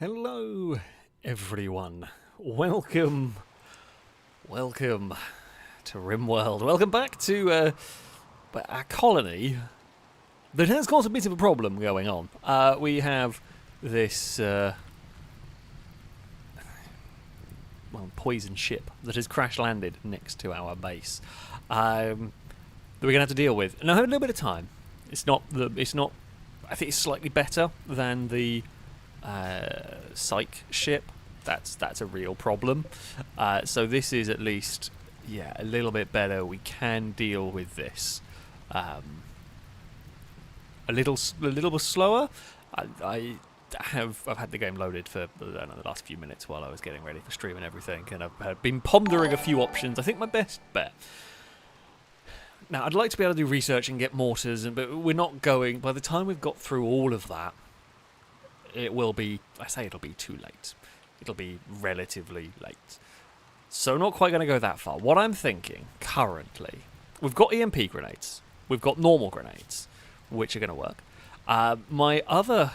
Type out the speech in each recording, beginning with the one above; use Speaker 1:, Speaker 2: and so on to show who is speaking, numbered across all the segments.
Speaker 1: Hello, everyone. Welcome to Rimworld. Welcome back to our colony that has got a bit of a problem going on. We have this poison ship that has crash landed next to our base that we're gonna have to deal with. And I have a little bit of time. It's not. I think it's slightly better than the psych ship. That's a real problem. So this is at least a little bit better. We can deal with this. A little bit slower. I've had the game loaded for the last few minutes while I was getting ready for stream and everything, and I've been pondering a few options. I think my best bet. Now, I'd like to be able to do research and get mortars, but we're not going. By the time we've got through all of that, it will be. It'll be too late. It'll be relatively late. So, not quite going to go that far. What I'm thinking currently, we've got EMP grenades, we've got normal grenades, which are going to work. My other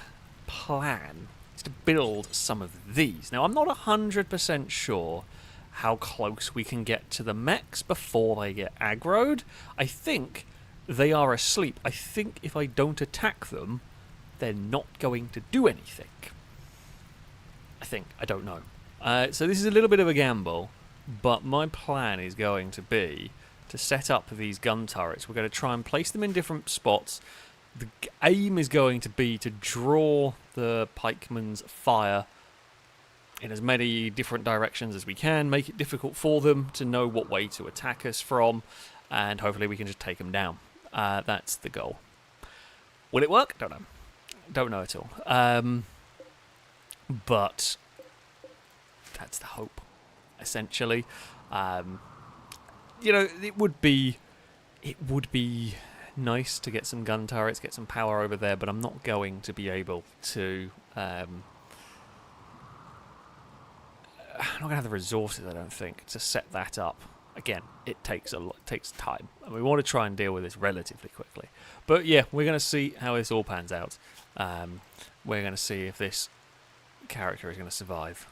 Speaker 1: plan is to build some of these. Now, I'm not 100% sure how close we can get to the mechs before they get aggroed. I think they are asleep. I think if I don't attack them, they're not going to do anything. I don't know. So this is a little bit of a gamble, but my plan is going to be to set up these gun turrets. We're going to try and place them in different spots. The aim is going to be to draw the pikemen's fire in as many different directions as we can, make it difficult for them to know what way to attack us from, and hopefully we can just take them down. That's the goal. Will it work? Don't know. Don't know at all. But that's the hope, essentially. It would be nice to get some gun turrets, get some power over there, but I'm not going to be able to. I'm not going to have the resources, I don't think, to set that up. Again, it takes time, and we want to try and deal with this relatively quickly. But yeah, we're going to see how this all pans out. We're going to see if this character is going to survive.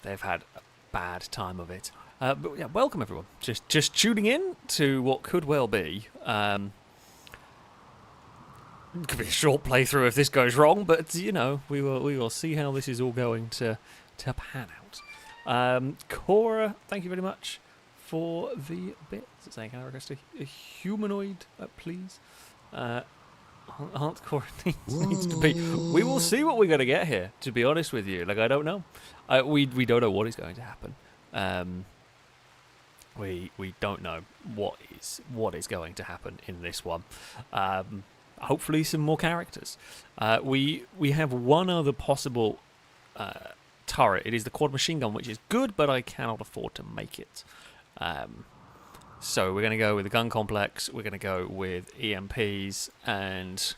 Speaker 1: They've had a bad time of it. But yeah, welcome everyone. Just tuning in to what could well be. Could be a short playthrough if this goes wrong, but we will see how this is all going to pan out. Cora, thank you very much for the bit. Is it saying characteristic? A humanoid, please. Aunt Cora needs to be. We will see what we're going to get here, to be honest with you. I don't know. We don't know what is going to happen. We don't know what is going to happen in this one. Hopefully some more characters. We have one other possible turret. It is the quad machine gun, which is good, but I cannot afford to make it. So we're going to go with the gun complex, we're going to go with EMPs, and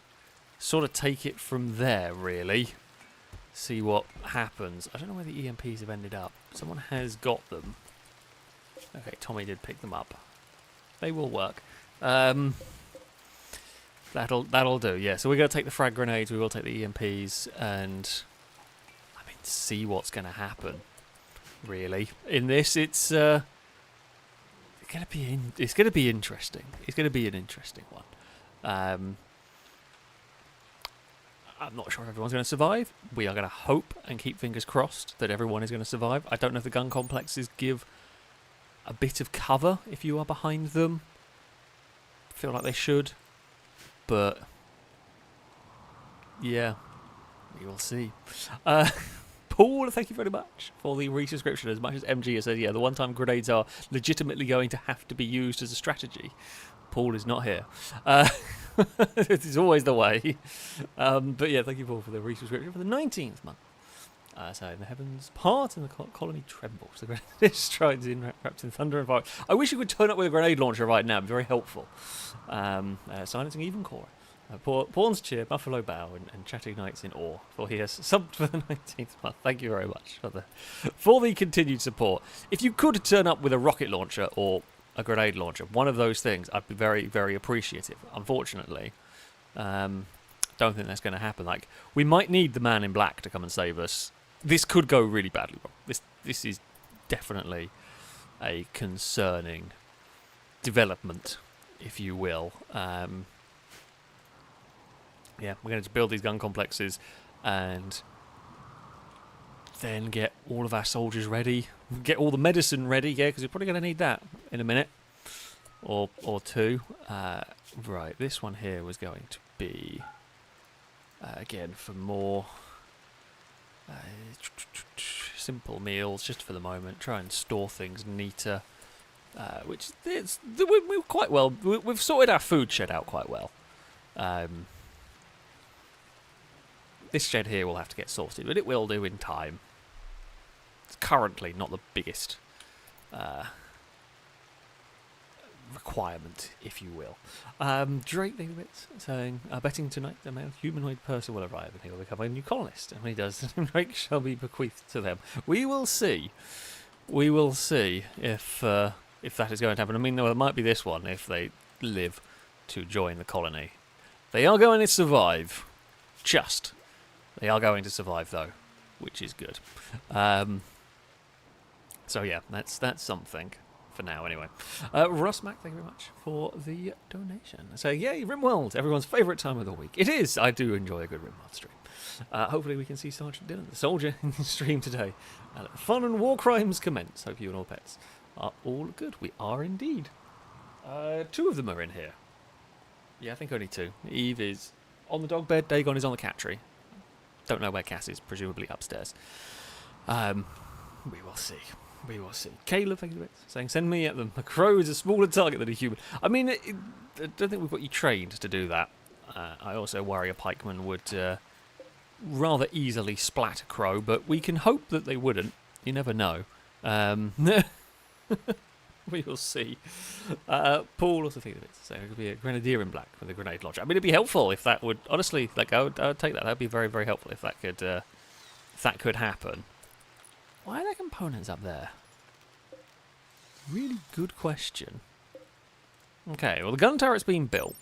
Speaker 1: sort of take it from there, really. See what happens. I don't know where the EMPs have ended up. Someone has got them. Okay, Tommy did pick them up. They will work. That'll do, yeah. So we're going to take the frag grenades, we will take the EMPs, and see what's going to happen, really. In this, it's going to be interesting. It's going to be an interesting one. I'm not sure if everyone's going to survive. We are going to hope and keep fingers crossed that everyone is going to survive. I don't know if the gun complexes give a bit of cover if you are behind them. I feel like they should, but yeah, we will see. Paul, thank you very much for the resubscription. As much as MG has said, yeah, the one-time grenades are legitimately going to have to be used as a strategy. Paul is not here. It is always the way. But yeah, thank you, Paul, for the resubscription for the 19th month. So in the heavens part and the colony trembles. The grenade strides in, wrapped in thunder and fire. I wish you could turn up with a grenade launcher right now. It'd be very helpful. Silencing even Cora. Pawn's cheer, Buffalo bow, and Chatty Knights in awe, for he has subbed for the 19th month. Thank you very much for the continued support. If you could turn up with a rocket launcher or a grenade launcher, one of those things, I'd be very, very appreciative. Unfortunately, don't think that's going to happen. Like, we might need the man in black to come and save us. This could go really badly wrong. This is definitely a concerning development, if you will. Yeah, we're going to build these gun complexes and then get all of our soldiers ready. Get all the medicine ready, yeah, because we're probably going to need that in a minute or two. Right, this one here was going to be, again, for more simple meals, just for the moment. Try and store things neater, which we're quite well. We've sorted our food shed out quite well. This shed here will have to get sorted, but it will do in time. It's currently not the biggest requirement, if you will. Drake David's saying, betting tonight the male humanoid person will arrive and he will become a new colonist. And when he does, Drake shall be bequeathed to them. We will see. We will see if that is going to happen. I mean, there might be this one if they live to join the colony. They are going to survive. They are going to survive, though, which is good. So yeah, that's something for now, anyway. Russ Mac, thank you very much for the donation. So yay, Rimworld, everyone's favourite time of the week. It is. I do enjoy a good Rimworld stream. Hopefully we can see Sergeant Dylan, the soldier, in the stream today. And let the fun and war crimes commence. Hope you and all pets are all good. We are indeed. 2 of them are in here. Yeah, I think only 2. Eve is on the dog bed. Dagon is on the cat tree. Don't know where Cass is, presumably upstairs. We will see. We will see. Caleb, thank you for it, saying, send me at them. A crow is a smaller target than a human. I mean, I don't think we've got you trained to do that. I also worry a pikeman would rather easily splat a crow, but we can hope that they wouldn't. You never know. We will see. Paul also thinks of it, saying it could be a grenadier in black with a grenade launcher. I mean, it'd be helpful if that would, honestly, like, I would take that. That'd be very, very helpful if that could happen. Why are there components up there? Really good question. Okay, well, the gun turret's been built.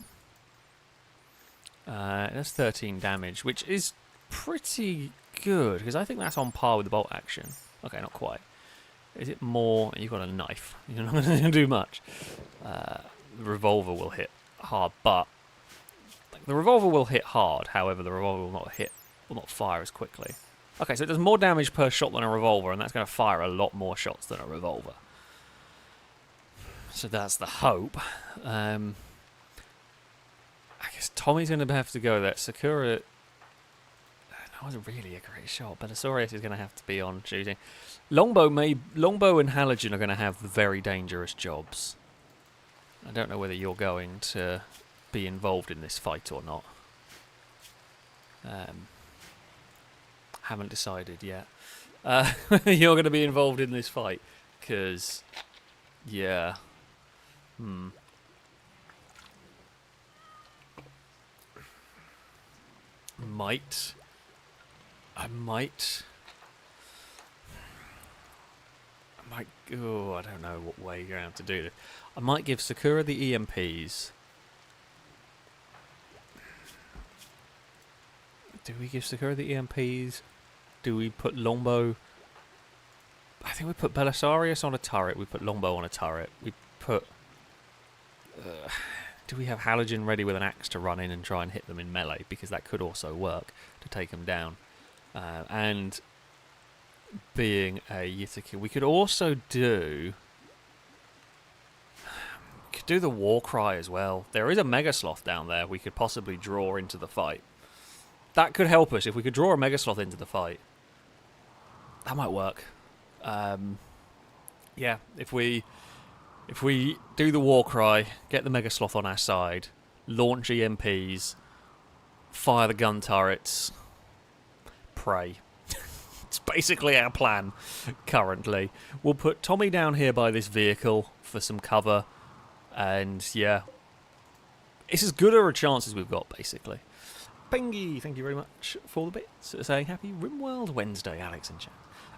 Speaker 1: That's 13 damage, which is pretty good, because I think that's on par with the bolt action. Okay, not quite. Is it more? You've got a knife. You're not going to do much. The revolver will hit hard, but the revolver will hit hard. However, the revolver will not fire as quickly. Okay, so it does more damage per shot than a revolver, and that's going to fire a lot more shots than a revolver. So that's the hope. I guess Tommy's going to have to go there. Sakura, that wasn't really a great shot, but Azorius is going to have to be on shooting. Longbow and Halogen are going to have very dangerous jobs. I don't know whether you're going to be involved in this fight or not. Haven't decided yet. You're going to be involved in this fight, because, yeah. I might. Oh, I don't know what way you're going to have to do this. I might give Sakura the EMPs. Do we give Sakura the EMPs? Do we put Longbow? I think we put Belisarius on a turret. We put Longbow on a turret. We put... do we have Halogen ready with an axe to run in and try and hit them in melee? Because that could also work to take them down. And being a Yitaki, we could also do... We could do the war cry as well. There is a Mega Sloth down there we could possibly draw into the fight. That could help us if we could draw a Mega Sloth into the fight. That might work. Yeah, if we do the war cry, get the Mega Sloth on our side, launch EMPs, fire the gun turrets, pray. It's basically our plan currently. We'll put Tommy down here by this vehicle for some cover, and yeah, it's as good a chance as we've got, basically. Pengy, thank you very much for the bits. Saying happy Rimworld Wednesday, Alex and chat.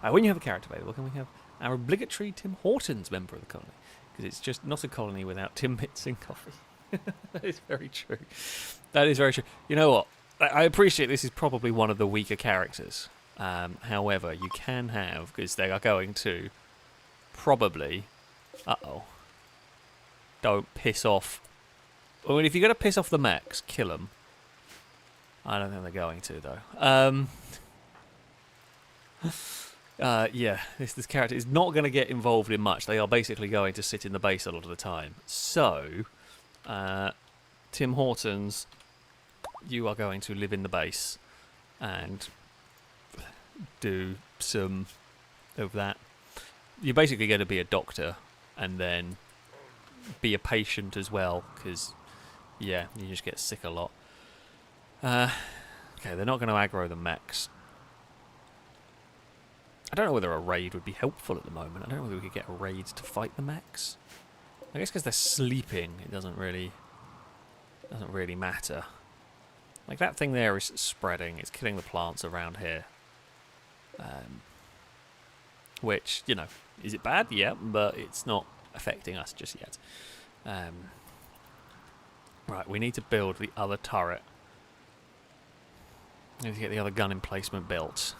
Speaker 1: When you have a character available, can we have our obligatory Tim Hortons member of the colony? Because it's just not a colony without Tim Bits in coffee. That is very true. That is very true. You know what? I appreciate this is probably one of the weaker characters. However, you can have, because they are going to probably... Uh-oh. Don't piss off... I mean, if you're going to piss off the mechs, kill them. I don't think they're going to, though. Yeah, this character is not going to get involved in much. They are basically going to sit in the base a lot of the time. So, Tim Hortons, you are going to live in the base and do some of that. You're basically going to be a doctor and then be a patient as well, because, yeah, you just get sick a lot. Okay, they're not going to aggro the mechs. I don't know whether a raid would be helpful at the moment. I don't know whether we could get a raid to fight the mechs. I guess because they're sleeping, it doesn't really matter. Like, that thing there is spreading. It's killing the plants around here. Which, you know, is it bad? Yeah, but it's not affecting us just yet. Right, we need to build the other turret. We need to get the other gun emplacement built.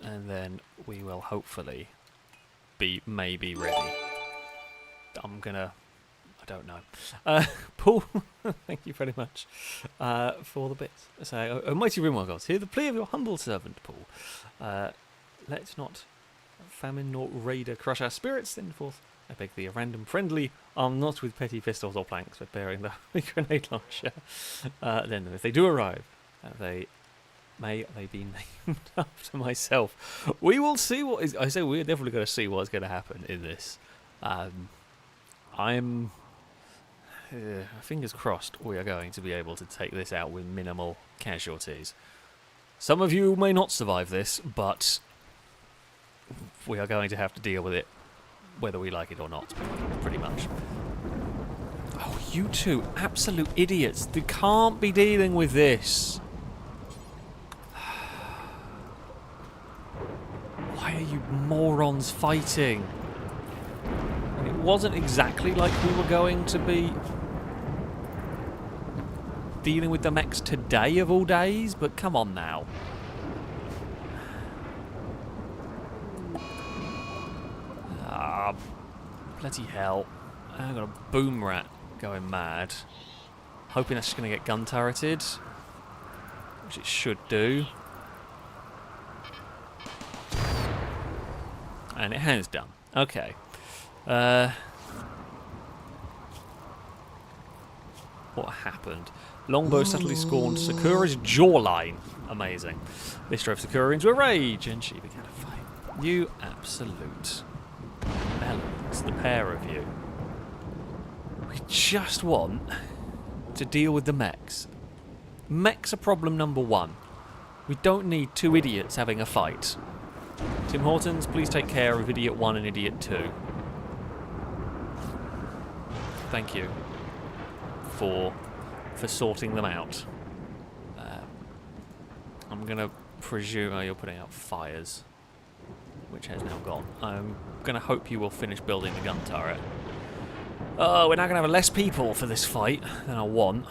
Speaker 1: And then we will hopefully be maybe ready. I don't know. Paul, thank you very much for the bits. So, O mighty Rimworld gods, hear the plea of your humble servant, Paul. Let's not famine nor raider crush our spirits, then forth I beg thee a random friendly arm, not with petty pistols or planks, but bearing the grenade launcher. Then, if they do arrive, may they be named after myself. We will see what is... I say we're definitely going to see what's going to happen in this. I'm... fingers crossed we are going to be able to take this out with minimal casualties. Some of you may not survive this, but we are going to have to deal with it, whether we like it or not, pretty much. Oh, you two absolute idiots. They can't be dealing with this. Why are you morons fighting? And it wasn't exactly like we were going to be dealing with the mechs today of all days, but come on now. Ah, bloody hell. I've got a boom rat going mad. Hoping that's just going to get gun turreted, which it should do. And it has done. Okay. What happened? Longbow subtly scorned Sakura's jawline. Amazing. This drove Sakura into a rage, and she began to fight. You absolute melons, the pair of you. We just want to deal with the mechs. Mechs are problem number one. We don't need two idiots having a fight. Tim Hortons, please take care of Idiot 1 and Idiot 2. Thank you for sorting them out. I'm going to presume... Oh, you're putting out fires, which has now gone. I'm going to hope you will finish building the gun turret. Oh, we're now going to have less people for this fight than I want.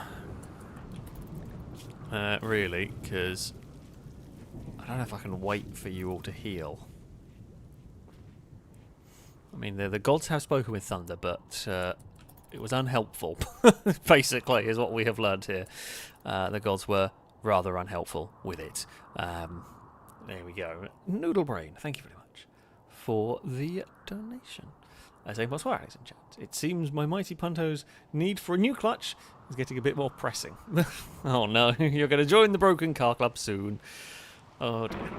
Speaker 1: Really, because... I don't know if I can wait for you all to heal. I mean, the gods have spoken with thunder, but it was unhelpful, basically, is what we have learned here. The gods were rather unhelpful with it. There we go. Noodle Brain, thank you very much for the donation. Saying Suarez in chat. It seems my mighty Punto's need for a new clutch is getting a bit more pressing. Oh no, you're going to join the Broken Car Club soon. Oh dear.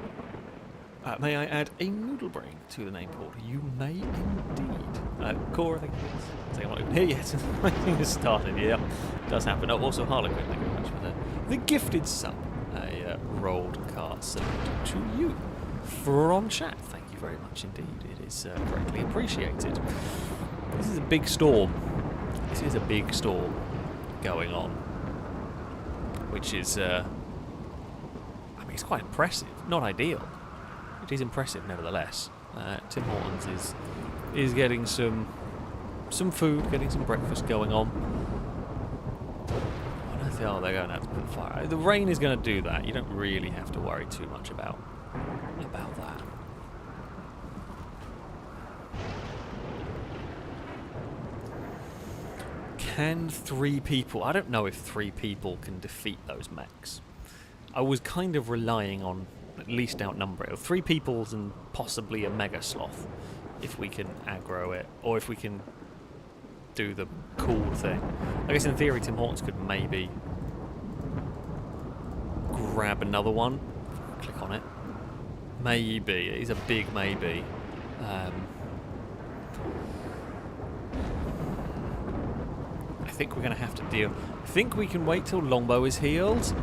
Speaker 1: May I add a noodle brain to the name board? You may indeed. Cora, thank you. I'm not even here yet. I think it's started. Yeah, it does happen. Oh, also Harlequin, thank you very much for the gifted sub. A rolled cart salute to you from chat. Thank you very much indeed. It is greatly appreciated. This is a big storm. This is a big storm going on, which is... it's quite impressive. Not ideal. It is impressive, nevertheless. Tim Hortons is getting some some food, getting some breakfast going on. Oh, they're going to have to put fire. The rain is going to do that. You don't really have to worry too much about that. Can 3 people... I don't know if 3 people can defeat those mechs. I was kind of relying on at least outnumbering. 3 peoples and possibly a Mega Sloth, if we can aggro it, or if we can do the cool thing. I guess in theory Tim Hortons could maybe grab another one. Click on it. Maybe. It is a big maybe. I think we're going to have to deal... I think we can wait till Longbow is healed,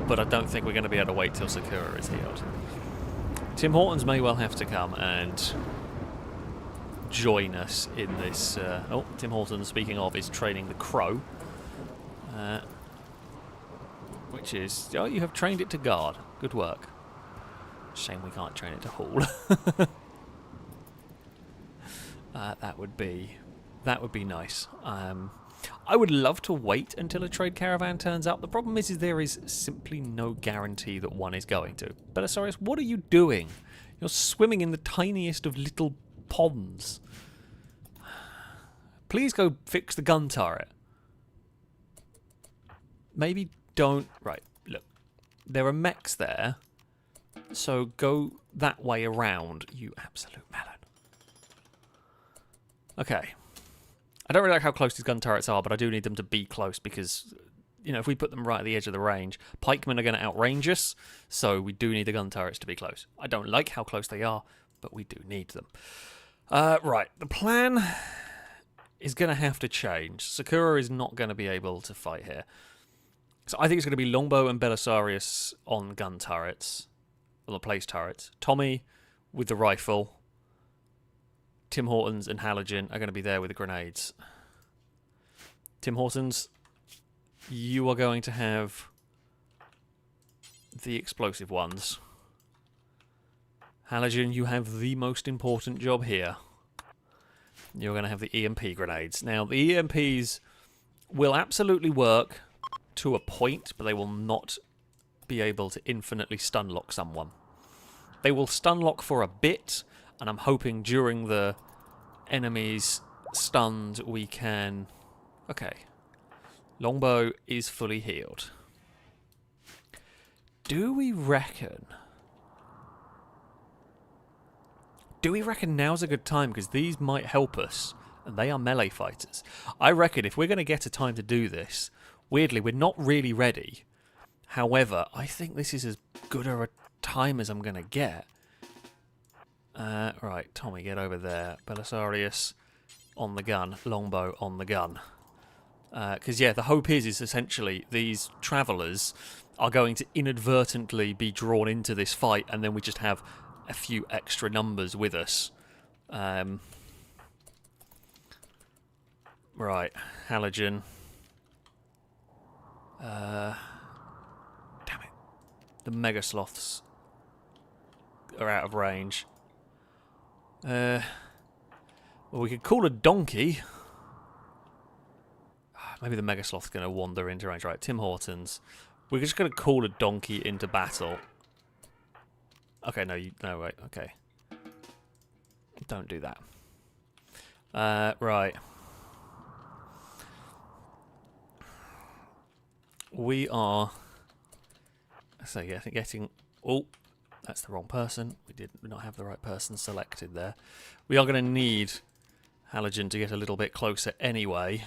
Speaker 1: but I don't think we're going to be able to wait till Sakura is healed. Tim Hortons may well have to come and join us in this... oh, Tim Hortons, speaking of, is training the Crow. Which is... Oh, you have trained it to guard. Good work. Shame we can't train it to haul. That would be nice. I would love to wait until a trade caravan turns up. The problem is there is simply no guarantee that one is going to. Belisarius, what are you doing? You're swimming in the tiniest of little ponds. Please go fix the gun turret. Maybe don't... Right, look. There are mechs there. So go that way around, you absolute melon. Okay. I don't really like how close these gun turrets are, but I do need them to be close because, you know, if we put them right at the edge of the range, pikemen are going to outrange us, so we do need the gun turrets to be close. I don't like how close they are, but we do need them. Right, the plan is going to have to change. Sakura is not going to be able to fight here. So I think it's going to be Longbow and Belisarius on gun turrets, on the place turrets. Tommy with the rifle. Tim Hortons and Halogen are going to be there with the grenades. Tim Hortons, you are going to have the explosive ones. Halogen, you have the most important job here. You're going to have the EMP grenades. Now, the EMPs will absolutely work to a point, but they will not be able to infinitely stun lock someone. They will stun lock for a bit, and I'm hoping during the enemies stunned we can... Okay. Longbow is fully healed. Do we reckon now's a good time? Because these might help us, and they are melee fighters. I reckon if we're going to get a time to do this, weirdly, we're not really ready. However, I think this is as good a time as I'm going to get. Right, Tommy, get over there. Belisarius on the gun. Longbow on the gun. Because, yeah, the hope is essentially these travellers are going to inadvertently be drawn into this fight, and then we just have a few extra numbers with us. Right, Halogen. Damn it. The Mega Sloths are out of range. Well, we could call a donkey. Maybe the Mega Sloth's going to wander into range. Right, Tim Hortons. We're just going to call a donkey into battle. Okay, no, wait, okay. Don't do that. Right. We are... So, yeah, getting... Oh, that's the wrong person. We did not have the right person selected there. We are going to need Halogen to get a little bit closer anyway.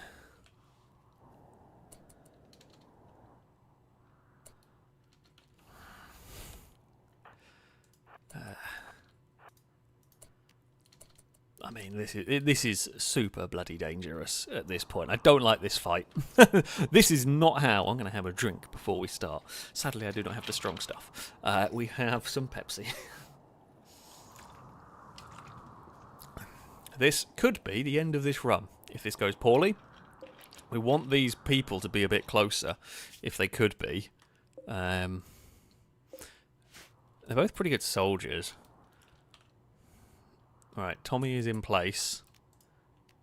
Speaker 1: I mean, this is super bloody dangerous at this point. I don't like this fight. This is not how... I'm going to have a drink before we start. Sadly, I do not have the strong stuff. We have some Pepsi. This could be the end of this run, if this goes poorly. We want these people to be a bit closer, if they could be. They're both pretty good soldiers. Right, Tommy is in place.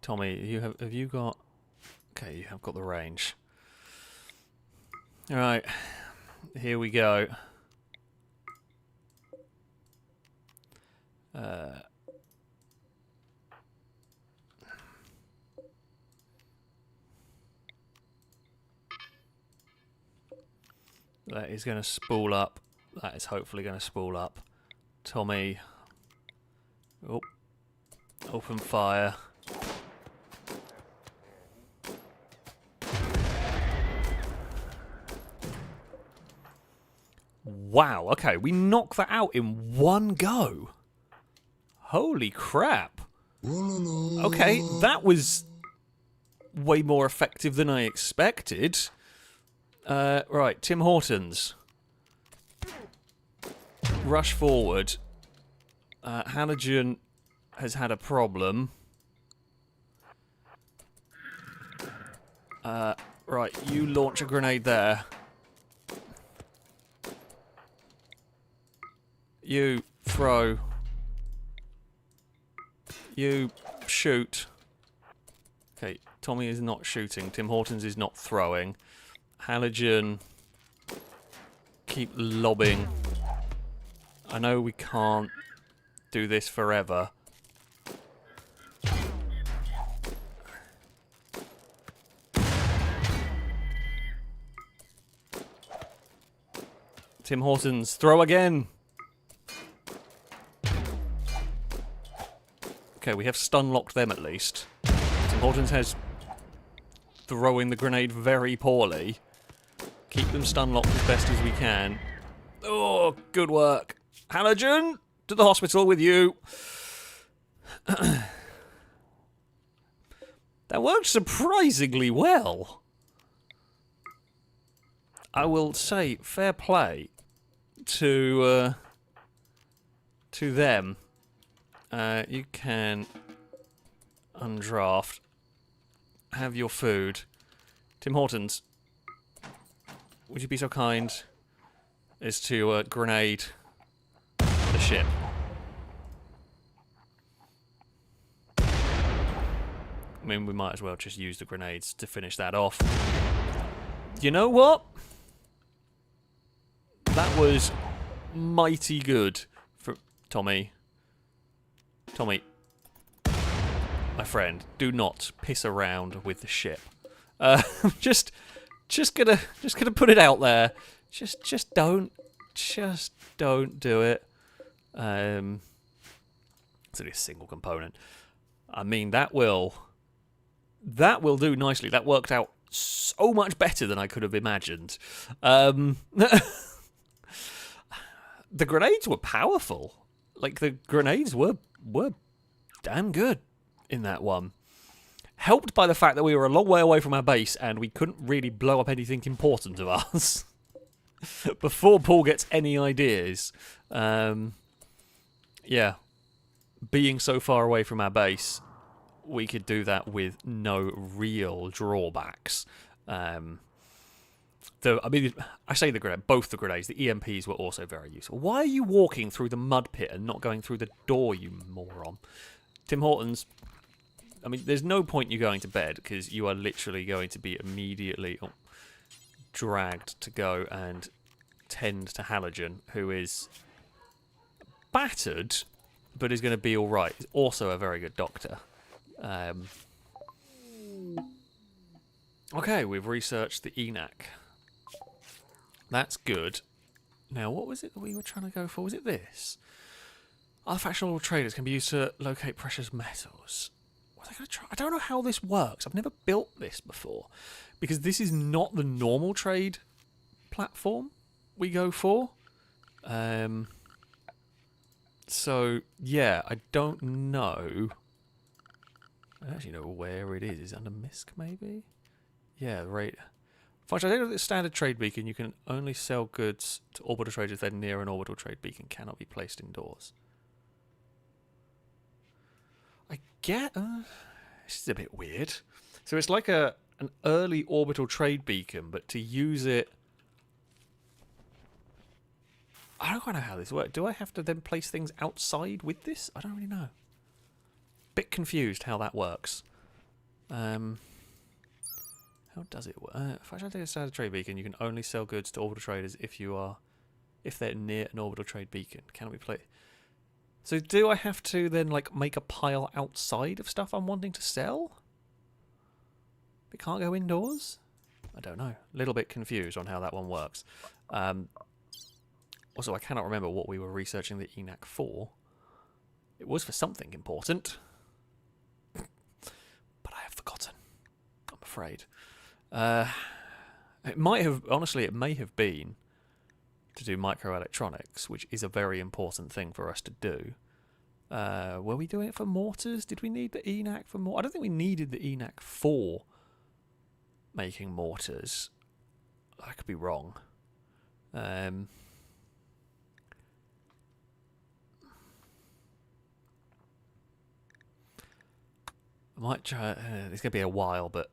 Speaker 1: Tommy, have you got... Okay, you have got the range. Alright, here we go. That is going to spool up. That is hopefully going to spool up. Tommy. Oh. Open fire. Wow, okay, we knocked that out in one go. Holy crap. Okay, that was way more effective than I expected. Right, Tim Hortons. Rush forward. Halogen has had a problem. Right, you launch a grenade there. You throw. You shoot. Okay, Tommy is not shooting. Tim Hortons is not throwing. Halogen, keep lobbing. I know we can't do this forever. Tim Hortons, throw again. Okay, we have stun-locked them at least. Tim Hortons has throwing the grenade very poorly. Keep them stun-locked as best as we can. Oh, good work. Halogen, to the hospital with you. That worked surprisingly well. I will say fair play to them. You can undraft. Have your food. Tim Hortons, would you be so kind as to grenade the ship? I mean, we might as well just use the grenades to finish that off. You know what? That was mighty good for Tommy. Tommy, my friend, do not piss around with the ship. Just gonna put it out there. Just don't do it. It's only a single component. I mean, that will do nicely. That worked out so much better than I could have imagined. The grenades were powerful. Like, the grenades were damn good in that one. Helped by the fact that we were a long way away from our base and we couldn't really blow up anything important of ours before Paul gets any ideas. Yeah, being so far away from our base, we could do that with no real drawbacks. I mean, I say both the grenades, the EMPs were also very useful. Why are you walking through the mud pit and not going through the door, you moron? Tim Hortons, I mean, there's no point you going to bed because you are literally going to be immediately dragged to go and tend to Halogen, who is battered, but is going to be all right. He's also a very good doctor. Okay, we've researched the ENAC. That's good. Now, what was it that we were trying to go for? Was it this? Artifactual traders can be used to locate precious metals. What are they going to try? I don't know how this works. I've never built this before. Because this is not the normal trade platform we go for. So, yeah, I don't know. I don't actually know where it is. Is it under MISC, maybe? Yeah, right. Functionally, with the standard trade beacon, you can only sell goods to orbital traders if they're near an orbital trade beacon. Cannot be placed indoors. I get... this is a bit weird. So it's like an early orbital trade beacon, but to use it... I don't quite know how this works. Do I have to then place things outside with this? I don't really know. Bit confused how that works. How does it work? If I try to take a trade beacon, you can only sell goods to orbital traders if they're near an orbital trade beacon. Can we play? So do I have to then like make a pile outside of stuff I'm wanting to sell? It can't go indoors? I don't know. A little bit confused on how that one works. Also, I cannot remember what we were researching the ENAC for. It was for something important. But I have forgotten. I'm afraid. It might have, honestly, it may have been to do microelectronics, which is a very important thing for us to do. Were we doing it for mortars? Did we need the ENAC for mortars? I don't think we needed the ENAC for making mortars. I could be wrong. I might try. It's going to be a while, but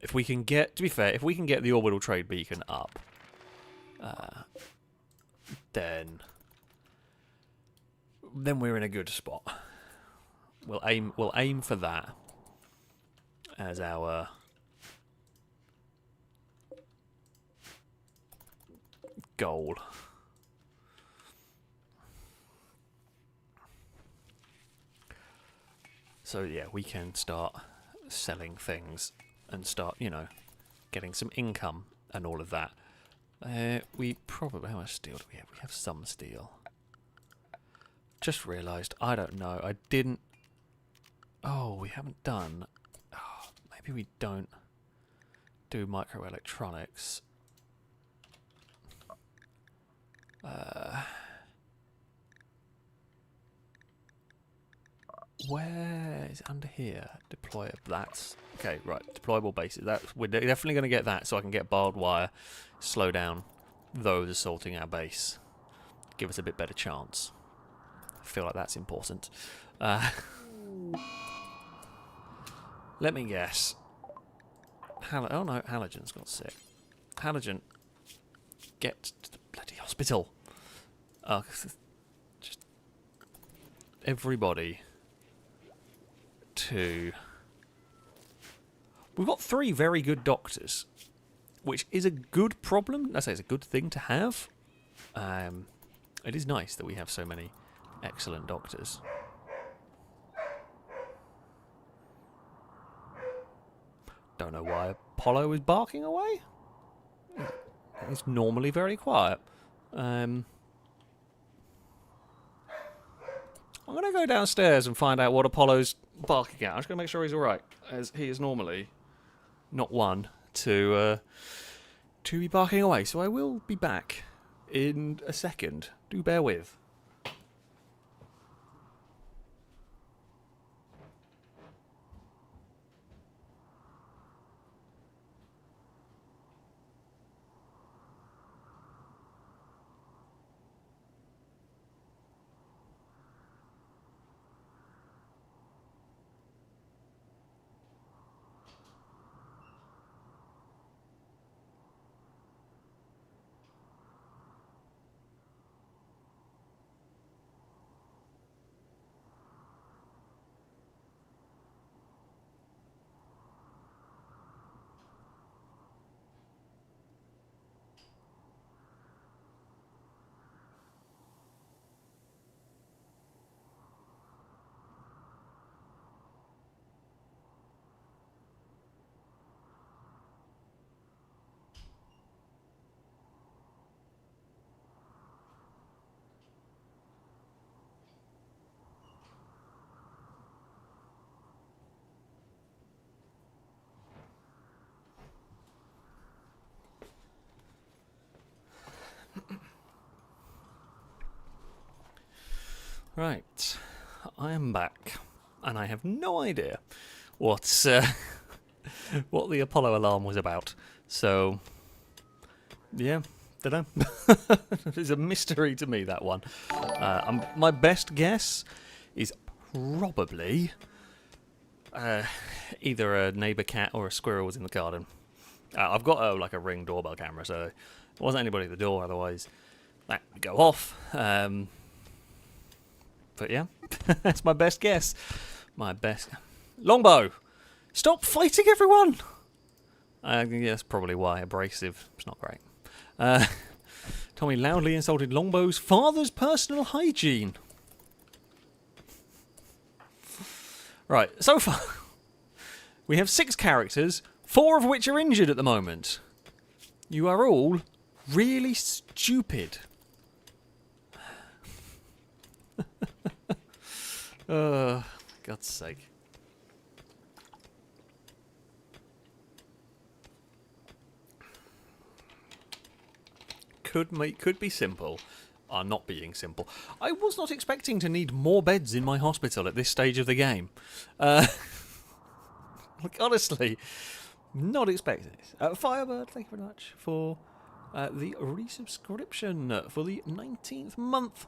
Speaker 1: if we can get, to be fair, if we can get the orbital trade beacon up, then we're in a good spot. We'll aim for that as our goal. So yeah, we can start selling things and start, you know, getting some income and all of that. We probably, how much steel do we have? We have some steel. Just realised, I don't know, I didn't... Oh, we haven't done... Oh, maybe we don't do microelectronics. Where is it under here? Deploy... That's... Okay, right, deployable bases. We're definitely going to get that so I can get barbed wire, slow down those assaulting our base. Give us a bit better chance. I feel like that's important. Let me guess. Oh no, Halogen's got sick. Halogen, get to the bloody hospital. Just everybody to... We've got 3 very good doctors, which is a good problem. I say it's a good thing to have. It is nice that we have so many excellent doctors. Don't know why Apollo is barking away. It's normally very quiet. I'm going to go downstairs and find out what Apollo's barking at. I'm just going to make sure he's alright, as he is normally not one to be barking away. So I will be back in a second. Do bear with. Right, I am back, and I have no idea what what the Apollo alarm was about. So, yeah, don't know. It's a mystery to me, that one. My best guess is probably either a neighbour cat or a squirrel was in the garden. I've got like a Ring doorbell camera, so there wasn't anybody at the door. Otherwise, that would go off. But yeah, that's my best guess. My best... Longbow! Stop fighting everyone! Yeah, that's probably why. Abrasive. It's not great. Tommy loudly insulted Longbow's father's personal hygiene. Right, so far we have 6 characters, 4 of which are injured at the moment. You are all really stupid. God's sake. Could be simple. Are not being simple. I was not expecting to need more beds in my hospital at this stage of the game. Like, honestly, not expecting it. Firebird, thank you very much for the resubscription for the 19th month.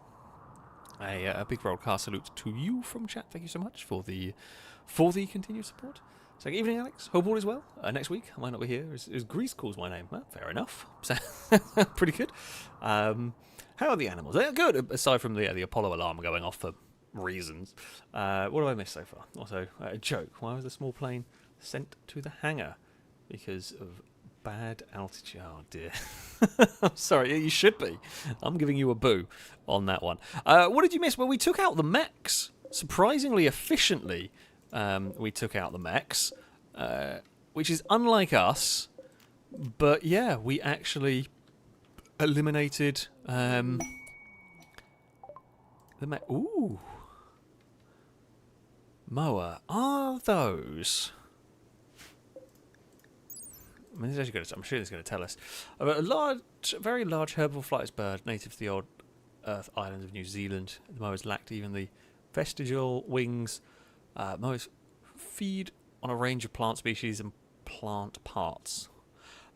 Speaker 1: A big broadcast salute to you from chat. Thank you so much for the continued support. So, good evening, Alex. Hope all is well. Next week, I might not be here. As Grease calls my name. Well, fair enough. So, pretty good. How are the animals? They're good, aside from the Apollo alarm going off for reasons. What have I missed so far? Also, a joke. Why was the small plane sent to the hangar? Because of bad altitude. Oh, dear. I'm sorry. You should be. I'm giving you a boo on that one. What did you miss? Well, we took out the mechs. Surprisingly efficiently, we took out the mechs, which is unlike us. But, yeah, we actually eliminated the mech. Ooh. Moa. Are those... I mean, I'm sure it's going to tell us. A very large herbivore flightless bird, native to the old Earth islands of New Zealand. The moas lacked even the vestigial wings. Moas feed on a range of plant species and plant parts.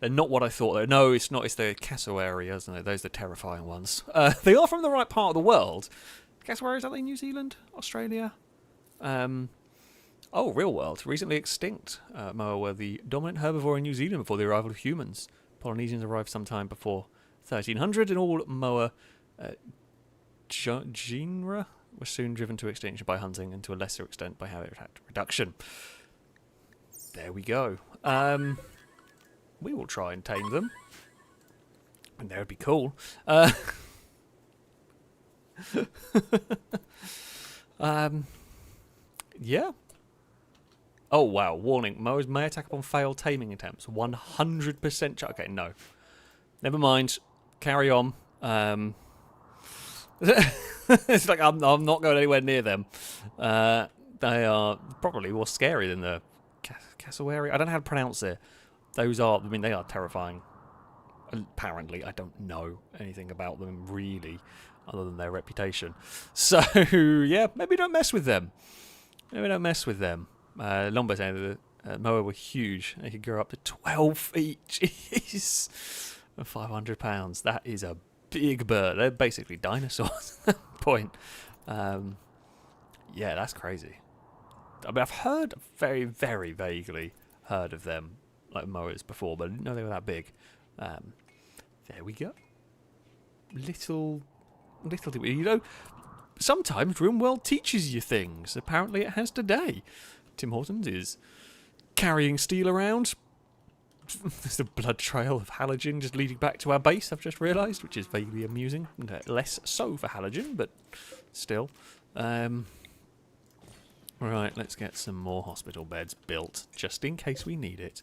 Speaker 1: They're not what I thought. Though. No, it's not. It's the cassowaries, isn't it? Those are the terrifying ones. They are from the right part of the world. Cassowaries, are they New Zealand? Australia? Oh, real world. Recently extinct. Moa were the dominant herbivore in New Zealand before the arrival of humans. Polynesians arrived sometime before 1300, and all Moa genera were soon driven to extinction by hunting, and to a lesser extent by habitat reduction. There we go. We will try and tame them. And that would be cool. Yeah. Oh, wow. Warning. Moas may attack upon failed taming attempts. 100% Okay, no. Never mind. Carry on. It's like I'm not going anywhere near them. They are probably more scary than the cassowary. I don't know how to pronounce it. Those are, I mean, they are terrifying. Apparently, I don't know anything about them really, other than their reputation. So, yeah, maybe don't mess with them. Maybe don't mess with them. Lombo saying that Moa were huge. They could grow up to 12 feet. Jeez. 500 pounds. That is a big bird. They're basically dinosaurs at that point. Yeah, that's crazy. I mean, I've heard very, very vaguely heard of them, like Moas before, but I didn't know they were that big. There we go. Little, you know, sometimes Rimworld teaches you things. Apparently it has today. Tim Hortons is carrying steel around. There's a blood trail of halogen just leading back to our base, I've just realised, which is vaguely amusing. Less so for halogen, but still. Right, let's get some more hospital beds built, just in case we need it.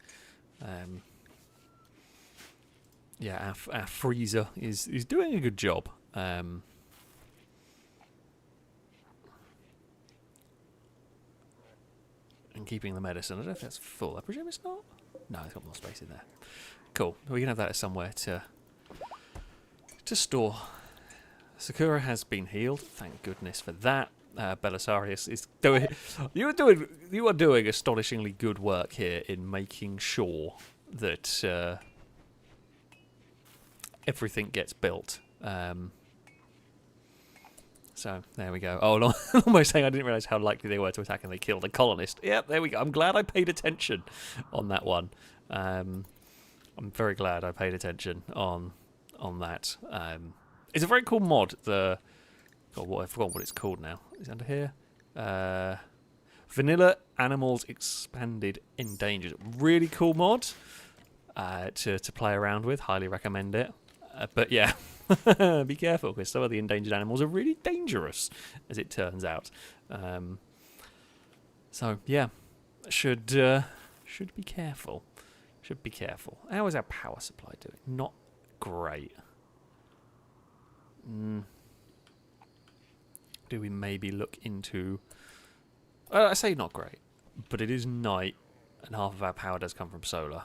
Speaker 1: Yeah, our freezer is doing a good job. And keeping the medicine. I don't know if that's full. I presume it's not. No, it's got more space in there. Cool. We can have that as somewhere to store. Sakura has been healed. Thank goodness for that. Belisarius is doing. You are doing astonishingly good work here in making sure that everything gets built. So, there we go. Oh, almost saying I didn't realise how likely they were to attack and they killed a colonist. Yep, there we go. I'm glad I paid attention on that one. I'm very glad I paid attention on that. It's a very cool mod. God, I forgot what it's called now. Is it under here? Vanilla Animals Expanded Endangered. Really cool mod to play around with. Highly recommend it. But yeah, be careful because some of the endangered animals are really dangerous, as it turns out. So yeah, should be careful. Should be careful. How is our power supply doing? Not great. Do we maybe look into... I say not great, but it is night, and half of our power does come from solar.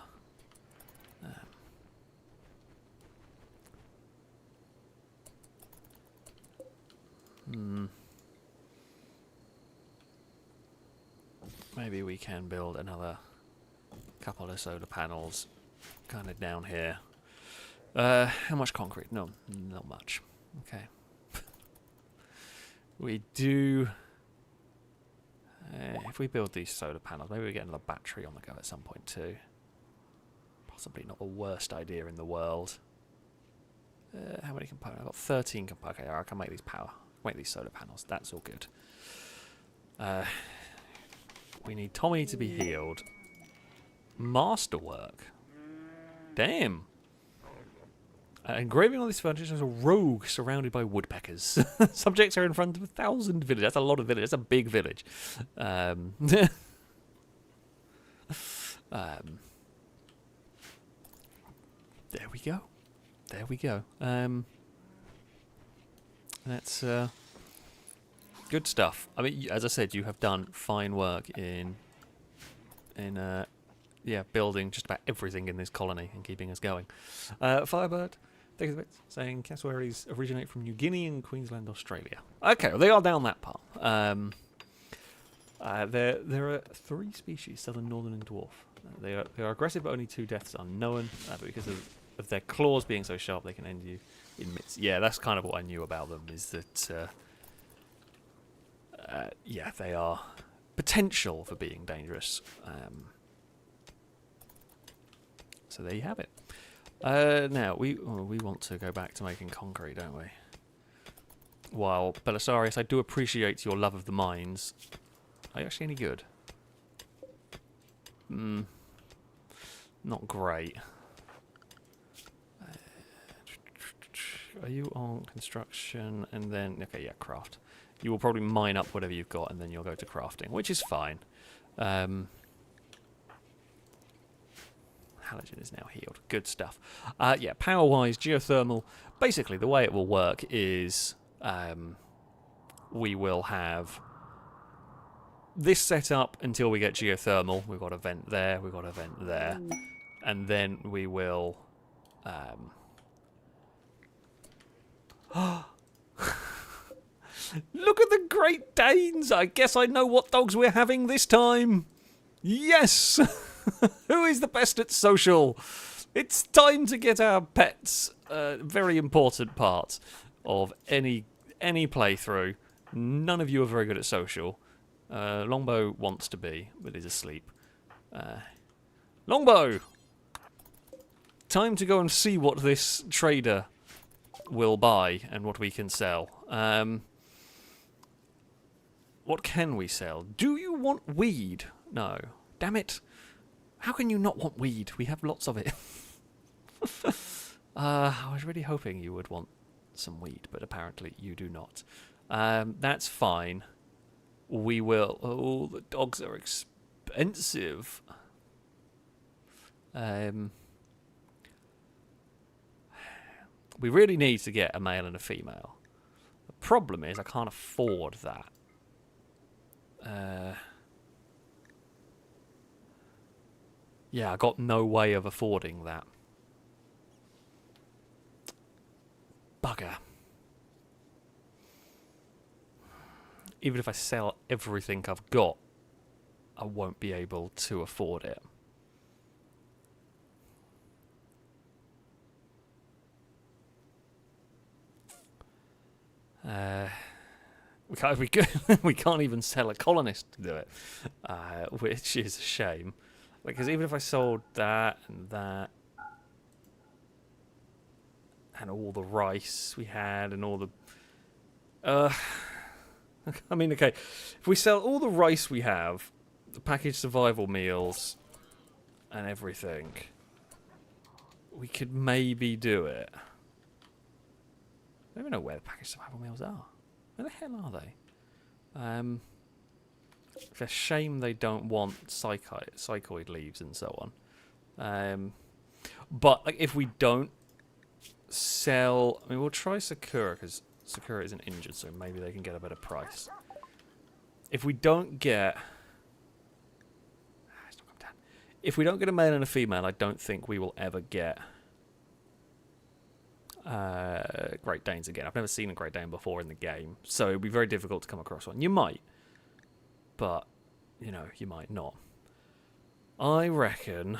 Speaker 1: Maybe we can build another couple of solar panels kind of down here. How much concrete? No, not much. Okay. We do... if we build these solar panels, maybe we get another battery on the go at some point too. Possibly not the worst idea in the world. How many components? I've got 13 components. Okay, I can make these solar panels. That's all good. We need Tommy to be healed. Masterwork. Damn. Engraving on this furniture shows a rogue surrounded by woodpeckers. Subjects are in front of 1,000 villages. That's a lot of villages. That's a big village. There we go. There we go. That's good stuff. I mean, as I said, you have done fine work in building just about everything in this colony and keeping us going. Firebird, thank you for saying cassowaries originate from New Guinea and Queensland, Australia. Okay, well, they are down that path. There are 3 species: southern, northern, and dwarf. They are aggressive, but only 2 deaths are known. But because of their claws being so sharp, they can end you in minutes. Yeah, that's kind of what I knew about them. Is that they are potential for being dangerous. So there you have it. Now, we want to go back to making concrete, don't we? While, Belisarius, I do appreciate your love of the mines. Are you actually any good? Not great. Are you on construction and then... Okay, yeah, craft. You will probably mine up whatever you've got and then you'll go to crafting, which is fine. Halogen is now healed. Good stuff. Yeah, power-wise, geothermal. Basically, the way it will work is we will have this set up until we get geothermal. We've got a vent there, we've got a vent there. And then we will... Look at the Great Danes! I guess I know what dogs we're having this time! Yes! Who is the best at social? It's time to get our pets. Very important part of any playthrough. None of you are very good at social. Longbow wants to be, but is asleep. Longbow! Time to go and see what this trader will buy and what we can sell. What can we sell? Do you want weed? No. Damn it. How can you not want weed? We have lots of it. I was really hoping you would want some weed, but apparently you do not. That's fine. We will... Oh, the dogs are expensive. We really need to get a male and a female. The problem is I can't afford that. Yeah, I got no way of affording that. Bugger. Even if I sell everything I've got, I won't be able to afford it. We can't even sell a colonist to do it, which is a shame. Because even if I sold that and all the rice we had and all the... I mean, okay, if we sell all the rice we have, the packaged survival meals, and everything, we could maybe do it. I don't even know where the packaged survival meals are. Where the hell are they? It's a shame they don't want psychoid leaves and so on. But like, if we don't sell... I mean, we'll try Sakura, because Sakura isn't injured, so maybe they can get a better price. If we don't get... It's not come down. If we don't get a male and a female, I don't think we will ever get Great Danes again. I've never seen a Great Dane before in the game, so it'd be very difficult to come across one. You might, but, you know, you might not. I reckon...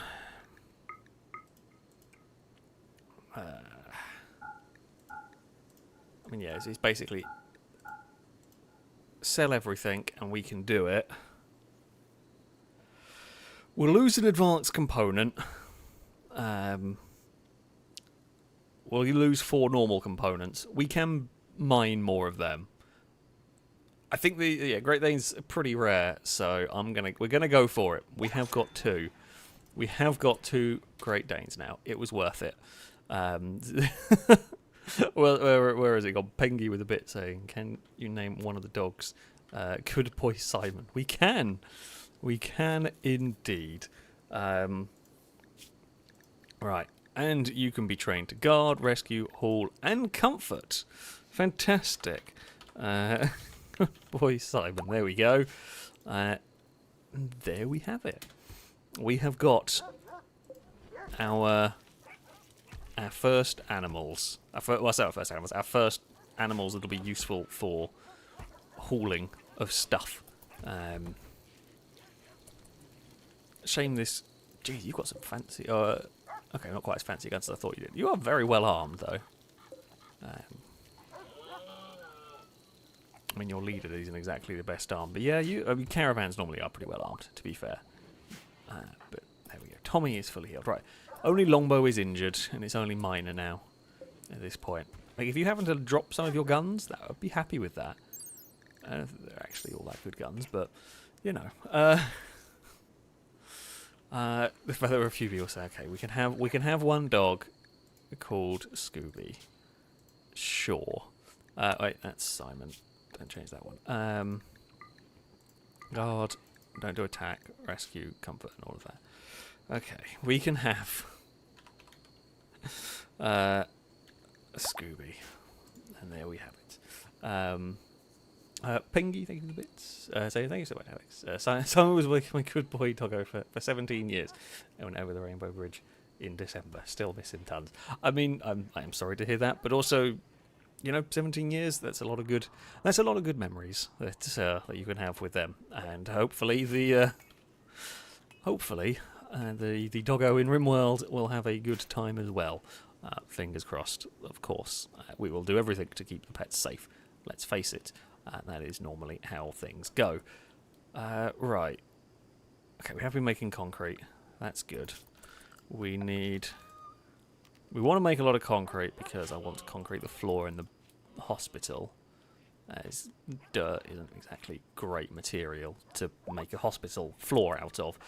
Speaker 1: I mean, yeah, it's basically sell everything and we can do it. We'll lose an advanced component. We'll lose 4 normal components. We can mine more of them. I think the Great Dane's pretty rare, so we're gonna go for it. We have got 2. We have got 2 Great Danes now. It was worth it. Well, where is it gone? Pengy with a bit saying, "Can you name one of the dogs?" Good boy, Simon. We can indeed. Right, and you can be trained to guard, rescue, haul, and comfort. Fantastic. Good boy, Simon. There we go. There we have it. We have got our first animals. Our first animals that'll be useful for hauling of stuff. Shame this... Geez, you've got some fancy... okay, not quite as fancy guns as I thought you did. You are very well armed, though. I mean, your leader isn't exactly the best armed. But yeah, caravans normally are pretty well armed, to be fair. But there we go. Tommy is fully healed. Right. Only Longbow is injured, and it's only minor now at this point. Like, if you happen to drop some of your guns, I would be happy with that. They're actually all that good guns, but, you know. There were a few people say, okay, we can have one dog called Scooby. Sure. Wait, that's Simon. Don't change that one. Guard, don't do attack, rescue, comfort, and all of that. Okay, we can have Scooby, and there we have it. Pingy, thank you for the bits. Thank you so much, Alex. Simon was working my good boy doggo for 17 years. I went over the Rainbow Bridge in December. Still missing tons. I mean, I'm sorry to hear that, but also, you know, 17 years. That's a lot of good. That's a lot of good memories that you can have with them, and hopefully the doggo in Rimworld will have a good time as well. Fingers crossed, of course. We will do everything to keep the pets safe. Let's face it. That is normally how things go. Right. Okay, we have been making concrete. That's good. We want to make a lot of concrete because I want to concrete the floor in the hospital. As dirt isn't exactly great material to make a hospital floor out of.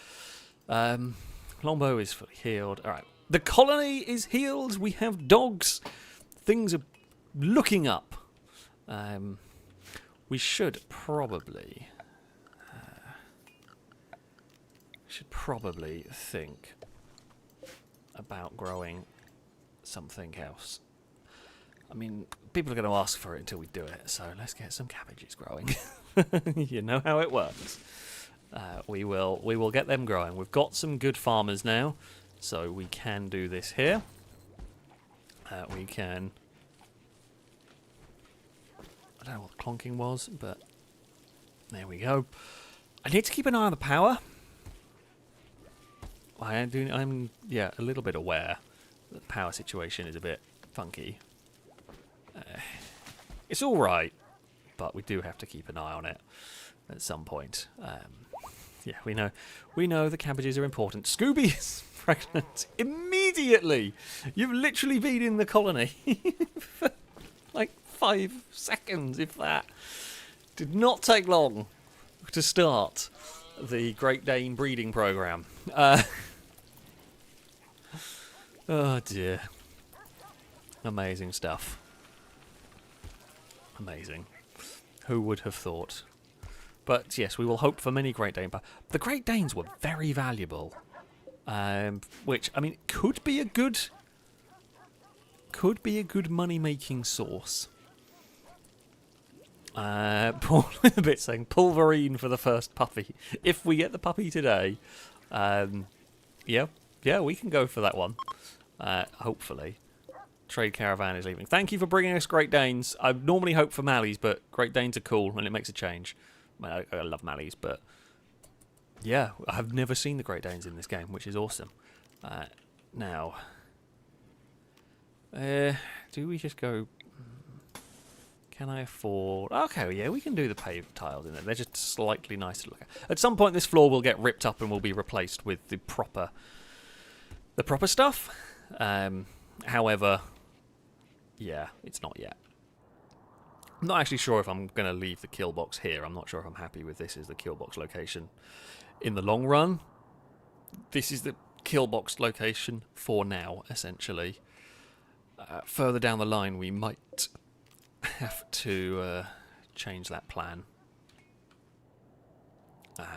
Speaker 1: Longbow is fully healed. Alright. The colony is healed. We have dogs. Things are looking up. We should probably think about growing something else. I mean, people are going to ask for it until we do it, so let's get some cabbages growing. You know how it works. We will get them growing. We've got some good farmers now, so we can do this here. We can... I don't know what the clonking was, but there we go. I need to keep an eye on the power. I'm a little bit aware that the power situation is a bit funky. It's all right, but we do have to keep an eye on it at some point. Yeah, we know the cabbages are important. Scooby is pregnant immediately. You've literally been in the colony for like 5 seconds, if that. Did not take long to start the Great Dane breeding program. Oh dear. Amazing stuff. Amazing. Who would have thought? But yes, we will hope for many Great Dane. The Great Danes were very valuable, which I mean could be a good money-making source. Paul a bit saying Pulverine for the first puppy. If we get the puppy today, yeah, we can go for that one. Hopefully. Trade caravan is leaving. Thank you for bringing us Great Danes. I normally hope for Malleys, but Great Danes are cool and it makes a change. I love Malleys, but yeah, I've never seen the Great Danes in this game, which is awesome. Now, do we just go? Can I afford? Okay, yeah, we can do the paved tiles in there. They're just slightly nicer to look at. At some point, this floor will get ripped up and will be replaced with the proper stuff. However, yeah, it's not yet. I'm not actually sure if I'm going to leave the kill box here. I'm not sure if I'm happy with this as the kill box location in the long run. This is the kill box location for now, essentially. Further down the line, we might have to change that plan.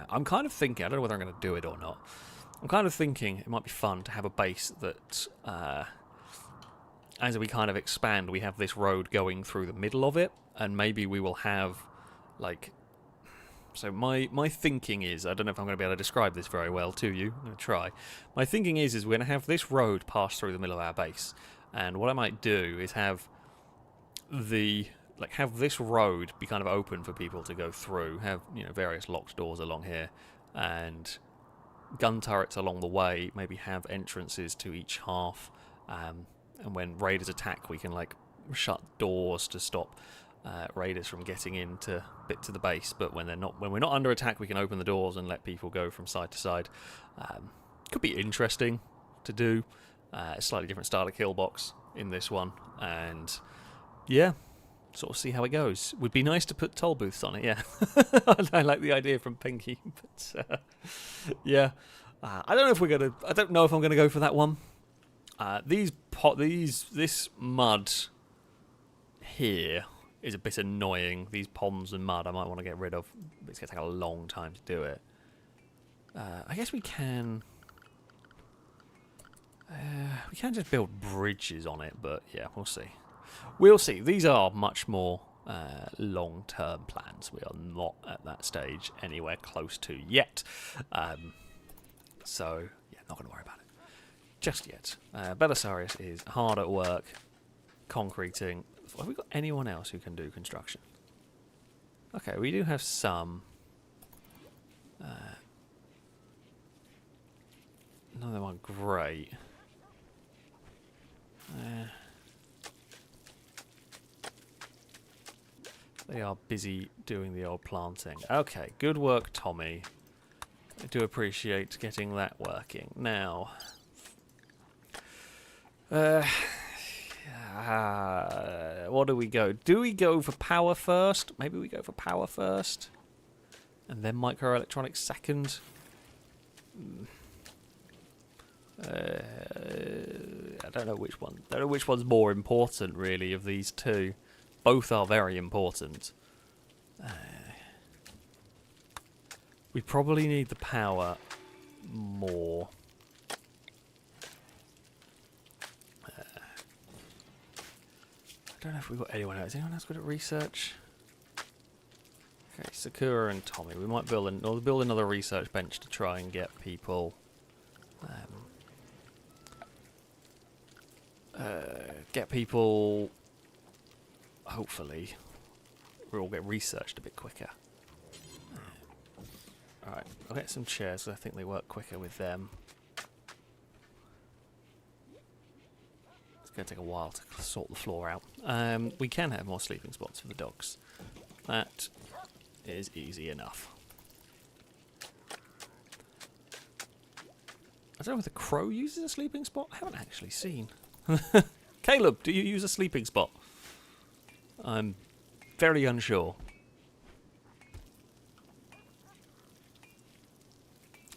Speaker 1: I'm kind of thinking, I don't know whether I'm going to do it or not. I'm kind of thinking it might be fun to have a base that, as we kind of expand, we have this road going through the middle of it, and maybe we will have, like... So my thinking is, I don't know if I'm going to be able to describe this very well to you, I'm going to try. My thinking is we're going to have this road pass through the middle of our base, and what I might do is have this road be kind of open for people to go through, have, you know, various locked doors along here, and gun turrets along the way, maybe have entrances to each half, and when raiders attack we can like shut doors to stop raiders from getting into bits of the base, but when we're not under attack we can open the doors and let people go from side to side. Could be interesting to do. A slightly different style of kill box in this one, and yeah, sort of see how it goes. Would be nice to put toll booths on it, yeah. I like the idea from Pinky, but yeah. I don't know if I'm gonna go for that one. This mud here is a bit annoying. These ponds and mud I might want to get rid of. It's gonna take a long time to do it. I guess we can. We can just build bridges on it, but yeah, we'll see. We'll see. These are much more long-term plans. We are not at that stage anywhere close to yet. So, yeah, not going to worry about it just yet. Belisarius is hard at work concreting. Have we got anyone else who can do construction? Okay, we do have some. None of them are great. They are busy doing the old planting. Okay, good work, Tommy. I do appreciate getting that working. Now, what do we go? Do we go for power first? Maybe we go for power first, and then microelectronics second. I don't know which one. I don't know which one's more important, really, of these two. Both are very important. We probably need the power more. I don't know if we've got anyone else. Is anyone else good at research? Okay, Sakura and Tommy. We might build another research bench to try and get people. Hopefully, we'll all get researched a bit quicker. Alright, I'll get some chairs, so I think they work quicker with them. It's going to take a while to sort the floor out. We can have more sleeping spots for the dogs. That is easy enough. I don't know if the crow uses a sleeping spot. I haven't actually seen. Caleb, do you use a sleeping spot? I'm very unsure.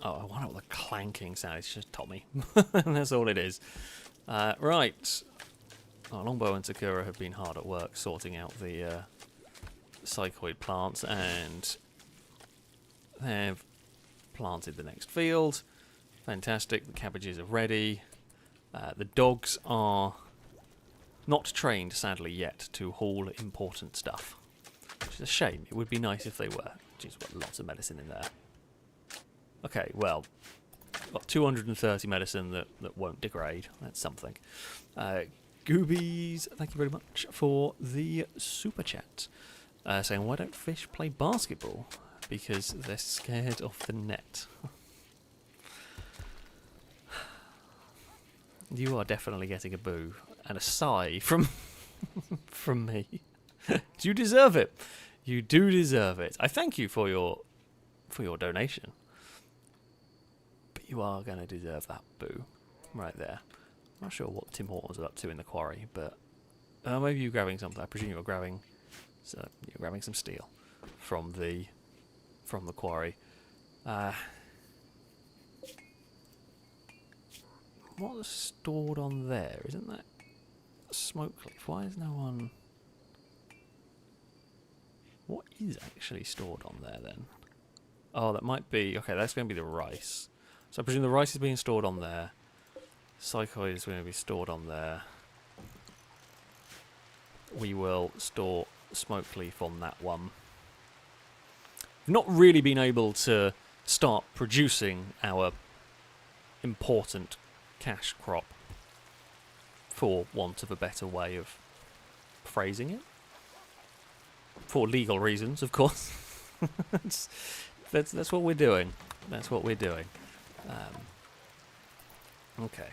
Speaker 1: Oh, I wonder what the clanking sound is. It's just Tommy. That's all it is. Right. Oh, Longbow and Sakura have been hard at work sorting out the psychoid plants, and they've planted the next field. Fantastic. The cabbages are ready. The dogs are not trained, sadly, yet to haul important stuff. Which is a shame. It would be nice if they were. Jeez, we've got lots of medicine in there. Okay, well, got 230 medicine that won't degrade. That's something. Goobies, thank you very much for the super chat. Saying, why don't fish play basketball? Because they're scared of the net. You are definitely getting a boo and a sigh from from me. You deserve it. You do deserve it. I thank you for your donation. But you are going to deserve that boo right there. I'm not sure what Tim Hortons is up to in the quarry, but maybe you're grabbing something. I presume you're grabbing some steel from the quarry. What's stored on there? Isn't that smoke cliff? Why is no one... What is actually stored on there then? Oh, that might be... Okay, that's going to be the rice. So I presume the rice is being stored on there. Psychoid is going to be stored on there. We will store smoke leaf on that one. We've not really been able to start producing our important cash crop, for want of a better way of phrasing it. For legal reasons, of course. that's what we're doing. That's what we're doing. Okay.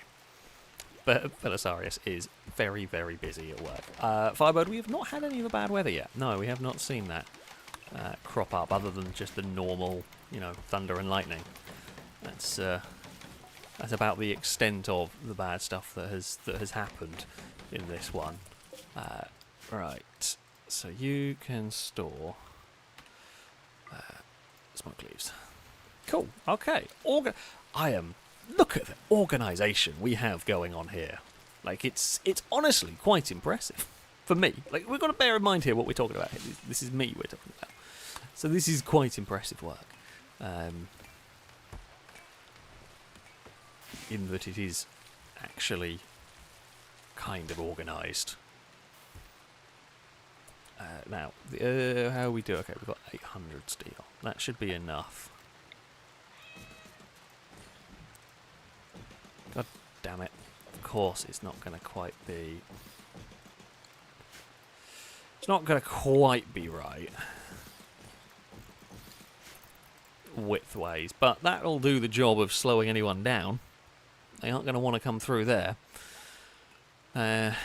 Speaker 1: But Belisarius is very, very busy at work. Firebird, we have not had any of the bad weather yet. No, we have not seen that crop up, other than just the normal, thunder and lightning. That's about the extent of the bad stuff that has happened in this one. Right, so you can store smoke leaves. Cool. Okay. Look at the organisation we have going on here. Like, it's honestly quite impressive for me. Like, we've got to bear in mind here what we're talking about here. This is me we're talking about. So this is quite impressive work. In that it is actually kind of organised. Now, how we do? Okay, we've got 800 steel. That should be enough. God damn it. Of course it's not going to quite be... It's not going to quite be right. Widthways. But that'll do the job of slowing anyone down. They aren't going to want to come through there. And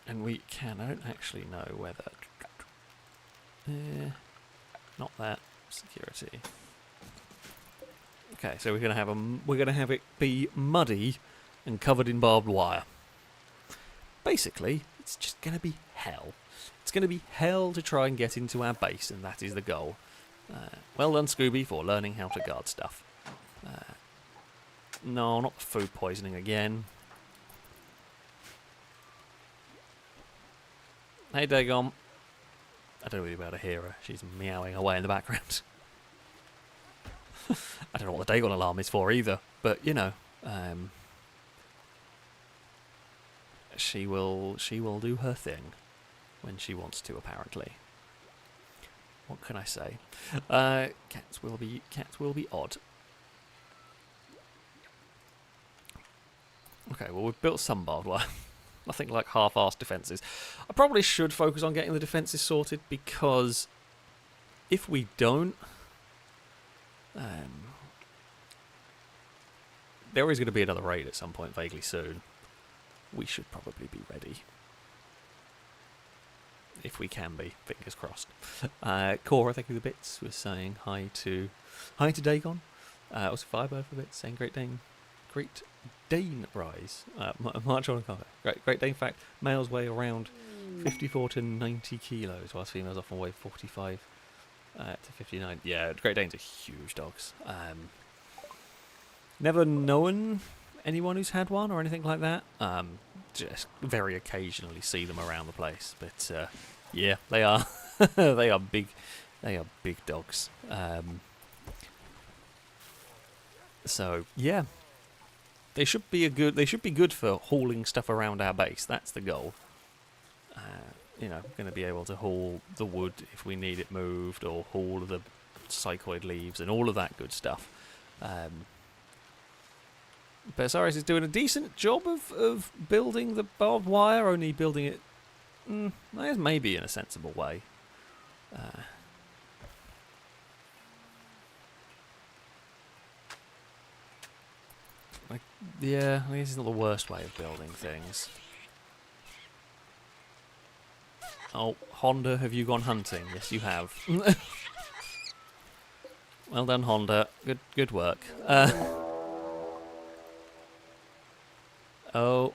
Speaker 1: we can... I don't actually know whether... not that. Security. Okay, so we're gonna have it be muddy and covered in barbed wire. Basically, it's just gonna be hell. It's gonna be hell to try and get into our base, and that is the goal. Well done, Scooby, for learning how to guard stuff. No, not food poisoning again. Hey, Dagon. I don't know if you'll be able to hear her. She's meowing away in the background. I don't know what the Dagon alarm is for either, but she will do her thing when she wants to, apparently. What can I say? Cats will be odd. Okay, well, we've built some barbed wire. Nothing like half-assed defences. I probably should focus on getting the defences sorted, because if we don't, there is going to be another raid at some point vaguely soon. We should probably be ready. If we can be, fingers crossed. Cora, thank you for the bits, was saying hi to Dagon. Also Firebird for bits, saying Great Dane rise. March on a combat. Great Dane fact, males weigh around 54 to 90 kilos, whilst females often weigh 45 To 59. Yeah, Great Danes are huge dogs. Never known anyone who's had one or anything like that. Just very occasionally see them around the place. But yeah, they are they are big. They are big dogs. So yeah, they should be good for hauling stuff around our base. That's the goal. You know, going to be able to haul the wood if we need it moved, or haul the psychoid leaves and all of that good stuff. FailRace is doing a decent job of building the barbed wire, only building it I guess maybe in a sensible way. Yeah, I guess it's not the worst way of building things. Oh, Honda, have you gone hunting? Yes, you have. Well done, Honda. Good work. Oh.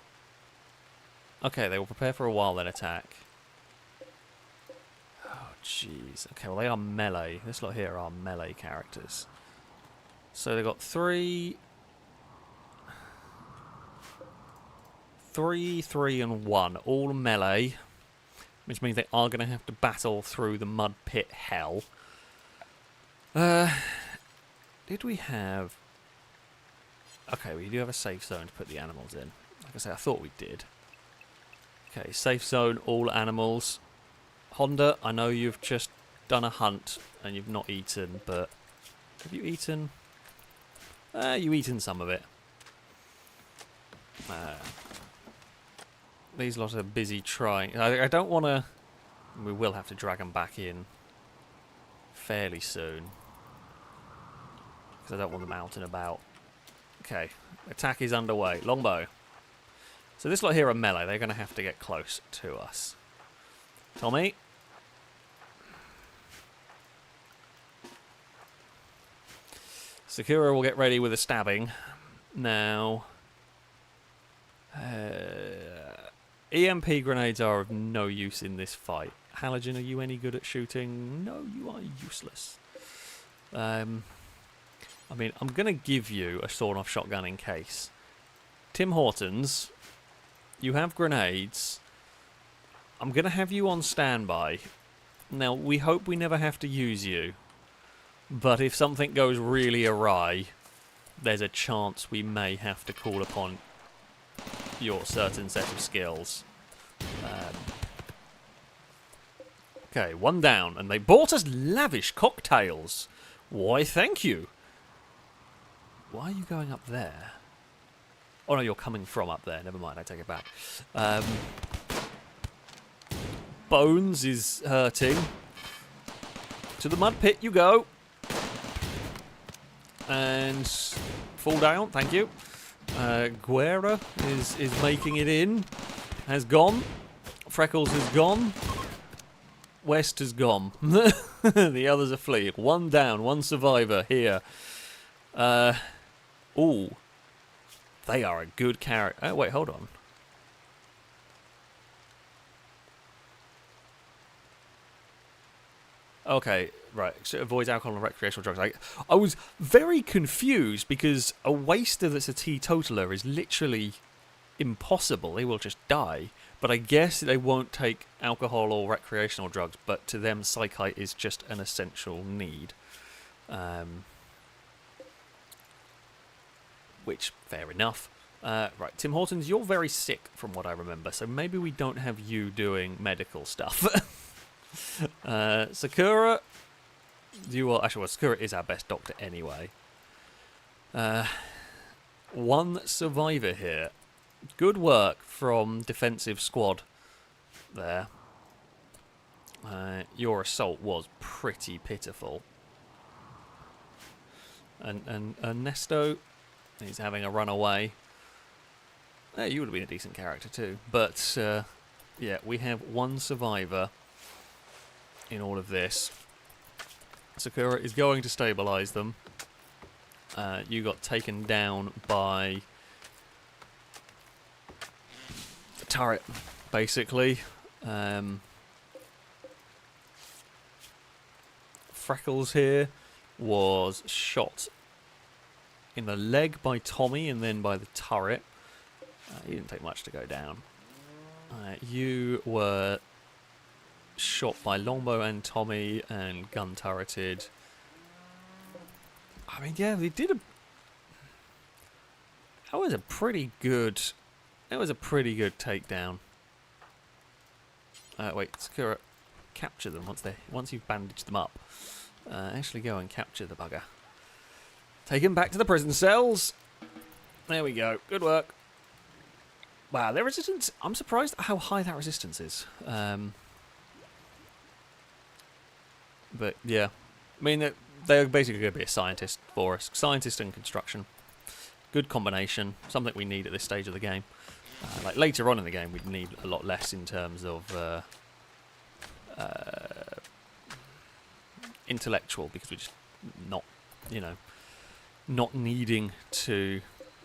Speaker 1: Okay, they will prepare for a while, then attack. Oh, jeez. Okay, well, they are melee. This lot here are melee characters. So they've got three, and 1, all melee, which means they are going to have to battle through the mud pit hell. Did we have... Okay, we do have a safe zone to put the animals in. Like I say, I thought we did. Okay, safe zone, all animals. Honda, I know you've just done a hunt and you've not eaten, but... Have you eaten? You've eaten some of it. These lot are busy trying. I don't want to... We will have to drag them back in fairly soon, because I don't want them out and about. Okay, attack is underway. Longbow. So this lot here are melee. They're going to have to get close to us. Tommy. Sakura will get ready with a stabbing. Now... EMP grenades are of no use in this fight. Halogen, are you any good at shooting? No, you are useless. I mean, I'm going to give you a sawn-off shotgun in case. Tim Hortons, you have grenades. I'm going to have you on standby. Now, we hope we never have to use you. But if something goes really awry, there's a chance we may have to call upon your certain set of skills. Okay, 1 down, and they bought us lavish cocktails. Why, thank you. Why are you going up there? Oh no, you're coming from up there. Never mind, I take it back. Bones is hurting. To the mud pit you go. And fall down, thank you. Guerra is making it in. Has gone. Freckles has gone. West has gone. The others are fleeing. 1 down, 1 survivor here. Ooh. They are a good character. Oh, wait, hold on. Okay, right. So avoids alcohol and recreational drugs. I was very confused because a waster that's a teetotaler is literally impossible. They will just die. But I guess they won't take alcohol or recreational drugs, but to them, psychite is just an essential need. Which, fair enough. Right, Tim Hortons, you're very sick from what I remember, so maybe we don't have you doing medical stuff. Sakura, you are... Actually, well, Sakura is our best doctor anyway. 1 survivor here. Good work from defensive squad there. Your assault was pretty pitiful. And Ernesto, he's having a run away. You would have been a decent character too. But, yeah, we have 1 survivor in all of this. Sakura is going to stabilise them. You got taken down by the turret, basically. Freckles here was shot in the leg by Tommy and then by the turret. He didn't take much to go down. You were shot by Longbow and Tommy and gun turreted. I mean, yeah, they did a... That was a pretty good... That was a pretty good takedown. Wait, Sakura, capture them once you've bandaged them up. Actually go and capture the bugger. Take him back to the prison cells. There we go. Good work. Wow, their resistance... I'm surprised at how high that resistance is. But, yeah. I mean, they're basically going to be a scientist for us. Scientist and construction. Good combination. Something we need at this stage of the game. Like, later on in the game, we'd need a lot less in terms of... intellectual, because we're just not, you know, not needing to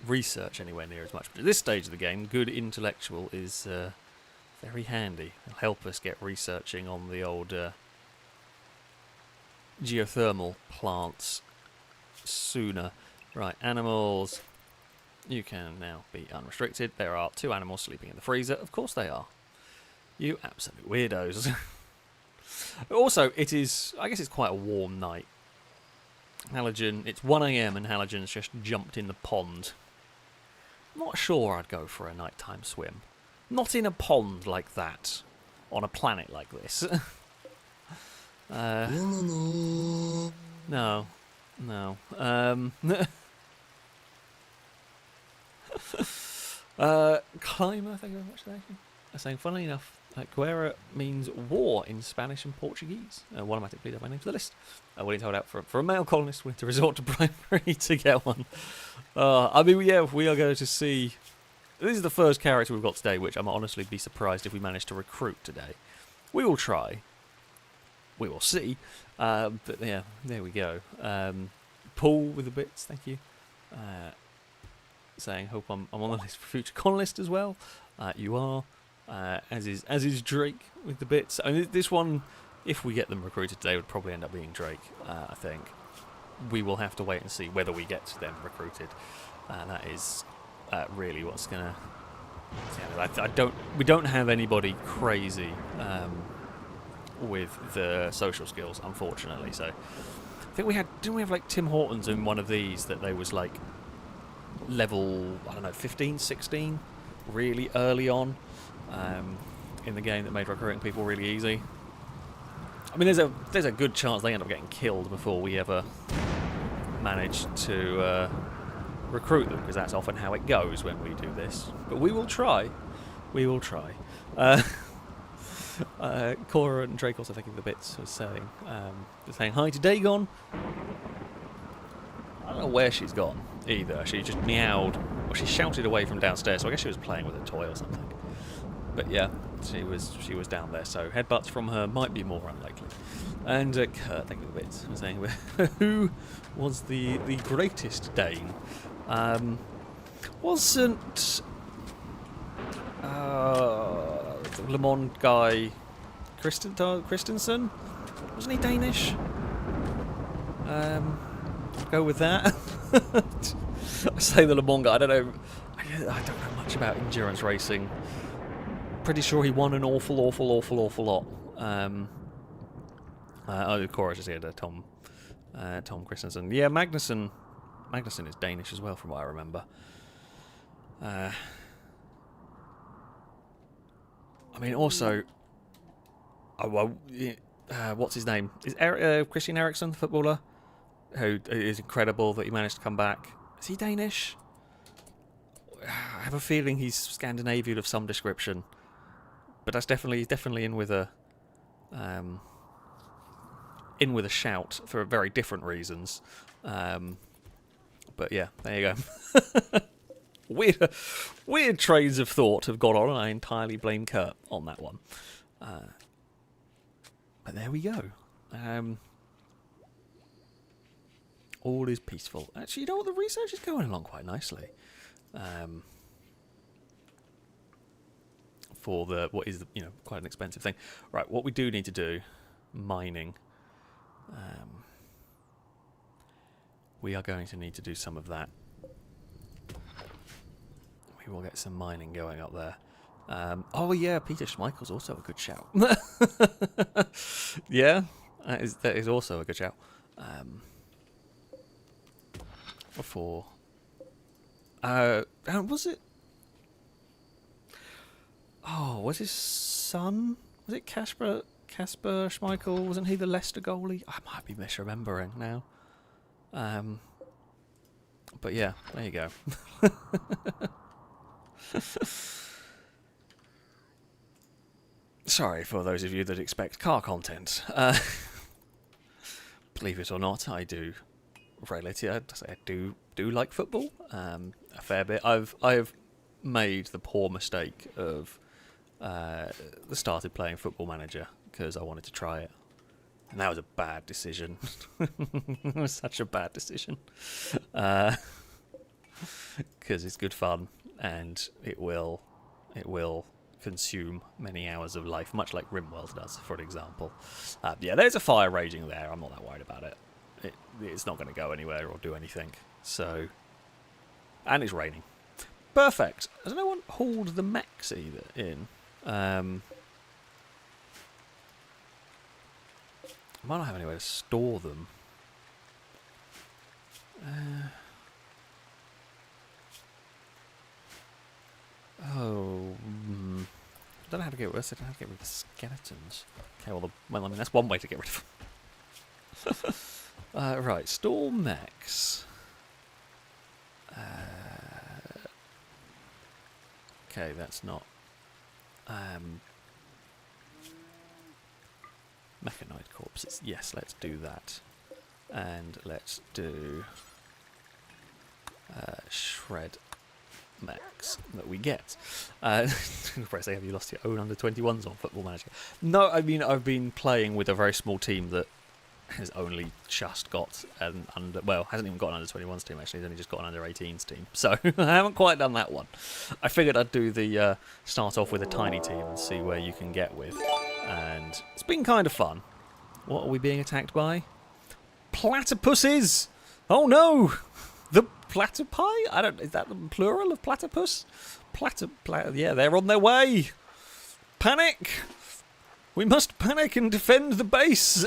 Speaker 1: research anywhere near as much. But at this stage of the game, good intellectual is very handy. It'll help us get researching on the old geothermal plants sooner. Right, animals, you can now be unrestricted. There are 2 animals sleeping in the freezer. Of course they are. You absolute weirdos. Also, it is, I guess it's quite a warm night. Halogen, it's 1 AM and Halogen's just jumped in the pond. I'm not sure I'd go for a nighttime swim. Not in a pond like that. On a planet like this. No. No. Climber, thank you very much, thank you. Saying, funnily enough, Guerra means war in Spanish and Portuguese. One of my please add my name to the list. Willing to hold out for a male colonist willing to resort to bribery to get one. I mean, yeah, we are going to see... This is the first character we've got today, which I'm honestly be surprised if we manage to recruit today. We will try. We will see. But yeah, there we go. Paul with the bits, thank you. Saying, hope I'm on the list for future colonist as well. You are. As is Drake with the bits. I mean, this one, if we get them recruited today, would probably end up being Drake. I think we will have to wait and see whether we get them recruited. That is really what's gonna. We don't have anybody crazy with the social skills, unfortunately. So I think didn't we have like Tim Hortons in one of these that they was like level, I don't know, 15, 16, really early on. In the game that made recruiting people really easy. I mean, there's a good chance they end up getting killed before we ever manage to recruit them, because that's often how it goes when we do this. But we will try. We will try. Cora and Drake also thinking the bits was saying hi to Dagon. I don't know where she's gone either. She just meowed, or she shouted away from downstairs. So I guess she was playing with a toy or something. But yeah, she was down there. So headbutts from her might be more unlikely. And Kurt, thank you for the bits. I'm saying, who was the greatest Dane? Wasn't the Le Mans guy Christensen? Wasn't he Danish? Go with that. I say the Le Mans guy. I don't know much about endurance racing. Pretty sure he won an awful lot. Of course, just here, Tom Christensen. Yeah, Magnussen is Danish as well, from what I remember. I mean, also, what's his name? Is Christian Eriksen, the footballer, who is incredible that he managed to come back. Is he Danish? I have a feeling he's Scandinavian of some description, but that's definitely in with a shout for very different reasons. But yeah, there you go. Weird trains of thought have gone on, and I entirely blame Kurt on that one. But there we go. All is peaceful. Actually, you know what? The research is going along quite nicely. For what is quite an expensive thing. Right, what we do need to do, mining. We are going to need to do some of that. We will get some mining going up there. Oh yeah, Peter Schmeichel's also a good shout. Yeah, that is also a good shout. Was it? Oh, was his son? Was it Kasper Schmeichel? Wasn't he the Leicester goalie? I might be misremembering now. But yeah, there you go. Sorry for those of you that expect car content. Believe it or not, I do. I do like football a fair bit. I have made the poor mistake of started playing Football Manager because I wanted to try it, and that was a bad decision. It was such a bad decision because it's good fun and it will consume many hours of life, much like Rimworld does, for example. Yeah, there's a fire raging there. I'm not that worried about it. It's not going to go anywhere or do anything. So, and it's raining. Perfect. Has no one hauled the mechs either in? I might not have anywhere to store them. I don't know how to get rid of the skeletons. Okay, well, I mean, that's one way to get rid of them. Right, store mechs. Okay, that's not... mechanite corpses. Yes, let's do that. And let's do... shred mechs that we get. Say, have you lost your own under-21s on Football Manager? No, I mean, I've been playing with a very small team that has only just got an hasn't even got an under-21s team, actually. He's only just got an under-18s team. So, I haven't quite done that one. I figured I'd do the, start off with a tiny team and see where you can get with. And it's been kind of fun. What are we being attacked by? Platypuses! Oh no! The platypi? Is that the plural of platypus? Yeah, they're on their way! Panic! We must panic and defend the base!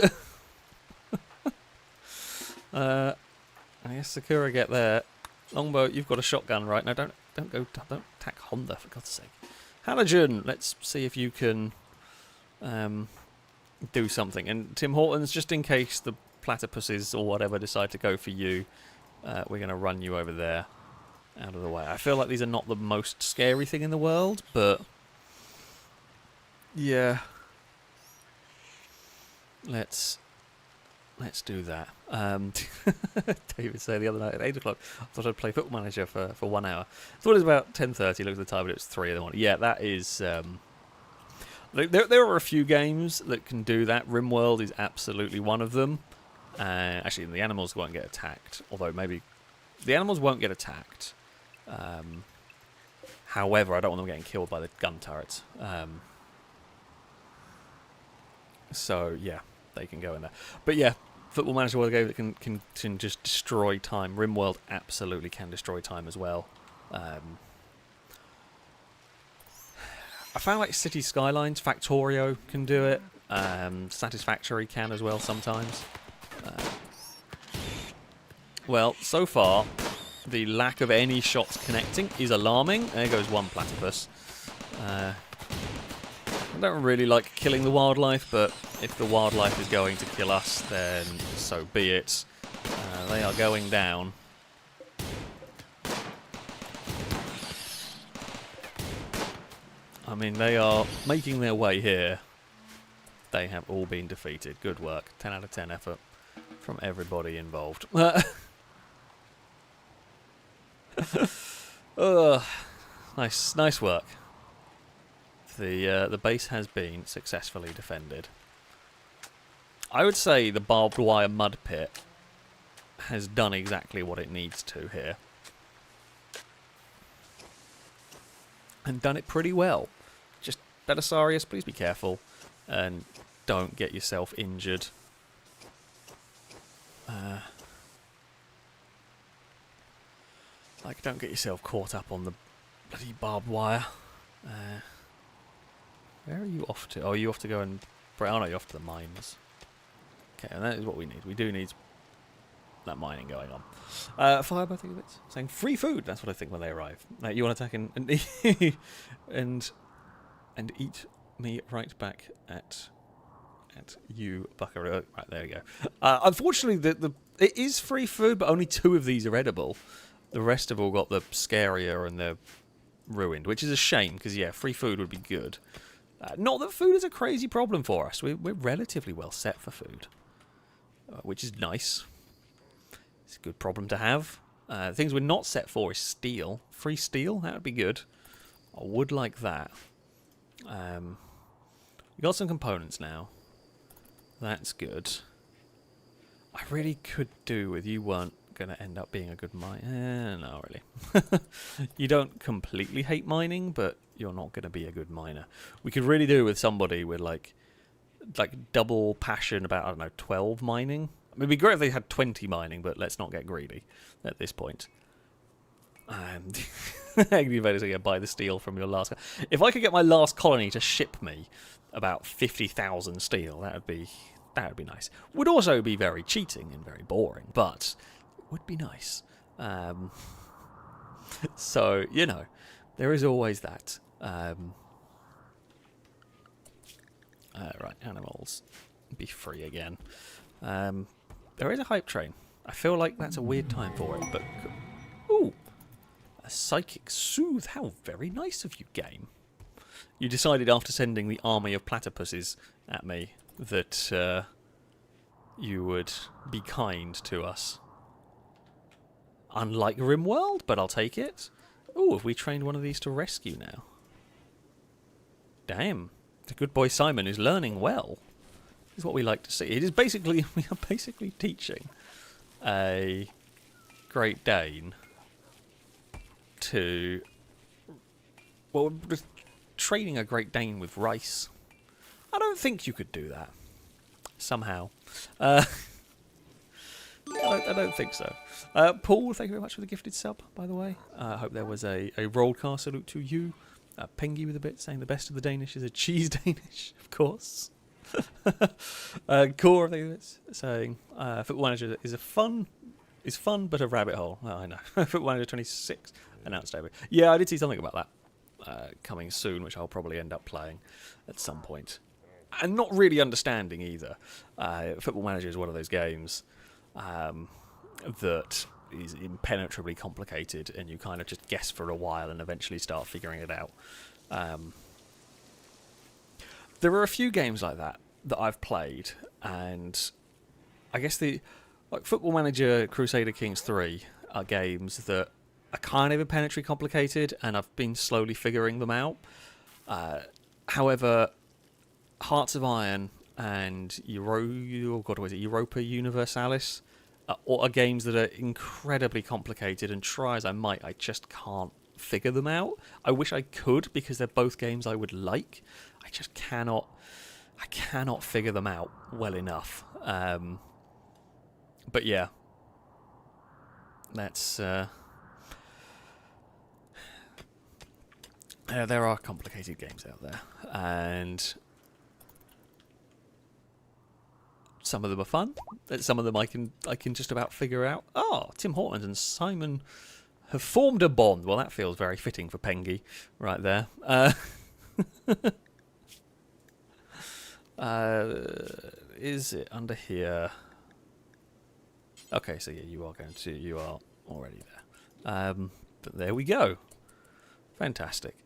Speaker 1: I guess Sakura get there. Longbow, you've got a shotgun, right? No, don't attack Honda, for God's sake. Halogen, let's see if you can do something. And Tim Hortons, just in case the platypuses or whatever decide to go for you, we're going to run you over there, out of the way. I feel like these are not the most scary thing in the world, but yeah, let's do that. David said the other night at 8 o'clock, I thought I'd play Football Manager for 1 hour. I thought it was about 10:30, looked at the time, but it was 3 in the morning. Yeah, that is... there are a few games that can do that. Rimworld is absolutely one of them. Actually, the animals won't get attacked, although maybe... The animals won't get attacked. However, I don't want them getting killed by the gun turrets. So, yeah, they can go in there. But yeah, Football Manager was a game that can just destroy time. Rimworld absolutely can destroy time as well. I found like City Skylines, Factorio can do it. Satisfactory can as well sometimes. Well, so far, the lack of any shots connecting is alarming. There goes one platypus. I don't really like killing the wildlife, but if the wildlife is going to kill us, then so be it. They are going down. I mean, they are making their way here. They have all been defeated. Good work. 10 out of 10 effort from everybody involved. Nice work. The base has been successfully defended. I would say the barbed wire mud pit has done exactly what it needs to here. And done it pretty well. Just, Belisarius, please be careful. And don't get yourself injured. Like, don't get yourself caught up on the bloody barbed wire. Where are you off to? Oh, are you off to go and... Oh no, you're off to the mines. Okay, and that is what we need. We do need that mining going on. Firebird, think of it. Saying free food. That's what I think when they arrive. You want to attack and eat me right back at you, Buckaroo. Right, there we go. Unfortunately, it is free food, but only 2 of these are edible. The rest have all got the scarier and they're ruined, which is a shame because, yeah, free food would be good. Not that food is a crazy problem for us. We're relatively well set for food, which is nice. It's a good problem to have. Things we're not set for is steel. Free steel, that would be good. I would like that. We got some components now. That's good. I really could do with you weren't going to end up being a good miner. No, really. You don't completely hate mining, but you're not going to be a good miner. We could really do with somebody with like double passion about, I don't know, 12 mining. I mean, it'd be great if they had 20 mining, but let's not get greedy at this point. And buy the steel from your last... If I could get my last colony to ship me about 50,000 steel, that would be nice. Would also be very cheating and very boring, but it would be nice. So, you know, there is always that. Right, animals. Be free again. There is a hype train. I feel like that's a weird time for it, but... Ooh! A psychic soothe. How very nice of you, game. You decided after sending the army of platypuses at me that you would be kind to us. Unlike Rimworld, but I'll take it. Ooh, have we trained one of these to rescue now? Damn. The good boy Simon is learning well. This is what we like to see. It is basically... We are basically teaching a Great Dane to... Well, we're training a Great Dane with rice. I don't think you could do that. Somehow. I don't think so. Paul, thank you very much for the gifted sub, by the way. I hope there was a rollcast salute to you. Pengy with a bit, saying the best of the Danish is a cheese Danish, of course. Core, thank you, saying Football Manager is fun, but a rabbit hole. Oh, I know. Football Manager 26 announced over. Yeah, I did see something about that coming soon, which I'll probably end up playing at some point. And not really understanding either. Football Manager is one of those games that is impenetrably complicated, and you kind of just guess for a while and eventually start figuring it out. There are a few games like that I've played, and I guess like Football Manager Crusader Kings 3 are games that are kind of impenetrably complicated, and I've been slowly figuring them out. However, Hearts of Iron and Europa Universalis are games that are incredibly complicated, and try as I might, I just can't figure them out. I wish I could, because they're both games I would like. I just cannot. I cannot figure them out well enough. But yeah, that's there are complicated games out there, and some of them are fun. Some of them I can just about figure out. Oh, Tim Hortons and Simon have formed a bond. Well, that feels very fitting for Pengy right there. Is it under here? Okay, so yeah, you are already there. But there we go. Fantastic.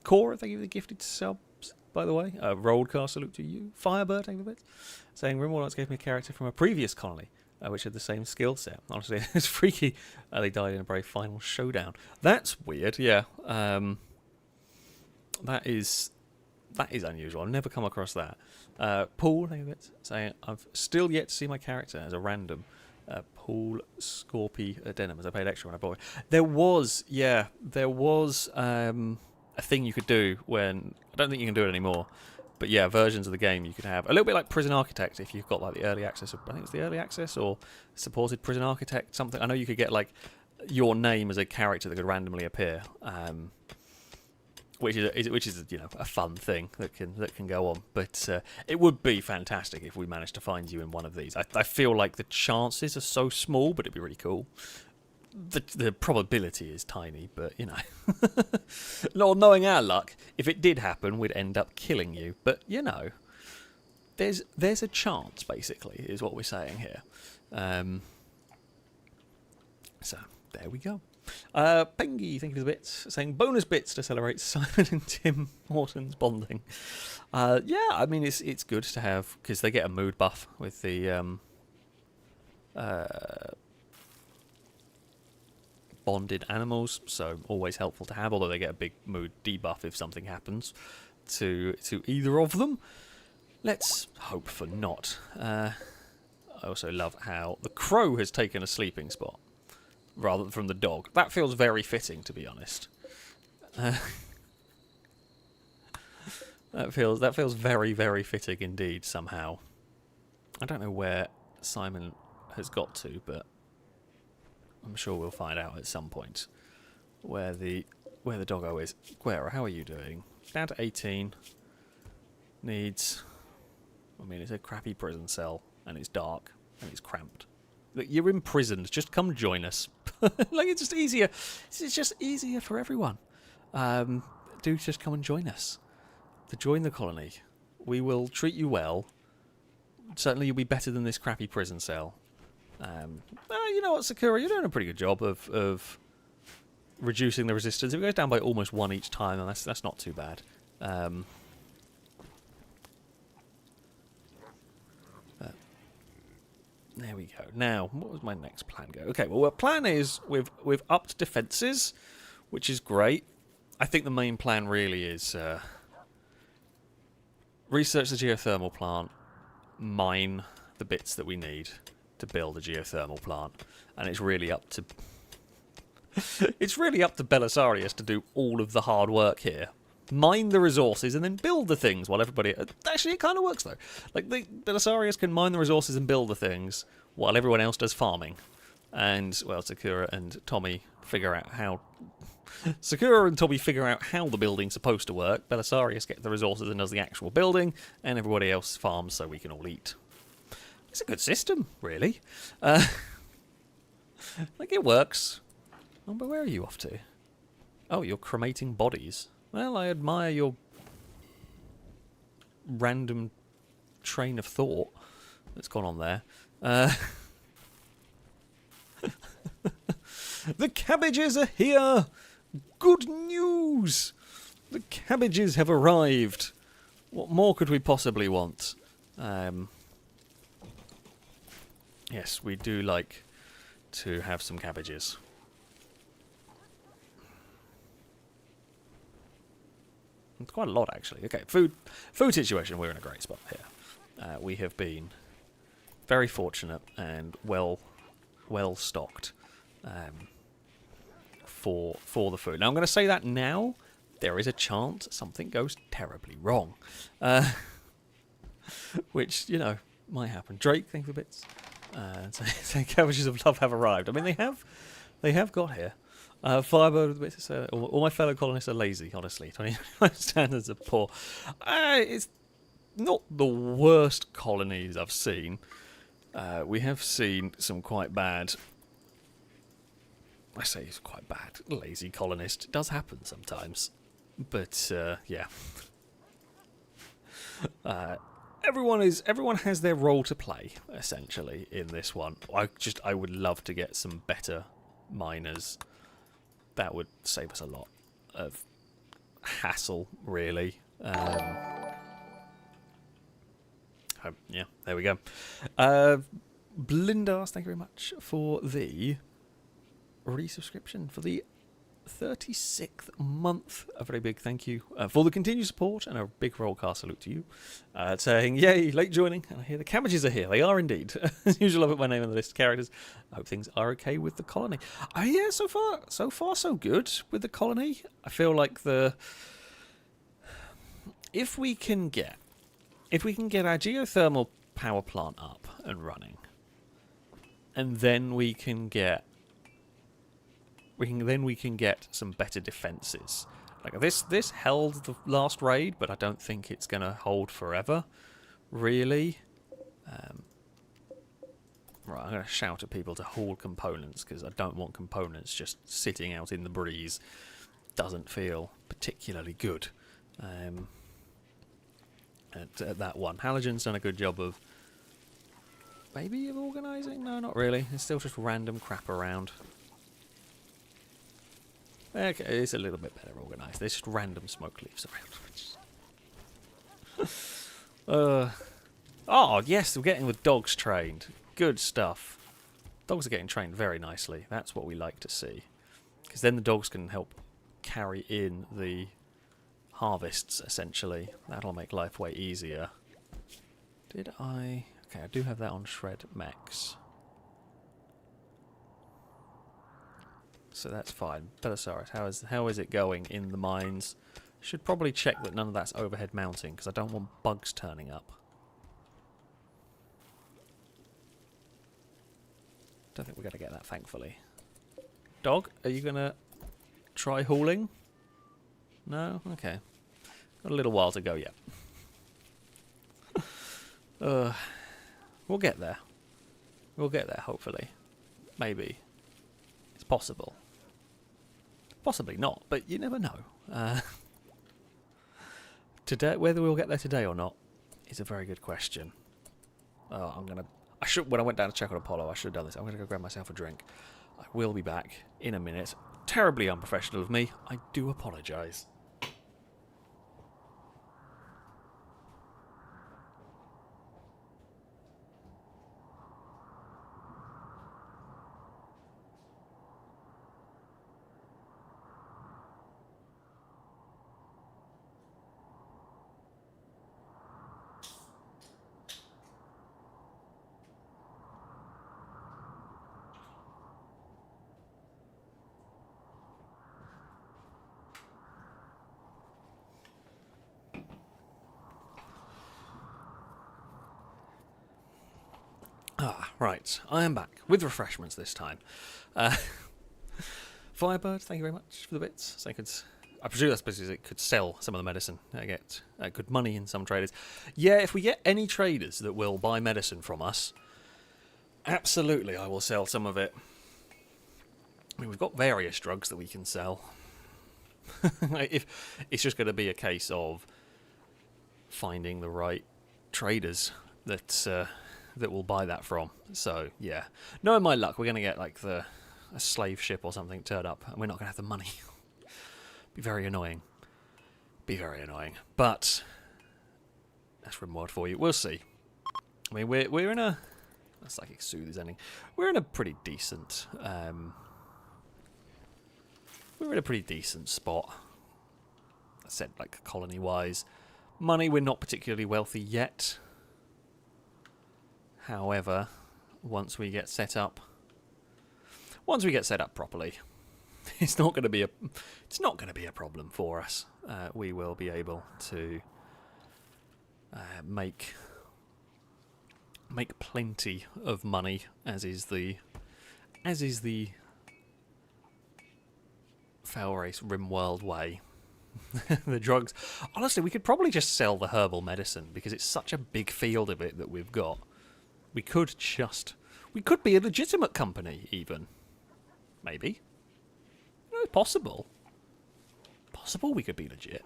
Speaker 1: Cora, thank you for the gifted subs, by the way. Rollcast, salute to you. Firebird, thank you for it. Saying Rimworld gave me a character from a previous colony, which had the same skill set. Honestly, it's freaky. They died in a brave final showdown. That's weird, yeah. That is unusual. I've never come across that. Paul, thank you for it. Saying I've still yet to see my character as a random. Paul Scorpy Denim, as I paid extra when I bought it. There was a thing you could do when... I don't think you can do it anymore, But yeah, versions of the game you could have. A little bit like Prison Architect if you've got like the early access, I think it was the early access or supported Prison Architect, something. I know you could get like your name as a character that could randomly appear. Which is you know, a fun thing that can go on, but it would be fantastic if we managed to find you in one of these. I feel like the chances are so small, but it'd be really cool. The probability is tiny, but you know, not knowing our luck, if it did happen, we'd end up killing you. But you know, there's a chance, basically, is what we're saying here. So there we go. Pengy, thank you for the bits, saying bonus bits to celebrate Simon and Tim Horton's bonding. Yeah, I mean it's good to have, because they get a mood buff with the bonded animals, so always helpful to have. Although they get a big mood debuff if something happens to either of them. Let's hope for not. I also love how the crow has taken a sleeping spot rather than from the dog. That feels very fitting, to be honest. That feels very, very fitting indeed, somehow. I don't know where Simon has got to, but I'm sure we'll find out at some point where the doggo is. Guerra, how are you doing? Down to 18. Needs... I mean, it's a crappy prison cell, and it's dark, and it's cramped. Look, you're imprisoned. Just come join us. Like, it's just easier. It's just easier for everyone. Do just come and join us. To join the colony. We will treat you well. Certainly you'll be better than this crappy prison cell. You know what, Sakura? You're doing a pretty good job of reducing the resistance. If it goes down by almost 1 each time, then that's not too bad. There we go. Now, what was my next plan go? Okay, well, our plan is we've upped defences, which is great. I think the main plan really is research the geothermal plant, mine the bits that we need to build a geothermal plant, and it's really up to Belisarius to do all of the hard work here. Mine the resources and then build the things while everybody... Actually, it kind of works, though. Like, Belisarius can mine the resources and build the things while everyone else does farming. And, well, Sakura and Tommy figure out how the building's supposed to work. Belisarius gets the resources and does the actual building, and everybody else farms so we can all eat. It's a good system, really. Like, it works. Oh, but where are you off to? Oh, you're cremating bodies. Well, I admire your random train of thought that's gone on there. The cabbages are here! Good news! The cabbages have arrived. What more could we possibly want? Yes, we do like to have some cabbages. It's quite a lot, actually. Okay, food situation, we're in a great spot here. We have been very fortunate and well stocked for the food. Now, I'm going to say that now. There is a chance something goes terribly wrong. Which, you know, might happen. Drake, thank you for bits. So cabbages of love have arrived. I mean, they have got here. Firebird with bits. All my fellow colonists are lazy, honestly. 25 standards are poor. It's not the worst colonies I've seen. We have seen some quite bad... I say it's quite bad. Lazy colonist. It does happen sometimes. But, yeah. Everyone has their role to play, essentially, in this one. I would love to get some better miners. That would save us a lot of hassle, really. Yeah, there we go. Blindas, thank you very much for the resubscription for the 36th month. A very big thank you for the continued support and a big rollcast salute to you. Saying, yay, late joining. And I hear the cabbages are here. They are indeed. As usual, I put my name on the list of characters. I hope things are okay with the colony. Yeah, so far so good with the colony. I feel like if we can get If we can get our geothermal power plant up and running, and then we can get some better defenses. Like this held the last raid, but I don't think it's gonna hold forever, really. Right, I'm gonna shout at people to haul components because I don't want components just sitting out in the breeze. Doesn't feel particularly good. At that one, Halogen's done a good job of maybe of organising. No, not really. It's still just random crap around. Okay, it's a little bit better organised. There's just random smoke leaves around. Oh, yes, we're getting the dogs trained. Good stuff. Dogs are getting trained very nicely. That's what we like to see. Because then the dogs can help carry in the harvests, essentially. That'll make life way easier. Did I... Okay, I do have that on shred mechs. So that's fine. Belosaurus, how is it going in the mines? Should probably check that none of that's overhead mounting, because I don't want bugs turning up. Don't think we're going to get that, thankfully. Dog, are you going to try hauling? No? Okay. Got a little while to go yet. We'll get there. We'll get there, hopefully. Maybe. It's possible. Possibly not, but you never know. Today, whether we'll get there today or not is a very good question. Oh, when I went down to check on Apollo, I should have done this. I'm going to go grab myself a drink. I will be back in a minute. Terribly unprofessional of me. I do apologise. Right, I am back with refreshments this time. Firebird, thank you very much for the bits. So I presume that's because it could sell some of the medicine. I get good money in some traders. Yeah, if we get any traders that will buy medicine from us, absolutely I will sell some of it. I mean, we've got various drugs that we can sell. If it's just going to be a case of finding the right traders that will buy that from. So, yeah. Knowing my luck, we're going to get like a slave ship or something turn up, and we're not going to have the money. Be very annoying. Be very annoying. But that's Rimworld for you. We'll see. I mean, we're in a... That's like Soothe ending. We're in a pretty decent... we're in a pretty decent spot. I said, like, colony-wise. Money, we're not particularly wealthy yet. However, once we get set up properly, it's not going to be a problem for us. We will be able to make plenty of money, as is the FailRace Rimworld way. The drugs, honestly, we could probably just sell the herbal medicine because it's such a big field of it that we've got. We could be a legitimate company, even. Maybe. Possible. Possible we could be legit.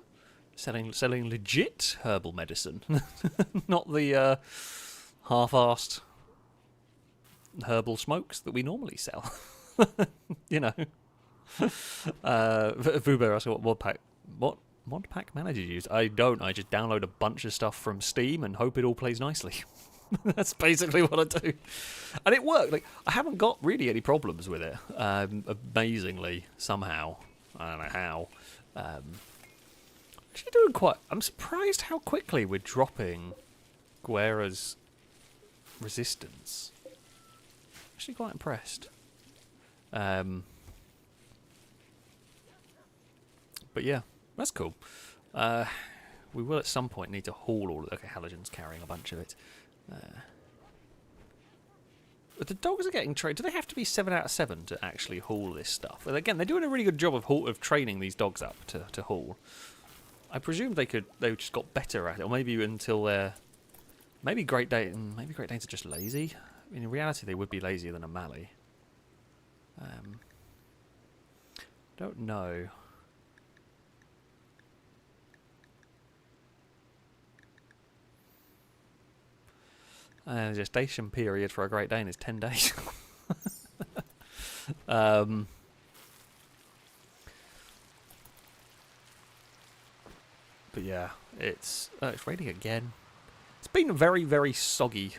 Speaker 1: Selling legit herbal medicine. Not the half-assed herbal smokes that we normally sell. You know. Vuber asked what mod pack manager you use. I don't. I just download a bunch of stuff from Steam and hope it all plays nicely. That's basically what I do. And it worked. Like, I haven't got really any problems with it. Amazingly, somehow. I don't know how. Actually doing quite... I'm surprised how quickly we're dropping Guerra's resistance. Actually quite impressed. But yeah, that's cool. We will at some point need to haul all of it. Okay, Halogen's carrying a bunch of it. But the dogs are getting trained. Do they have to be 7 out of 7 to actually haul this stuff? Well, again, they're doing a really good job of training these dogs up to haul. I presume they just got better at it, or maybe until they're... Maybe Great Danes are just lazy. I mean, in reality, they would be lazier than a Mallee. Don't know. The gestation period for a Great Dane is 10 days. But yeah, it's raining again. It's been a very, very soggy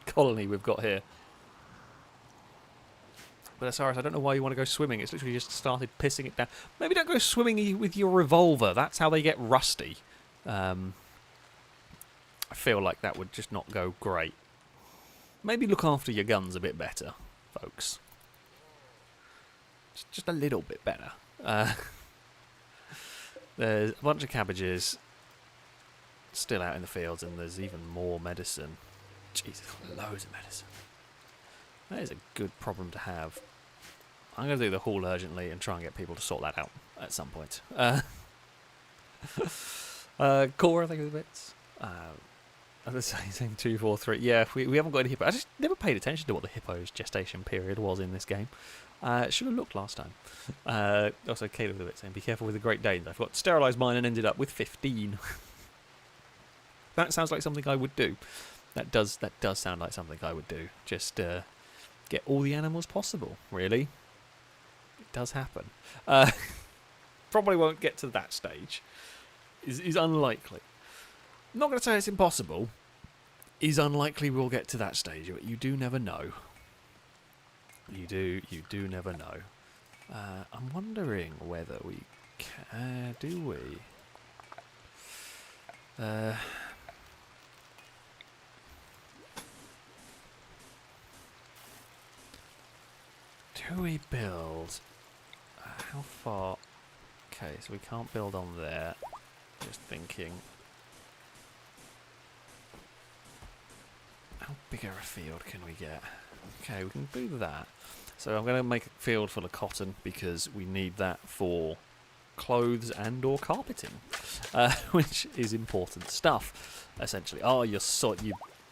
Speaker 1: colony we've got here. But Osiris, I don't know why you want to go swimming. It's literally just started pissing it down. Maybe don't go swimming with your revolver. That's how they get rusty. I feel like that would just not go great. Maybe look after your guns a bit better, folks. Just a little bit better. There's a bunch of cabbages still out in the fields, and there's even more medicine. Jesus, loads of medicine. That is a good problem to have. I'm going to do the haul urgently and try and get people to sort that out at some point. Core, I think, of the bits. The same 2, 4, 3. Yeah, we haven't got any hippo. I just never paid attention to what the hippo's gestation period was in this game. Should have looked last time. Also, Caleb with a bit saying, be careful with the Great Danes. I forgot to sterilise mine and ended up with 15. That sounds like something I would do. That does sound like something I would do. Just get all the animals possible, really. It does happen. Probably won't get to that stage. Is unlikely. I'm not going to say it's impossible. Is unlikely we'll get to that stage, but you do never know. You do never know. I'm wondering whether we can... do we? Do we build... how far... Okay, so we can't build on there. Just thinking... how big of a field can we get? Okay, we can do that. So I'm going to make a field full of cotton because we need that for clothes and or carpeting, which is important stuff, essentially. Oh, you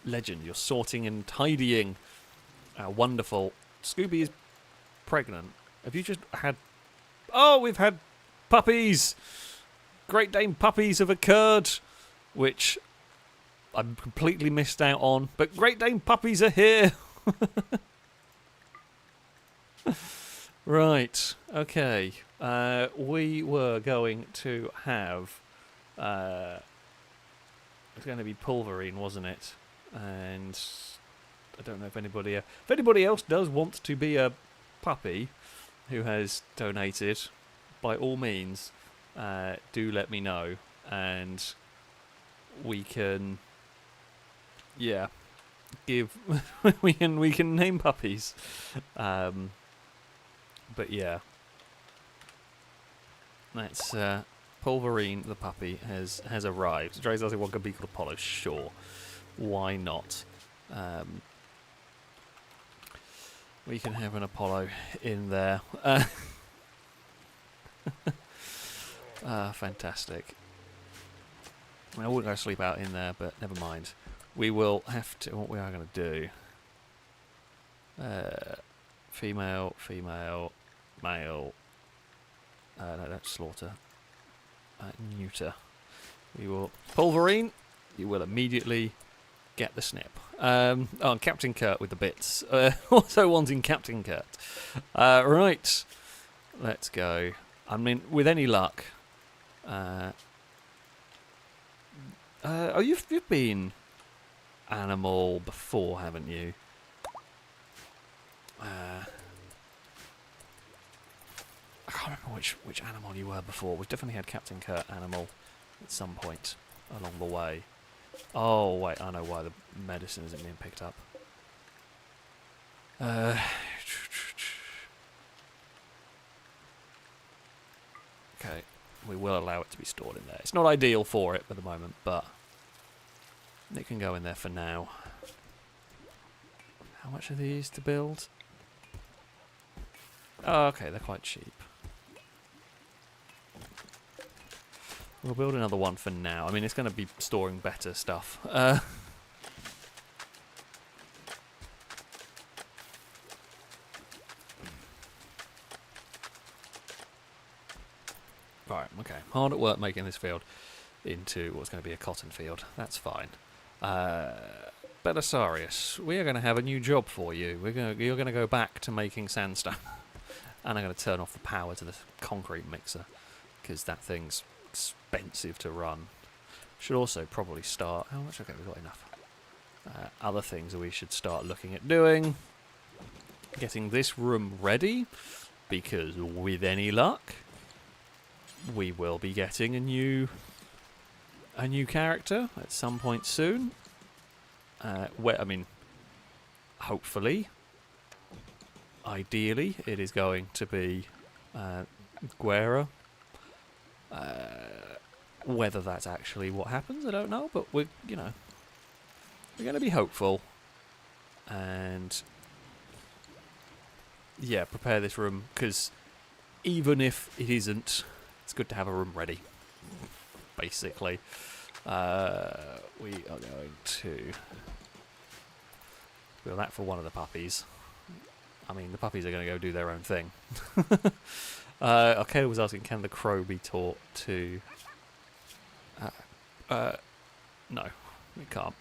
Speaker 1: legend, you're sorting and tidying. Wonderful. Scooby is pregnant. Have you just had... oh, we've had puppies! Great Dane puppies have occurred, which I'm completely missed out on, but Great Dane puppies are here! Right, okay. We were going to have... it was going to be Pulverine, wasn't it? And I don't know if anybody else does want to be a puppy who has donated, by all means, do let me know, and we can... yeah, give... we can name puppies. But yeah, that's Pulverine the puppy has arrived. Dre's asking what could be called Apollo. Sure, why not? We can have an Apollo in there. Fantastic. I mean, I wouldn't go sleep out in there, but never mind. We will have to... what we are going to do... female, male... no, that's slaughter. Neuter. We will... Pulverine, you will immediately get the snip. Oh, and Captain Kurt with the bits. Also wanting Captain Kurt. Right. Let's go. I mean, with any luck... oh, you've been animal before, haven't you? I can't remember which animal you were before. We've definitely had Captain Kurt animal at some point along the way. Oh, wait, I know why the medicine isn't being picked up. Okay, we will allow it to be stored in there. It's not ideal for it at the moment, but it can go in there for now. How much are these to build? Oh, okay, they're quite cheap. We'll build another one for now. I mean, it's going to be storing better stuff. Right, okay. Hard at work making this field into what's going to be a cotton field. That's fine. Belisarius, we are going to have a new job for you. You're going to go back to making sandstone. And I'm going to turn off the power to the concrete mixer, because that thing's expensive to run. Should also probably start... How much? Okay, we've got enough. Other things that we should start looking at doing. Getting this room ready, because with any luck, we will be getting a new character at some point soon. I mean, hopefully, ideally, it is going to be Guerra. Whether that's actually what happens, I don't know. But we're going to be hopeful, and yeah, prepare this room, because even if it isn't, it's good to have a room ready. Basically, we are going to build that for one of the puppies. I mean, the puppies are going to go do their own thing. Arcade was asking, can the crow be taught to... no, it can't.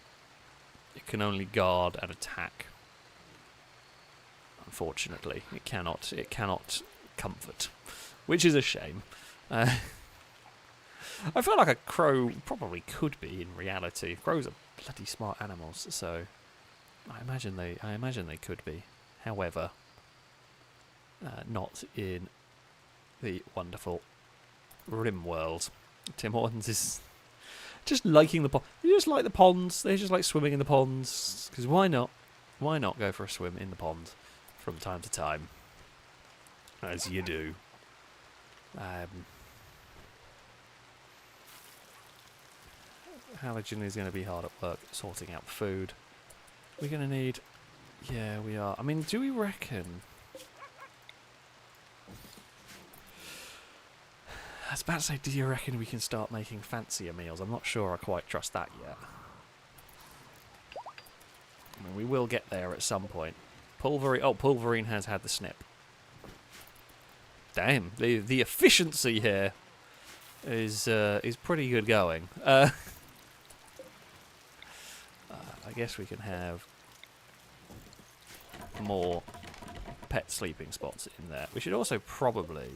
Speaker 1: It can only guard and attack. Unfortunately, it cannot comfort, which is a shame. I feel like a crow probably could be in reality. Crows are bloody smart animals, so I imagine they could be. However, not in the wonderful Rimworld. Tim Hortons is just liking the pond. They just like the ponds. They just like swimming in the ponds. Because why not? Why not go for a swim in the pond from time to time? As you do. Halogen is going to be hard at work sorting out food. We're going to need... Yeah, we are. I mean, do we reckon... I was about to say, do you reckon we can start making fancier meals? I'm not sure I quite trust that yet. I mean, we will get there at some point. Pulverine... Oh, Pulverine has had the snip. Damn, the efficiency here is pretty good going. I guess we can have more pet sleeping spots in there. We should also probably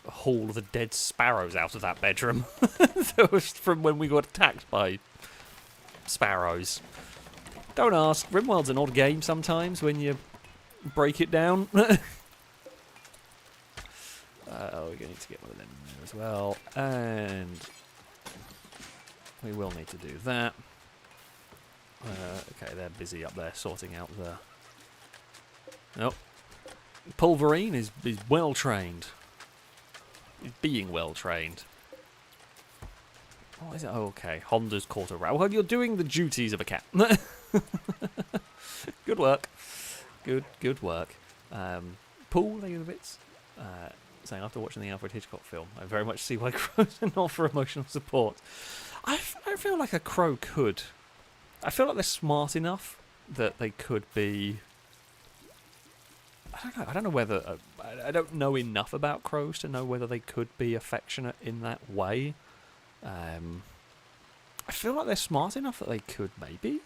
Speaker 1: haul the dead sparrows out of that bedroom. That was from when we got attacked by sparrows. Don't ask. Rimworld's an odd game sometimes when you break it down. Oh, we're going to need to get one of them in there as well. And we will need to do that. Okay, they're busy up there sorting out the... Nope. Pulverine is well trained. He's being well trained. What is it? Oh, okay. Honda's caught a rat. Well, you're doing the duties of a cat. Good work. Good work. Paul, are you the bits? Saying, after watching the Alfred Hitchcock film, I very much see why crows are not for emotional support. I feel like a crow could. I feel like they're smart enough that they could be... I don't know whether... I don't know enough about crows to know whether they could be affectionate in that way. I feel like they're smart enough that they could, maybe.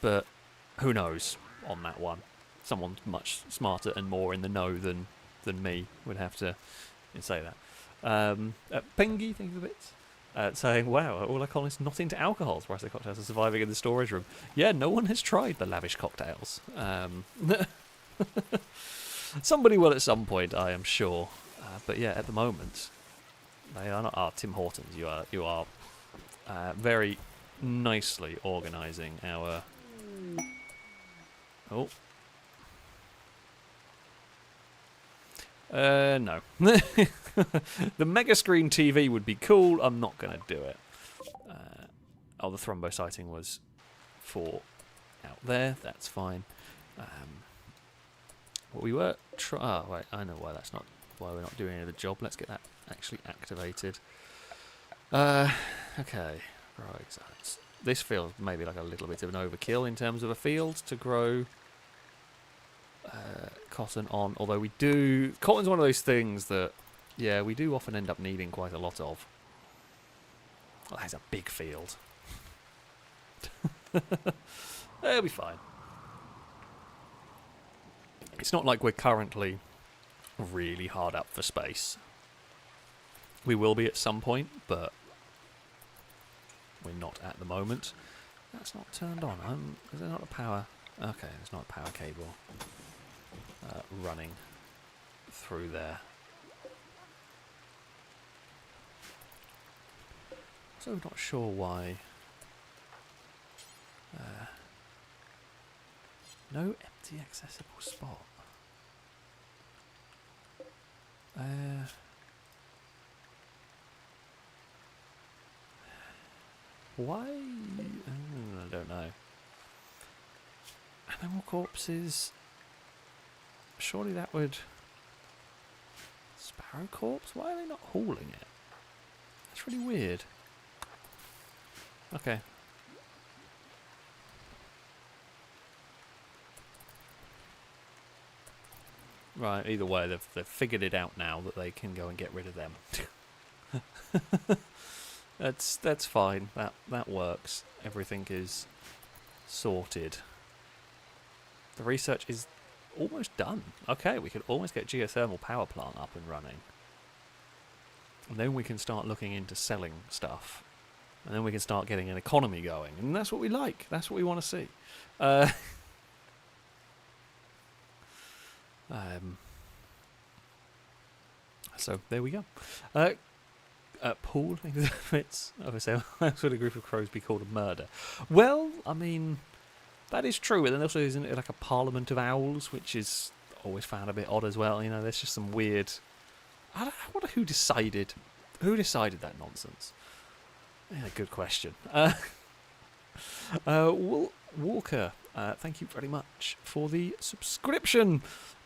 Speaker 1: But who knows on that one. Someone much smarter and more in the know than me would have to say that. Pengy, thank you for the bits. Saying, wow, all alcoholics not into alcohols, whereas the cocktails are surviving in the storage room. Yeah, no one has tried the lavish cocktails. Somebody will at some point, I am sure. But yeah, at the moment, they are not. Tim Hortons, you are very nicely organising our... Oh. No. The mega screen TV would be cool. I'm not going to do it. Oh, the thrombocyting was for out there. That's fine. What we were oh, wait, I know why that's not why we're not doing any of the job. Let's get that actually activated. Okay, right. So this feels maybe like a little bit of an overkill in terms of a field to grow cotton on. Although we do, cotton's one of those things that, yeah, we do often end up needing quite a lot of. Well, that's a big field. It'll be fine. It's not like we're currently really hard up for space. We will be at some point, but we're not at the moment. That's not turned on. Is there not a power? Okay, there's not a power cable running through there. So not sure why. No empty accessible spot. Why? I don't know. Animal corpses. Surely that would. Sparrow corpse? Why are they not hauling it? That's really weird. Okay. Right, either way, they've figured it out now that they can go and get rid of them. That's fine. That works. Everything is sorted. The research is almost done. Okay, we could almost get geothermal power plant up and running. And then we can start looking into selling stuff. And then we can start getting an economy going. And that's what we like. That's what we want to see. So there we go. Paul, it's obviously that's what a group of crows be called a murder. Well, I mean, that is true. And then also isn't it like a parliament of owls, which is always found a bit odd as well. You know, there's just some weird. I wonder who decided that nonsense. Yeah, good question. Walker, thank you very much for the subscription.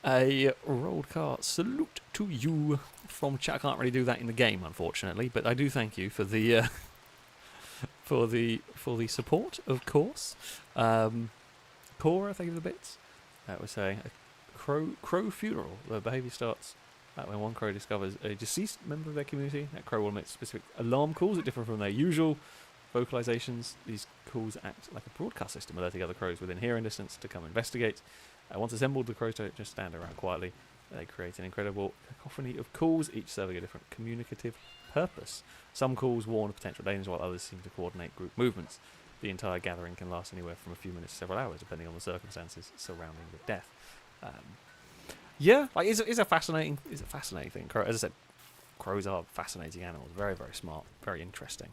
Speaker 1: A rolled cart salute to you from chat. I can't really do that in the game, unfortunately, but I do thank you for the for the support, of course. Cora, thank you for the bits. We're saying a crow funeral. The behaviour starts when one crow discovers a deceased member of their community. That crow will emit specific alarm calls that differ from their usual vocalizations. These calls act like a broadcast system, alerting other crows within hearing distance to come investigate. Once assembled, the crows don't just stand around quietly. They create an incredible cacophony of calls, each serving a different communicative purpose. Some calls warn of potential dangers, while others seem to coordinate group movements. The entire gathering can last anywhere from a few minutes to several hours, depending on the circumstances surrounding the death. Yeah, like it's a fascinating thing. As I said, crows are fascinating animals. Very, very smart, very interesting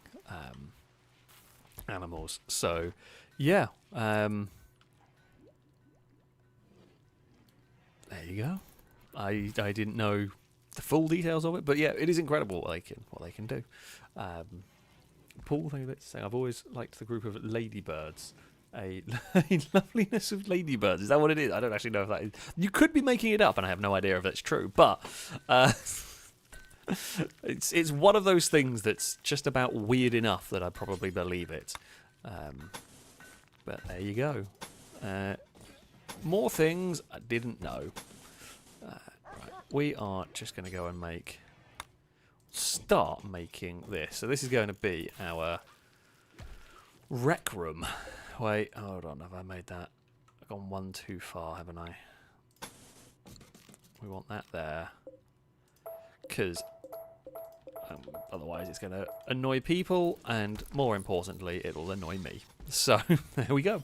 Speaker 1: animals. So, yeah. There you go. I didn't know the full details of it, but yeah, it is incredible what they can do. Paul, thank you for saying I've always liked the group of ladybirds. A loveliness of ladybirds. Is that what it is? I don't actually know if that is. You could be making it up, and I have no idea if that's true. But it's one of those things that's just about weird enough that I probably believe it. But there you go. More things I didn't know. Right, we are just going to go and start making this. So this is going to be our rec room. Wait, hold on, have I made that? I've gone one too far, haven't I? We want that there. Because otherwise it's going to annoy people, and more importantly, it'll annoy me. So, there we go.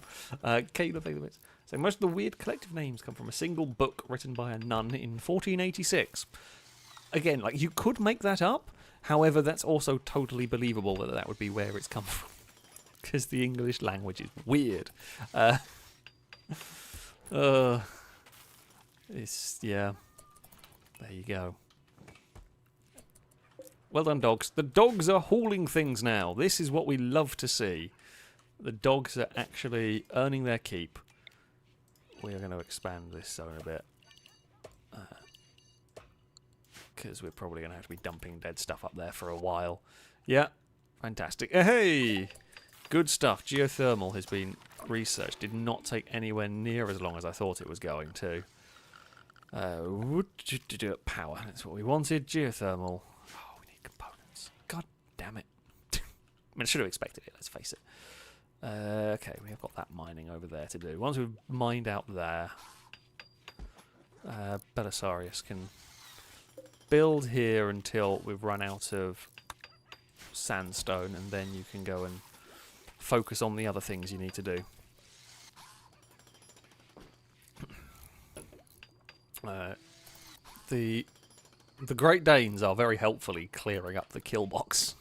Speaker 1: Caleb, thank you. So most of the weird collective names come from a single book written by a nun in 1486. Again, like, you could make that up. However, that's also totally believable that would be where it's come from. Because the English language is weird. It's, yeah. There you go. Well done, dogs. The dogs are hauling things now. This is what we love to see. The dogs are actually earning their keep. We are going to expand this zone a bit. Because we're probably going to have to be dumping dead stuff up there for a while. Yeah, fantastic. Hey! Good stuff. Geothermal has been researched. Did not take anywhere near as long as I thought it was going to. Power. That's what we wanted. Geothermal. Oh, we need components. God damn it. I mean, I should have expected it, let's face it. Okay, we have got that mining over there to do. Once we've mined out there, Belisarius can build here until we've run out of sandstone, and then you can go and focus on the other things you need to do. The Great Danes are very helpfully clearing up the kill box.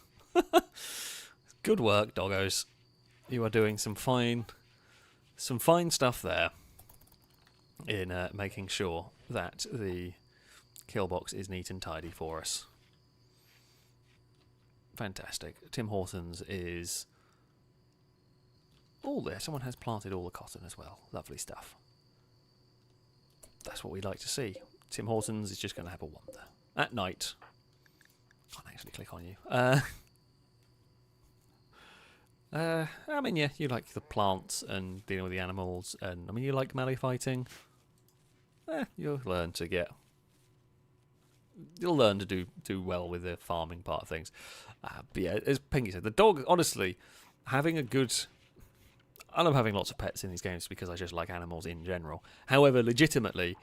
Speaker 1: Good work, doggos. You are doing some fine stuff there in making sure that the kill box is neat and tidy for us. Fantastic. Tim Hortons is all there. Someone has planted all the cotton as well. Lovely stuff. That's what we'd like to see. Tim Hortons is just going to have a wander. At night. Can't actually click on you. I mean, yeah, you like the plants and dealing with the animals, and I mean, you like melee fighting. You'll learn to do well with the farming part of things. But yeah, as Pinky said, the dog, honestly, having a good... I love having lots of pets in these games because I just like animals in general. However, legitimately,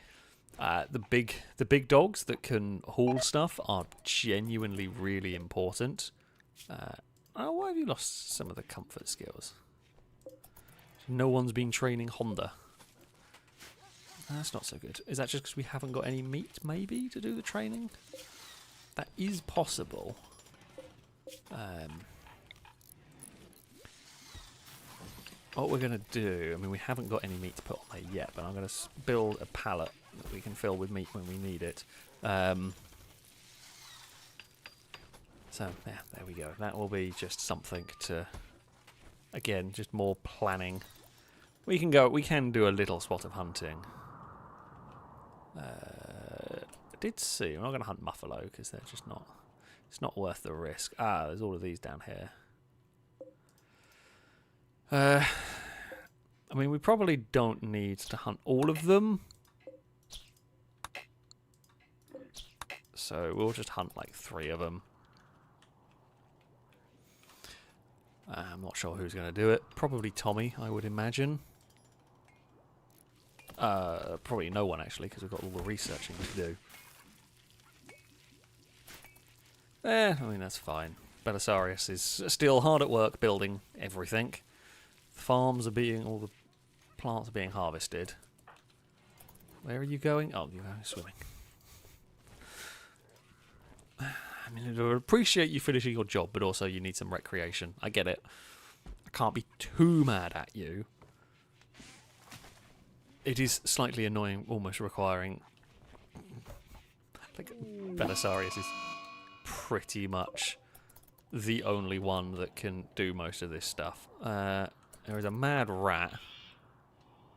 Speaker 1: the big dogs that can haul stuff are genuinely really important. Oh, why have you lost some of the comfort skills? No one's been training Honda. That's not so good. Is that just because we haven't got any meat, maybe, to do the training? That is possible. What we're going to do... I mean, we haven't got any meat to put on there yet, but I'm going to build a pallet that we can fill with meat when we need it. So, yeah, there we go. That will be just something to... Again, just more planning. We can do a little spot of hunting. I did see... I'm not going to hunt buffalo, because they're just not... It's not worth the risk. Ah, there's all of these down here. I mean, we probably don't need to hunt all of them. So we'll just hunt like 3 of them. I'm not sure who's going to do it. Probably Tommy, I would imagine. Probably no one, actually, because we've got all the researching to do. I mean, that's fine. Belisarius is still hard at work building everything. The farms are being... all the plants are being harvested. Where are you going? Oh, you're going swimming. I mean, I appreciate you finishing your job, but also you need some recreation. I get it. I can't be too mad at you. It is slightly annoying, almost requiring... Like, Belisarius is pretty much the only one that can do most of this stuff. There is a mad rat.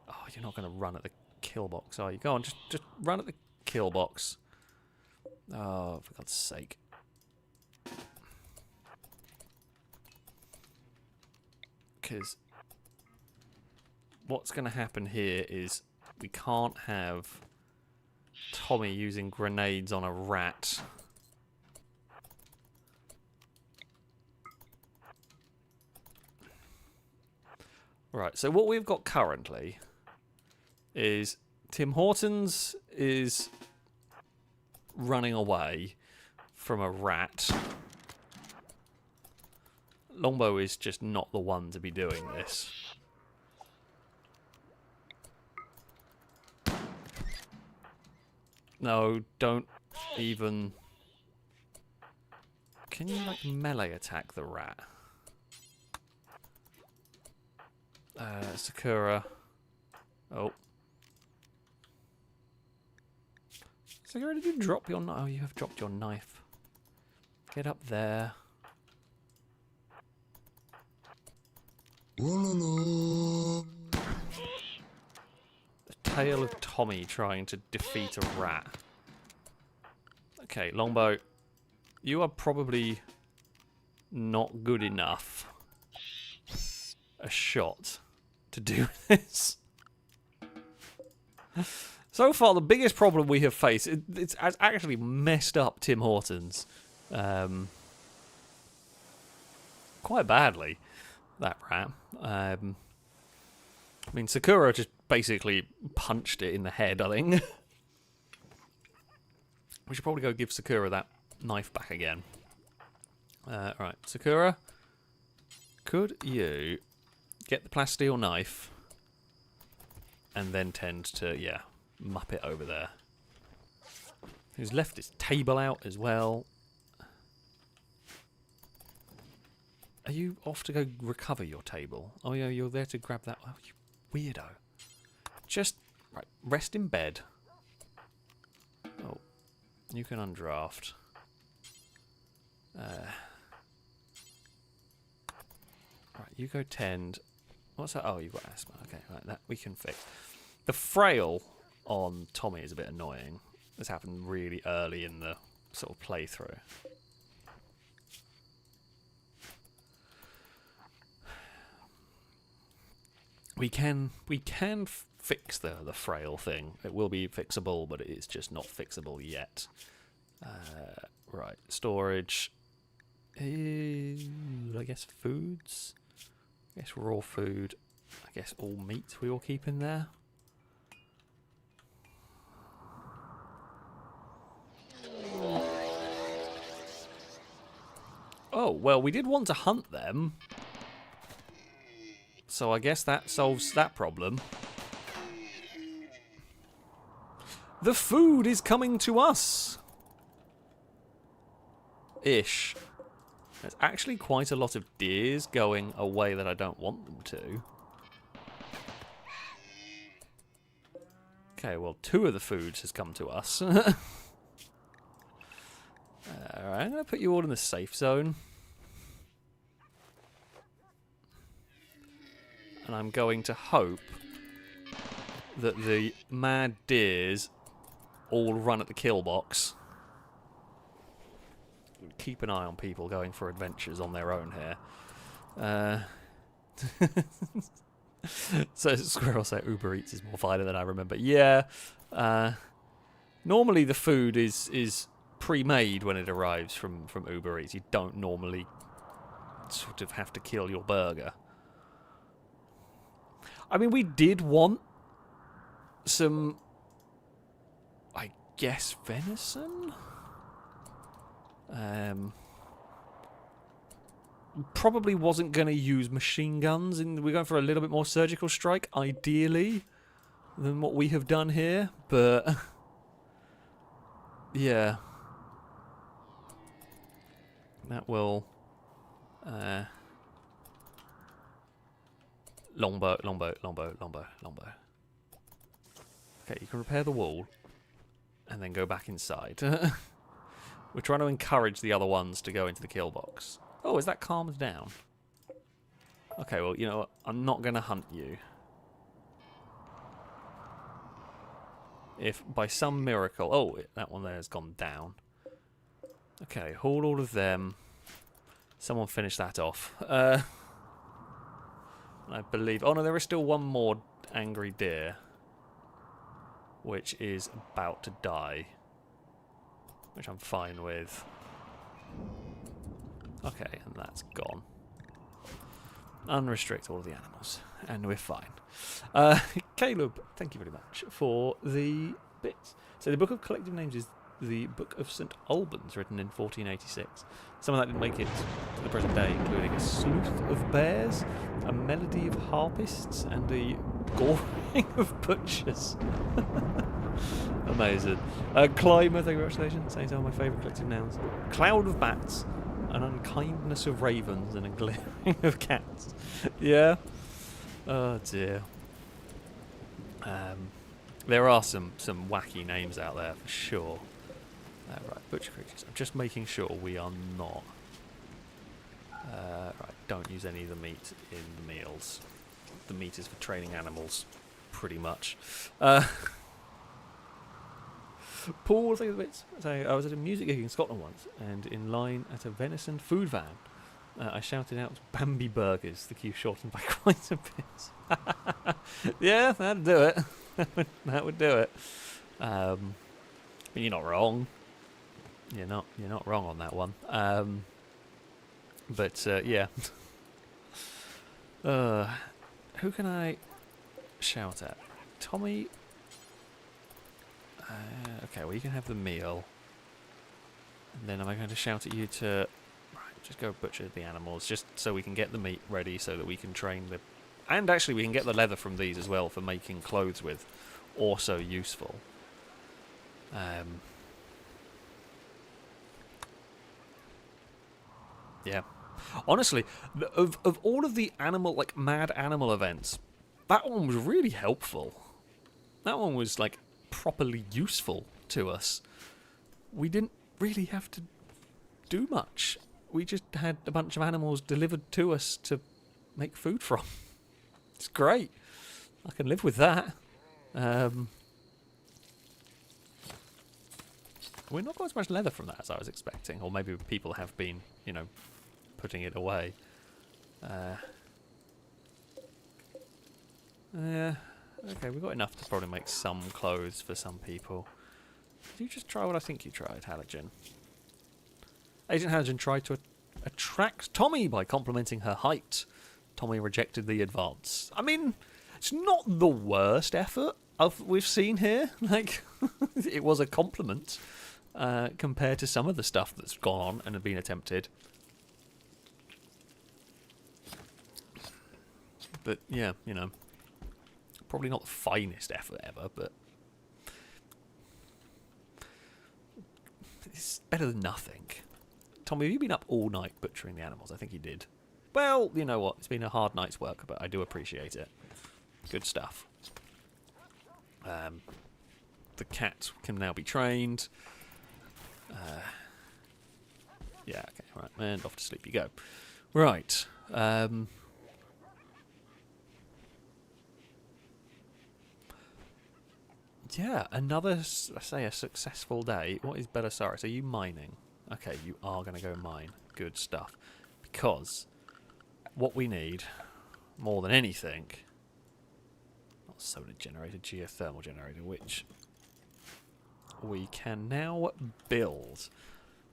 Speaker 1: Oh, you're not going to run at the kill box, are you? Go on, just run at the kill box. Oh, for God's sake. Because what's going to happen here is we can't have Tommy using grenades on a rat. Right, so what we've got currently is Tim Hortons is running away from a rat. Longbow is just not the one to be doing this. No, don't even... Can you, like, melee attack the rat? Sakura. Oh. Sakura, did you drop your knife? Oh, you have dropped your knife. Get up there. The tale of Tommy trying to defeat a rat. Okay, Longbow, you are probably not good enough a shot to do this. So far, the biggest problem we have faced, it's actually messed up Tim Hortons quite badly, that rat. I mean, Sakura just basically punched it in the head, I think. We should probably go give Sakura that knife back again. Right, Sakura, could you get the plasteel knife and then tend to, yeah, mup it over there. Who's left his table out as well. Are you off to go recover your table? Oh yeah, you're there to grab that. Oh, you weirdo. Just, right, rest in bed. Oh, you can undraft. Right, you go tend. What's that? Oh, you've got asthma. Okay, right, that we can fix. The frail on Tommy is a bit annoying. This happened really early in the sort of playthrough. We can fix the frail thing. It will be fixable, but it's just not fixable yet. Right, storage. I guess foods. I guess raw food. I guess all meat we all keep in there. Oh, well, we did want to hunt them. So I guess that solves that problem. The food is coming to us! Ish. There's actually quite a lot of deers going a way that I don't want them to. Okay, well, 2 of the foods has come to us. Alright, I'm going to put you all in the safe zone. And I'm going to hope that the mad deers all run at the kill box. Keep an eye on people going for adventures on their own here. So Squirrel say Uber Eats is more violent than I remember. Yeah. Normally the food is pre-made when it arrives from Uber Eats. You don't normally sort of have to kill your burger. I mean, we did want some, I guess, venison? Probably wasn't going to use machine guns. We're going for a little bit more surgical strike, ideally, than what we have done here. But, yeah. That will... Longbow. Okay, you can repair the wall and then go back inside. We're trying to encourage the other ones to go into the kill box. Oh, is that calmed down? Okay, well, you know what? I'm not going to hunt you. If by some miracle... Oh, that one there has gone down. Okay, haul all of them. Someone finish that off. I believe... Oh, no, there is still one more angry deer. Which is about to die. Which I'm fine with. Okay, and that's gone. Unrestrict all of the animals. And we're fine. Caleb, thank you very much for the bits. So the Book of Collective Names is the Book of St. Albans, written in 1486. Some of that didn't make it to the present day, including a sleuth of bears, a melody of harpists, and a goring of butchers. Amazing. Climber, thank you very much, Legend. Saying some of my favourite collective nouns. Cloud of bats, an unkindness of ravens, and a glaring of cats. Yeah. Oh dear. There are some wacky names out there for sure. Right, butcher creatures. I'm just making sure we are not. Right, don't use any of the meat in the meals. The meat is for training animals, pretty much. Paul, I was at a music gig in Scotland once, and in line at a venison food van, I shouted out Bambi Burgers. The queue shortened by quite a bit. Yeah, that'd do it. That would do it. But you're not wrong. You're not wrong on that one. But yeah. Who can I shout at? Tommy. Okay, well you can have the meal. And then am I going to shout at you to just go butcher the animals, just so we can get the meat ready, so that we can train the... And actually we can get the leather from these as well for making clothes with. Also useful. Yeah. Honestly, of all of the animal, like, mad animal events, that one was really helpful. That one was, like, properly useful to us. We didn't really have to do much. We just had a bunch of animals delivered to us to make food from. It's great. I can live with that. We're not got as much leather from that as I was expecting, or maybe people have been, you know, putting it away. Yeah, okay, we've got enough to probably make some clothes for some people. Did you just try what I think you tried, Halogen? Agent Halogen tried to attract Tommy by complimenting her height. Tommy rejected the advance. I mean, it's not the worst effort we've seen here. Like, it was a compliment compared to some of the stuff that's gone on and had been attempted. But yeah, you know, probably not the finest effort ever, but it's better than nothing. Tommy, have you been up all night butchering the animals? I think you did. Well, you know what? It's been a hard night's work, but I do appreciate it. Good stuff. The cat can now be trained. Yeah, okay, right. And off to sleep you go. Right. Yeah, another, let's say, a successful day. What is Belisarius? Are you mining? Okay, you are going to go mine. Good stuff. Because what we need, more than anything, not solar generator, geothermal generator, which we can now build.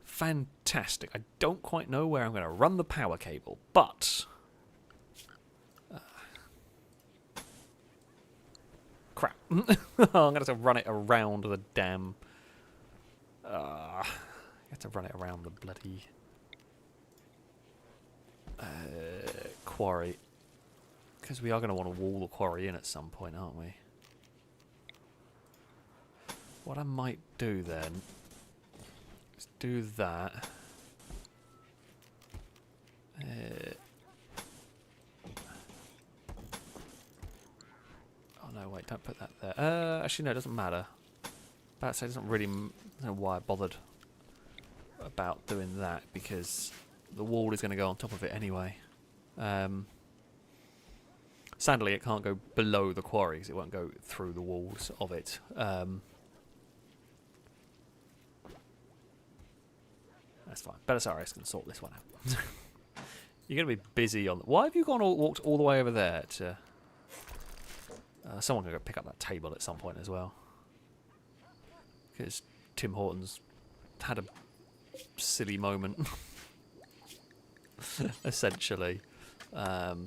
Speaker 1: Fantastic. I don't quite know where I'm going to run the power cable, but... crap. I'm going to have to run it around the damn... I have to run it around the bloody... quarry. Because we are going to want to wall the quarry in at some point, aren't we? What I might do then is do that. Oh no, wait, don't put that there. Actually, no, it doesn't matter. About to say, it doesn't really... I don't know why I bothered about doing that, because the wall is going to go on top of it anyway. Sadly, it can't go below the quarry, because it won't go through the walls of it. That's fine. Belisarius can sort this one out. You're going to be busy on... Why have you walked all the way over there to... someone can go pick up that table at some point as well. Because Tim Hortons had a silly moment. Essentially. Alright,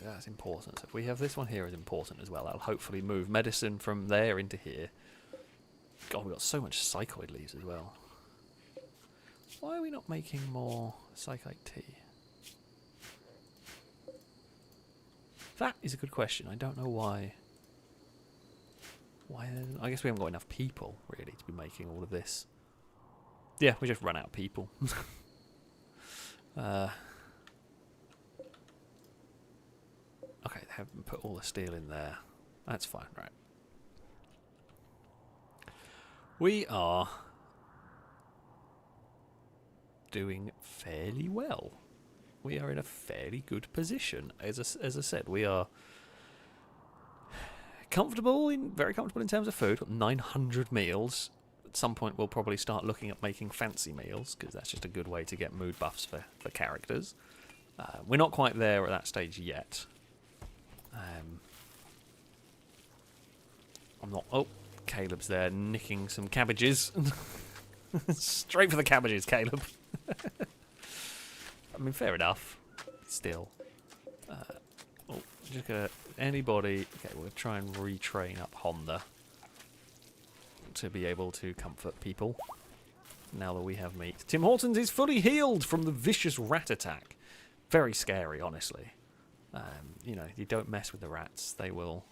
Speaker 1: that's important. So if we have this one here is important as well. That'll hopefully move medicine from there into here. God, we've got so much psychoid leaves as well. Why are we not making more psychoid tea? That is a good question. I don't know why. I guess we haven't got enough people, really, to be making all of this. Yeah, we just run out of people. Okay, they haven't put all the steel in there. That's fine, right. We are doing fairly well. We are in a fairly good position. As I said, we are very comfortable in terms of food. 900 meals. At some point, we'll probably start looking at making fancy meals, because that's just a good way to get mood buffs for characters. We're not quite there at that stage yet. I'm not... Oh, Caleb's there nicking some cabbages. Straight for the cabbages, Caleb. I mean, fair enough. Still. Just gonna... Anybody... Okay, we'll try and retrain up Honda to be able to comfort people now that we have meat. Tim Hortons is fully healed from the vicious rat attack. Very scary, honestly. You know, you don't mess with the rats. They will...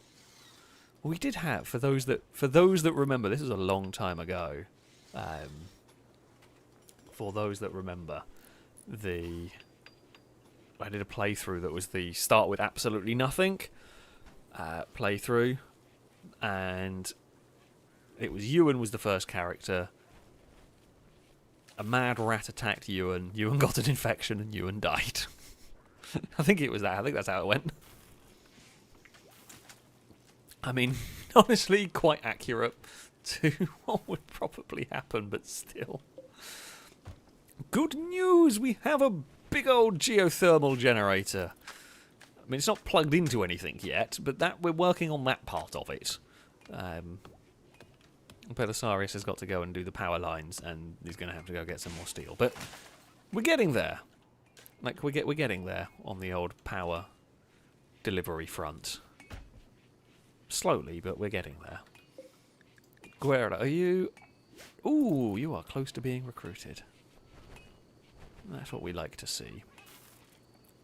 Speaker 1: We did have, for those that remember, this was a long time ago. For those that remember, I did a playthrough that was the start with absolutely nothing playthrough, and it was Ewan was the first character. A mad rat attacked Ewan. Ewan got an infection, and Ewan died. I think it was that. I think that's how it went. I mean, honestly, quite accurate to what would probably happen, but still. Good news! We have a big old geothermal generator. I mean, it's not plugged into anything yet, but that we're working on that part of it. Belisarius has got to go and do the power lines, and he's going to have to go get some more steel. But we're getting there. Like, we're getting there on the old power delivery front. Slowly, but we're getting there. Guerra, are you... Ooh, you are close to being recruited. That's what we like to see.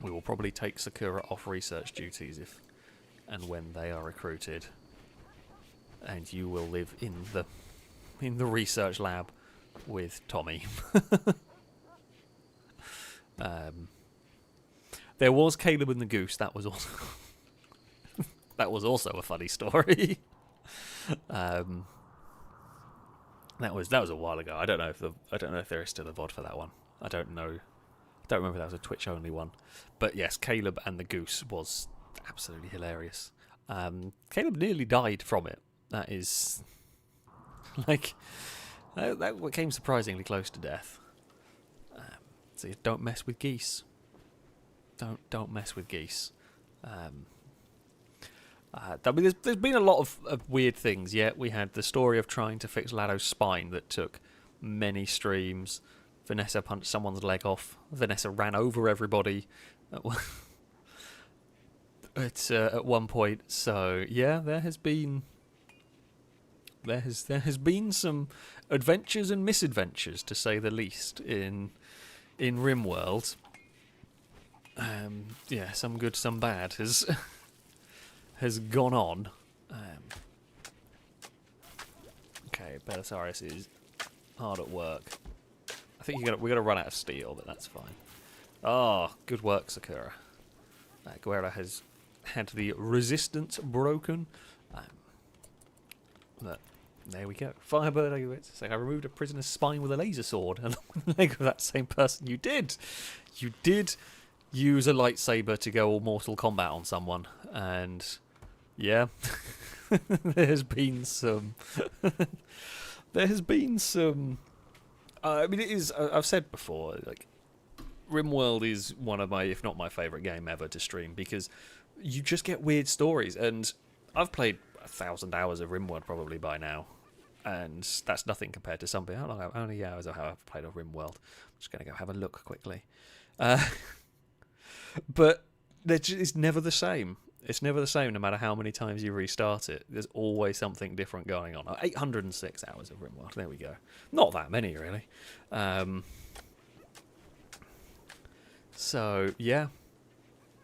Speaker 1: We will probably take Sakura off research duties if and when they are recruited. And you will live in the research lab with Tommy. There was Caleb and the Goose. That was also that was also a funny story. That was a while ago. I don't know if there is still a VOD for that one. I don't know. I don't remember if that was a Twitch only one. But yes, Caleb and the Goose was absolutely hilarious. Caleb nearly died from it. That is like that came surprisingly close to death. So don't mess with geese. Don't mess with geese. I mean, there's been a lot of weird things. Yeah, we had the story of trying to fix Lado's spine that took many streams. Vanessa punched someone's leg off. Vanessa ran over everybody at one point. So yeah, there has been some adventures and misadventures, to say the least, in Rimworld. Yeah, some good, some bad has gone on. Okay, Belisarius is hard at work. I think we're gonna run out of steel, but that's fine. Oh, good work, Sakura. Guerra has had the resistance broken. But there we go. Firebird, I removed a prisoner's spine with a laser sword, and the leg of that same person. You did use a lightsaber to go all Mortal Kombat on someone, and yeah, there has been some. I mean, it is. I've said before, like, Rimworld is one of my, if not my favourite game ever to stream, because you just get weird stories. And I've played 1,000 hours of Rimworld probably by now, and that's nothing compared to something. How many hours have I played of Rimworld? I'm just going to go have a look quickly. But it's never the same. It's never the same no matter how many times you restart it. There's always something different going on. 806 hours of Rimworld. There we go. Not that many, really. So, yeah.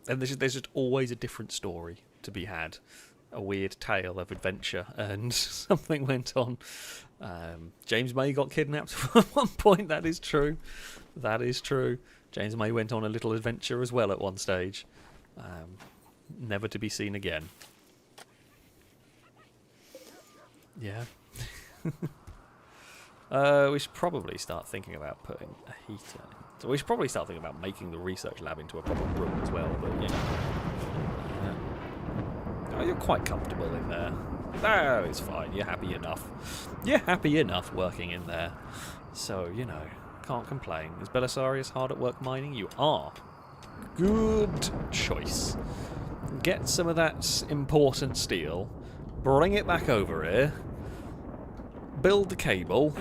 Speaker 1: And there's just always a different story to be had. A weird tale of adventure. And something went on. James May got kidnapped at one point. That is true. That is true. James May went on a little adventure as well at one stage. Never to be seen again. Yeah. We should probably start thinking about putting a heater in. So we should probably start thinking about making the research lab into a proper room as well, but you know. Oh, you're quite comfortable in there. Oh, it's fine. You're happy enough. You're happy enough working in there. So, you know, can't complain. Is Belisarius hard at work mining? You are. Good choice. Get some of that important steel. Bring it back over here. Build the cable.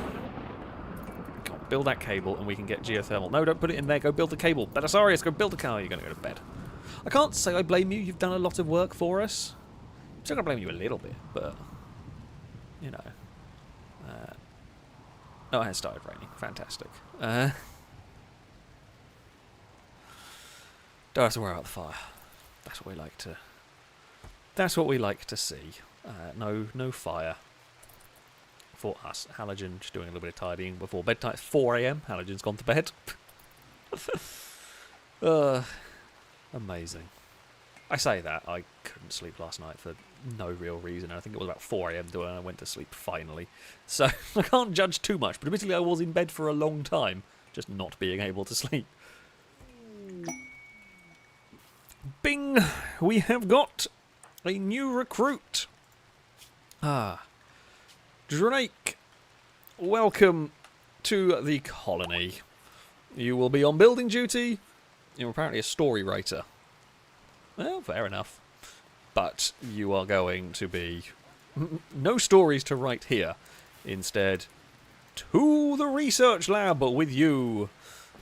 Speaker 1: Go on, build that cable and we can get geothermal. No, don't put it in there. Go build the cable. Belisarius, go build the car. You're going to go to bed. I can't say I blame you. You've done a lot of work for us. I'm still going to blame you a little bit, but, you know. Oh, it has started raining. Fantastic. Don't have to worry about the fire. That's what we like to. That's what we like to see. No fire for us. Halogen just doing a little bit of tidying before bedtime. It's 4 a.m. Halogen's gone to bed. Amazing. I say that I couldn't sleep last night for no real reason. I think it was about 4 a.m. when I went to sleep finally. So I can't judge too much. But admittedly, I was in bed for a long time, just not being able to sleep. Bing! We have got a new recruit. Drake, welcome to the colony. You will be on building duty. You're apparently a story writer. Well, fair enough. But you are going to be... no stories to write here. Instead, to the research lab with you.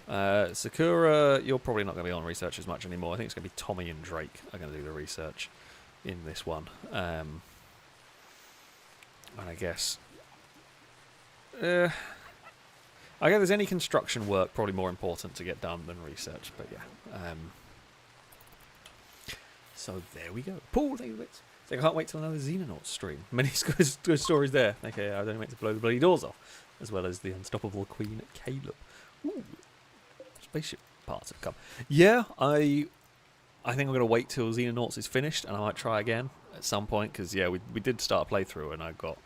Speaker 1: Sakura, you're probably not going to be on research as much anymore. I think it's going to be Tommy and Drake are going to do the research in this one. And I guess... I guess there's any construction work probably more important to get done than research, but yeah. So there we go. Paul, thank you for bits. So I can't wait till another Xenonauts stream. Many good stories there. Okay, I don't wait to blow the bloody doors off, as well as the unstoppable Queen Caleb. Ooh, spaceship parts have come. Yeah, I think I'm going to wait till Xenonauts is finished, and I might try again at some point, because yeah, we did start a playthrough, and I got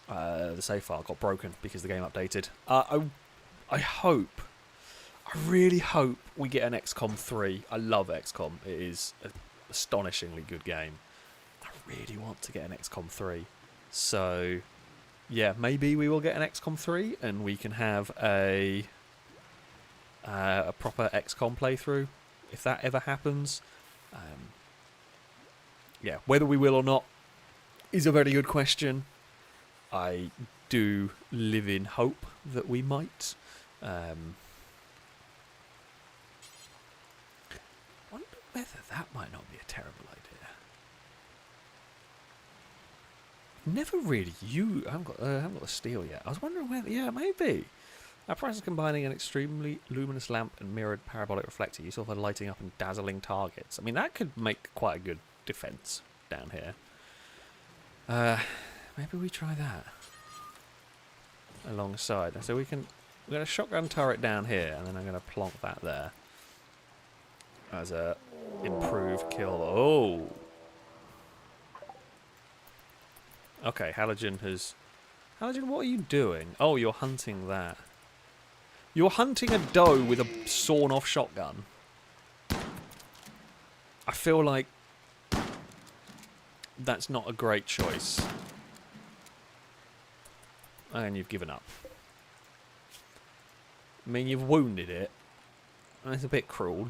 Speaker 1: the save file got broken because the game updated. I really hope we get an XCOM 3. I love XCOM. It is an astonishingly good game. I really want to get an XCOM 3. So, yeah, maybe we will get an XCOM 3 and we can have a proper XCOM playthrough, if that ever happens. Yeah, whether we will or not is a very good question. I do live in hope that we might. Wonder whether that might not be a terrible idea. Never really I haven't got the steel yet. I was wondering whether, yeah, maybe. Our price is combining an extremely luminous lamp and mirrored parabolic reflector, useful for lighting up and dazzling targets. I mean, that could make quite a good defense down here. Maybe we try that alongside. So we're going to shotgun turret down here, and then I'm going to plonk that there as a improved kill. Oh, okay. Halogen, what are you doing? Oh, you're hunting that. You're hunting a doe with a sawn-off shotgun. I feel like that's not a great choice. And you've given up. I mean, you've wounded it. And it's a bit cruel.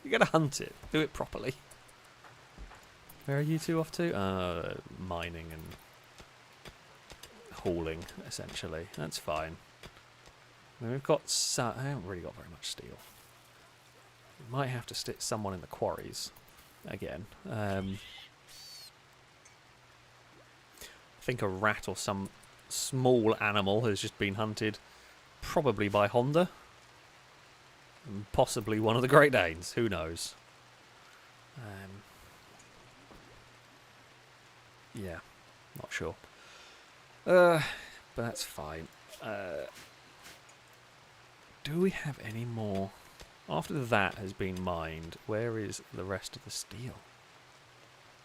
Speaker 1: You gotta hunt it. Do it properly. Where are you two off to? Mining and hauling, essentially. That's fine. I mean, we've got... I haven't really got very much steel. We might have to stick someone in the quarries. Again. I think a rat or some small animal has just been hunted, probably by Honda, and possibly one of the Great Danes. Who knows? Yeah, not sure. But that's fine. Do we have any more? After that has been mined, where is the rest of the steel?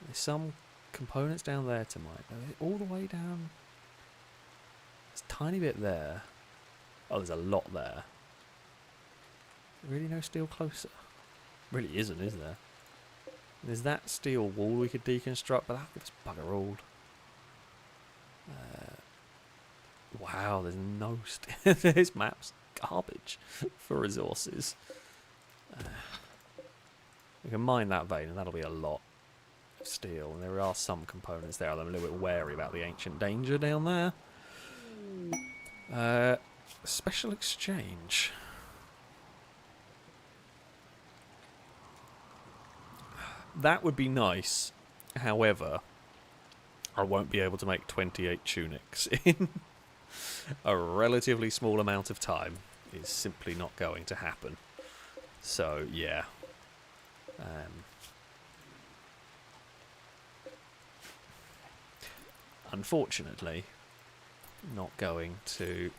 Speaker 1: There's some components down there to mine? Are they all the way down? There's a tiny bit there. Oh, there's a lot there. Really no steel closer? Really isn't, is there? There's that steel wall we could deconstruct, but that gets bugger all. Wow, there's no steel. This map's garbage for resources. We can mine that vein, and that'll be a lot of steel. And there are some components there. I'm a little bit wary about the ancient danger down there. Special exchange. That would be nice. However, I won't be able to make 28 tunics in a relatively small amount of time. It's simply not going to happen. So, yeah. Unfortunately, not going to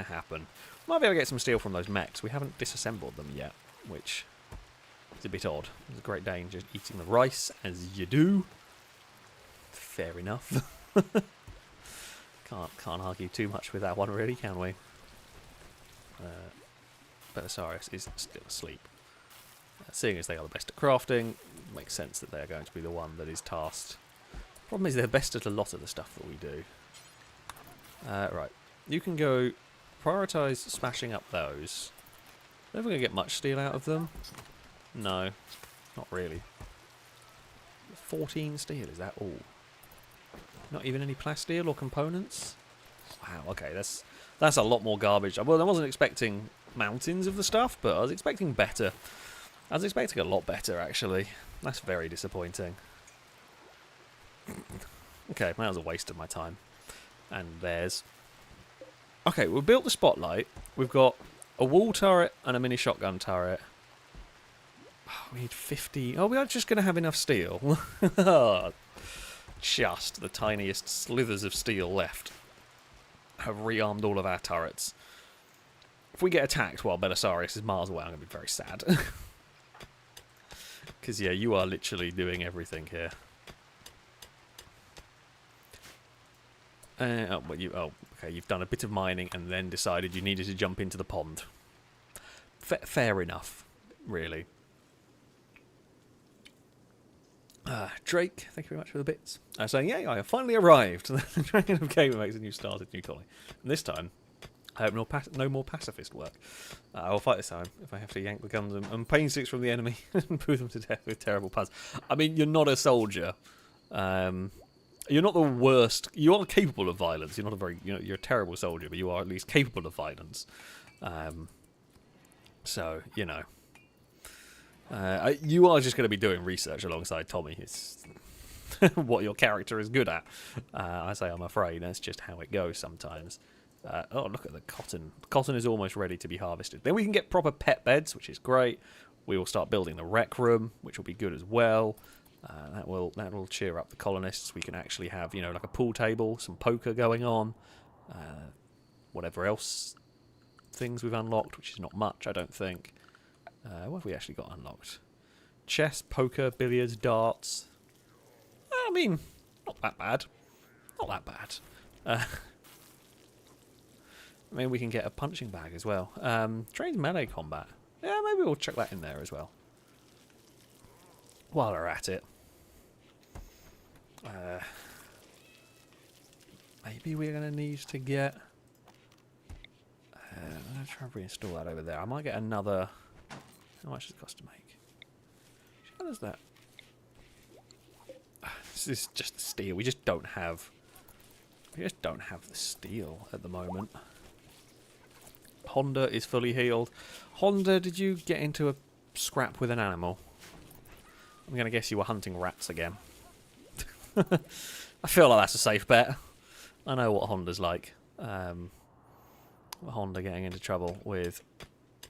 Speaker 1: happen. Might be able to get some steel from those mechs. We haven't disassembled them yet, which is a bit odd. There's a great danger eating the rice, as you do. Fair enough. Can't argue too much with that one, really, can we? Belisarius is still asleep. Seeing as they are the best at crafting, it makes sense that they're going to be the one that is tasked. Problem is they're best at a lot of the stuff that we do. Right, you can go prioritise smashing up those. Never going to get much steel out of them. No, not really. 14 steel, is that all? Not even any plasteel or components? Wow, okay, that's a lot more garbage. Well, I wasn't expecting mountains of the stuff, but I was expecting better. I was expecting a lot better, actually. That's very disappointing. Okay, that was a waste of my time. And there's... Okay, we've built the spotlight. We've got a wall turret and a mini shotgun turret. Oh, we need 50... Oh, we are just going to have enough steel. Just the tiniest slithers of steel left. Have rearmed all of our turrets. If we get attacked while Belisarius is miles away, I'm going to be very sad. Because, yeah, you are literally doing everything here. Okay, you've done a bit of mining and then decided you needed to jump into the pond. Fair enough, really. Drake, thank you very much for the bits. Saying, yeah, I have finally arrived. The Dragon of Gamer makes a new started, new colony. And this time, I hope no more pacifist work. I'll fight this time if I have to yank the guns and pain sticks from the enemy and put them to death with terrible puns. I mean, you're not a soldier. You're not the worst. You are capable of violence. You're not a very, you're a terrible soldier, but you are at least capable of violence. So, you know. You are just going to be doing research alongside Tommy. It's what your character is good at. I say I'm afraid. That's just how it goes sometimes. Oh, look at the cotton. Cotton is almost ready to be harvested. Then we can get proper pet beds, which is great. We will start building the rec room, which will be good as well. That will cheer up the colonists. We can actually have, like a pool table, some poker going on. Whatever else things we've unlocked, which is not much, I don't think. What have we actually got unlocked? Chess, poker, billiards, darts. I mean, not that bad. Not that bad. I mean, we can get a punching bag as well. Trained melee combat. Yeah, maybe we'll chuck that in there as well. While we're at it. Maybe we're going to need to get... I'm going to try and reinstall that over there. I might get another... How much does it cost to make? How does that? This is just the steel. We just don't have the steel at the moment. Honda is fully healed. Honda, did you get into a scrap with an animal? I'm going to guess you were hunting rats again. I feel like that's a safe bet. I know what Honda's like. Honda getting into trouble with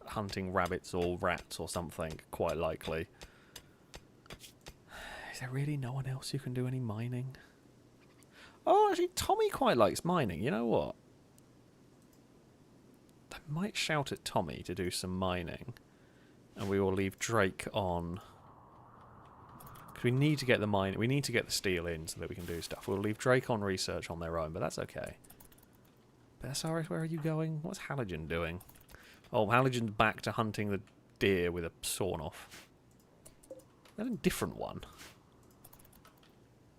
Speaker 1: hunting rabbits or rats or something, quite likely. Is there really no one else who can do any mining? Oh, actually, Tommy quite likes mining. You know what? I might shout at Tommy to do some mining. And we will leave Drake on. Could we need to get the mine. We need to get the steel in so that we can do stuff. We'll leave Drake on research on their own, but that's okay. Besaris, where are you going? What's Halogen doing? Oh, Halogen's back to hunting the deer with a sawn off. Is that a different one?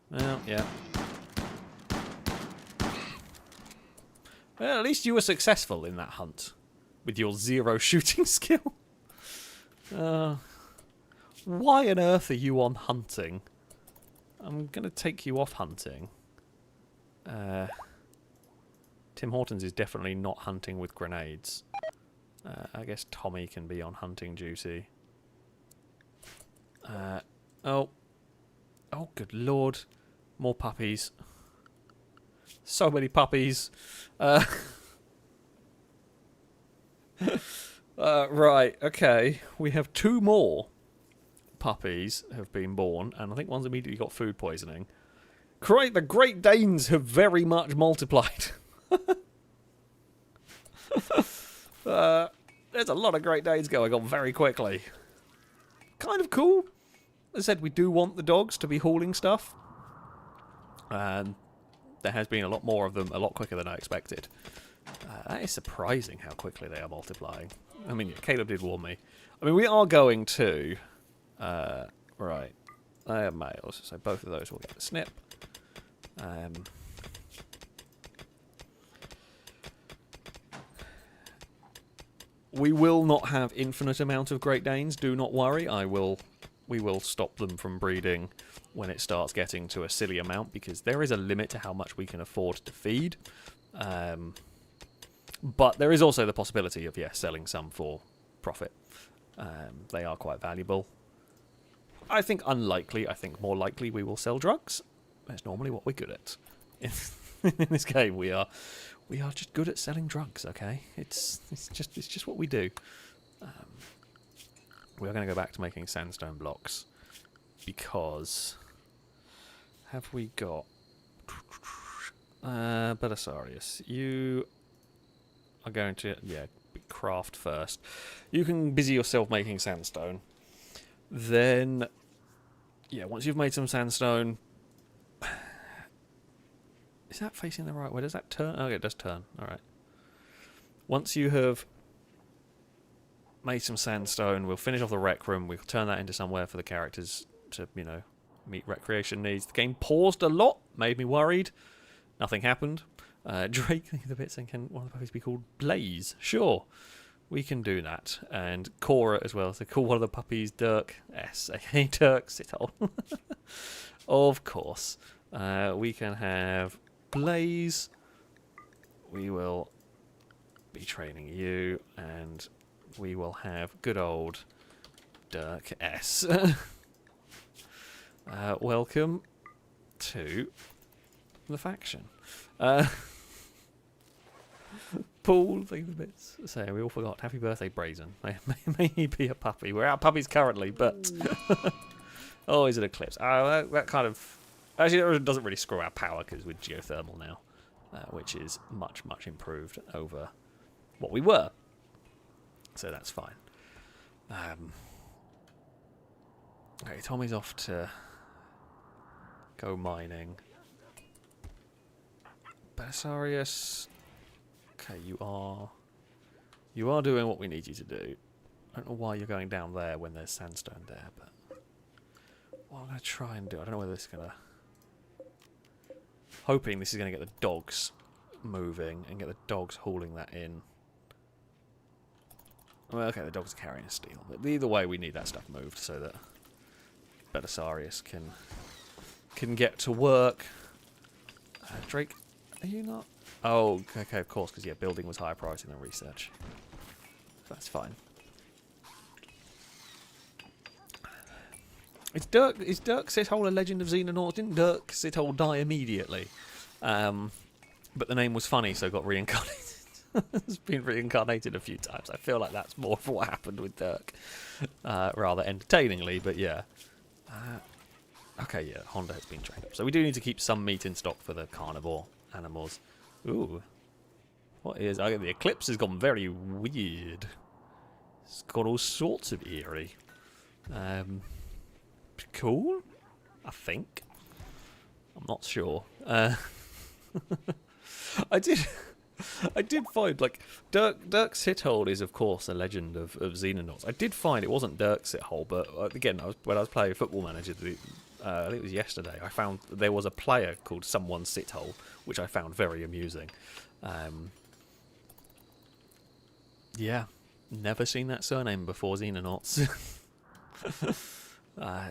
Speaker 1: Well, yeah. Well, at least you were successful in that hunt with your 0 shooting skill. Why on earth are you on hunting? I'm going to take you off hunting. Tim Hortons is definitely not hunting with grenades. I guess Tommy can be on hunting duty. Oh, good lord. More puppies. So many puppies. Right, okay. We have 2 more puppies have been born, and I think one's immediately got food poisoning. The Great Danes have very much multiplied. There's a lot of Great Danes going on very quickly. Kind of cool. As I said, we do want the dogs to be hauling stuff. And there has been a lot more of them, a lot quicker than I expected. That is surprising how quickly they are multiplying. I mean, yeah, Caleb did warn me. I mean, we are going to... right. They are males, so both of those will get the snip. We will not have infinite amount of Great Danes, do not worry. We will stop them from breeding when it starts getting to a silly amount, because there is a limit to how much we can afford to feed. But there is also the possibility of, yes, selling some for profit. They are quite valuable. I think unlikely. I think more likely we will sell drugs. That's normally what we're good at. In this game, we are just good at selling drugs. Okay, it's just what we do. We are going to go back to making sandstone blocks, because have we got Belisarius? You are going to craft first. You can busy yourself making sandstone. Then, yeah, once you've made some sandstone, is that facing the right way? Does that turn? Okay, it does turn. All right. Once you have made some sandstone, we'll finish off the rec room. We'll turn that into somewhere for the characters to, meet recreation needs. The game paused a lot, made me worried. Nothing happened. Drake, the bit saying, can one of the puppies be called Blaze? Sure, we can do that. And Cora as well. So call one of the puppies Dirk S. Okay, Dirk Sithole. Of course. We can have Blaze. We will be training you, and we will have good old Dirk S. Welcome to the faction. Paul, think of bits. So we all forgot. Happy birthday, Brazen. May he be a puppy. We're out puppies currently, but oh, is it Eclipse? Oh, that kind of actually it doesn't really screw our power because we're geothermal now, which is much improved over what we were. So that's fine. Okay, Tommy's off to go mining. Belisarius. Okay, you are doing what we need you to do. I don't know why you're going down there when there's sandstone there, but what I'm going to try and do, I don't know whether this is going to... Hoping this is going to get the dogs moving and get the dogs hauling that in. Well, okay, the dogs are carrying steel, but either way we need that stuff moved so that Belisarius can get to work. Drake, are you not? Oh, okay, of course, because yeah, building was higher priority than research. That's fine. Is Dirk Sithole a Legend of Xenonauts? Didn't Dirk Sithole die immediately? But the name was funny, so got reincarnated. It's been reincarnated a few times. I feel like that's more of what happened with Dirk. Rather entertainingly, but yeah. Okay, yeah, Honda has been trained up. So we do need to keep some meat in stock for the carnivore animals. Ooh. What is... Okay, the Eclipse has gone very weird. It's got all sorts of eerie. Cool. I think. I'm not sure. I did find, like, Dirk's Shithole is, of course, a legend of Xenonauts. I did find it wasn't Dirk's Shithole, but again, when I was playing Football Manager, I think it was yesterday, I found there was a player called Someone's Shithole, which I found very amusing. Yeah, never seen that surname before Xenonauts.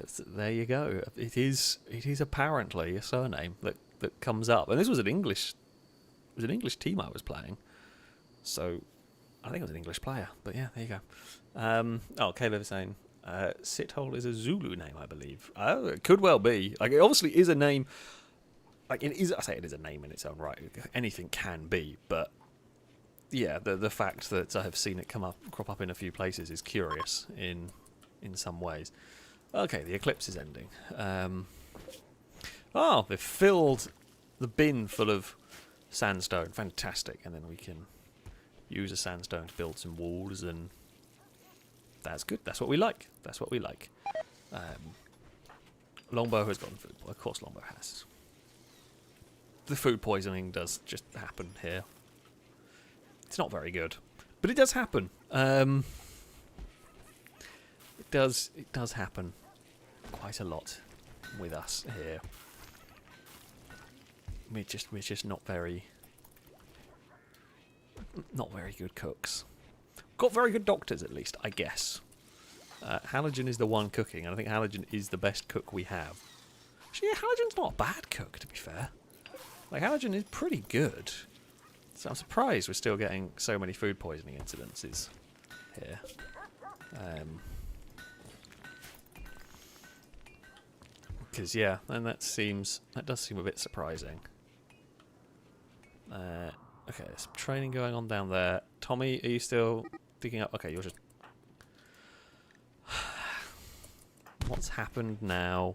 Speaker 1: So there you go. It is apparently a surname that comes up, and this was an English team I was playing, so I think it was an English player. But yeah, there you go. Caleb is saying Shithole is a Zulu name, I believe. It could well be. Like, it obviously is a name. Like, it is. I say it is a name in its own right. Anything can be, but yeah, the fact that I have seen it crop up in a few places is curious in some ways. Okay, the eclipse is ending. They've filled the bin full of sandstone. Fantastic. And then we can use a sandstone to build some walls, and that's good. That's what we like. Longbow has gotten food poisoning. Of course Longbow has. The food poisoning does just happen here. It's not very good, but it does happen. It does happen quite a lot with us here. We're just not very good cooks. Got very good doctors, at least, I guess. Halogen is the one cooking, and I think Halogen is the best cook we have. Actually, yeah, Halogen's not a bad cook, to be fair. Like, Halogen is pretty good. So I'm surprised we're still getting so many food poisoning incidences here. Because yeah, and that does seem a bit surprising. Okay, there's some training going on down there. Tommy, are you still digging up? Okay, you're just... What's happened now?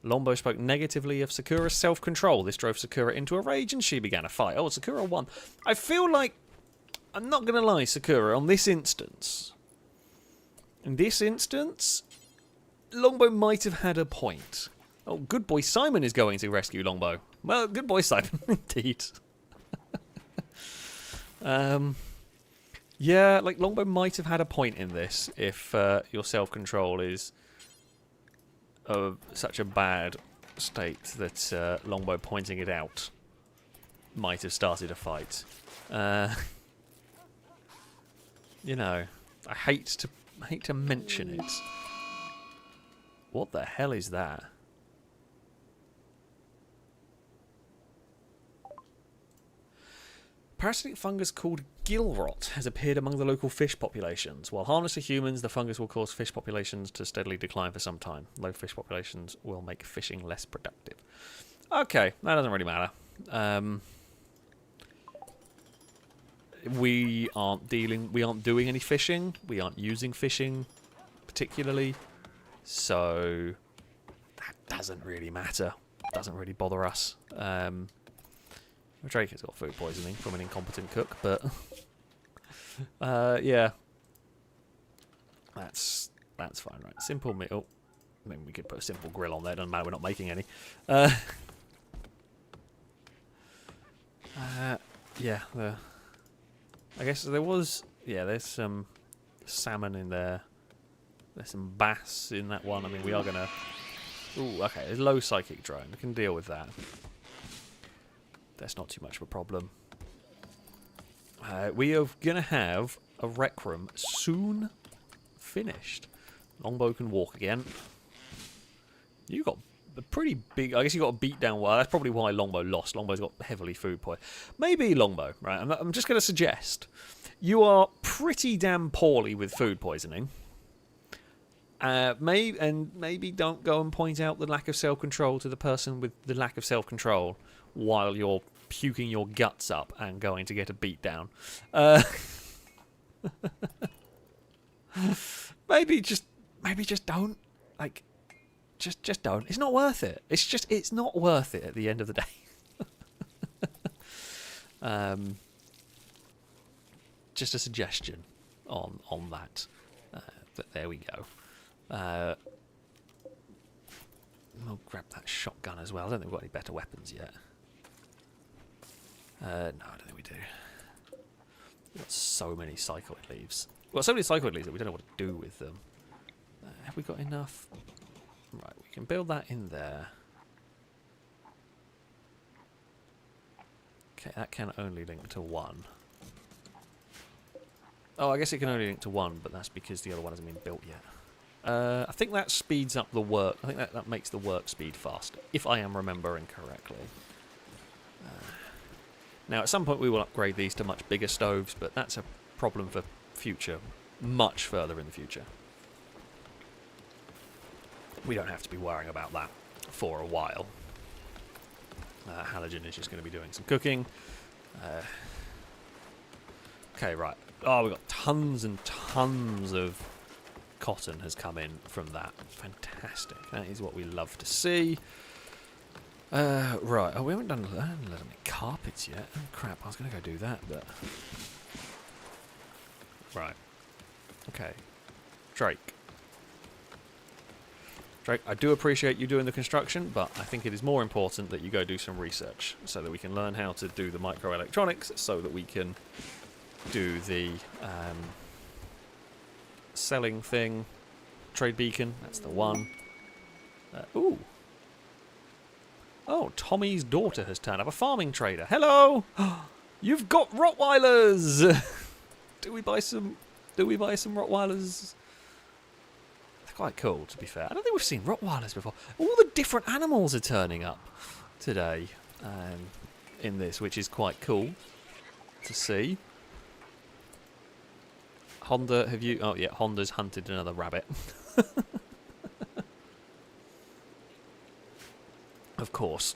Speaker 1: Longbow spoke negatively of Sakura's self-control. This drove Sakura into a rage and she began a fight. Oh, Sakura won. I feel like... I'm not going to lie, Sakura, on this instance... In this instance... Longbow might have had a point. Oh, good boy Simon is going to rescue Longbow. Well, good boy Simon, indeed. Yeah, like, Longbow might have had a point in this if your self-control is of such a bad state that Longbow pointing it out might have started a fight. You know, I hate to mention it. What the hell is that? Parasitic fungus called gillrot has appeared among the local fish populations. While harmless to humans, the fungus will cause fish populations to steadily decline for some time. Low fish populations will make fishing less productive. Okay, that doesn't really matter. We aren't doing any fishing. We aren't using fishing particularly. So that doesn't really matter. Doesn't really bother us. Drake has got food poisoning from an incompetent cook, but yeah, that's fine, right? Simple meal. I mean, we could put a simple grill on there. Doesn't matter. We're not making any. Yeah. I guess there was. Yeah, there's some salmon in there. There's some bass in that one. I mean, we are gonna. Ooh, okay. There's low psychic drone. We can deal with that. That's not too much of a problem. We are going to have a rec room soon finished. Longbow can walk again. You got a pretty big... I guess you got a beat down. Well, that's probably why Longbow lost. Longbow's got heavily food poisoning. Maybe Longbow, right? I'm just going to suggest you are pretty damn poorly with food poisoning. Maybe don't go and point out the lack of self-control to the person with the lack of self-control while you're puking your guts up and going to get a beat down. Maybe just don't. Like, just don't. It's not worth it. It's not worth it at the end of the day. Just a suggestion on that. But there we go. We'll grab that shotgun as well. I don't think we've got any better weapons yet. No, I don't think we do. We've got so many cycloid leaves. We've got so many cycloid leaves that we don't know what to do with them. Have we got enough? Right, we can build that in there. Okay, that can only link to one. Oh, I guess it can only link to one, but that's because the other one hasn't been built yet. I think that speeds up the work. I think that makes the work speed faster, if I am remembering correctly. Now, at some point we will upgrade these to much bigger stoves, but that's a problem for future, much further in the future. We don't have to be worrying about that for a while. Halogen is just going to be doing some cooking. Okay, right. Oh, we've got tons and tons of cotton has come in from that. Fantastic. That is what we love to see. Right. Oh, we haven't done any carpets yet. Oh, crap. I was going to go do that, but... Right. Okay. Drake. Drake, I do appreciate you doing the construction, but I think it is more important that you go do some research so that we can learn how to do the microelectronics so that we can do the selling thing. Trade beacon, that's the one. Ooh. Oh, Tommy's daughter has turned up. A farming trader. Hello! You've got Rottweilers! Do we buy some Rottweilers? They're quite cool, to be fair. I don't think we've seen Rottweilers before. All the different animals are turning up today in this, which is quite cool to see. Honda, have you... Oh, yeah, Honda's hunted another rabbit. Of course.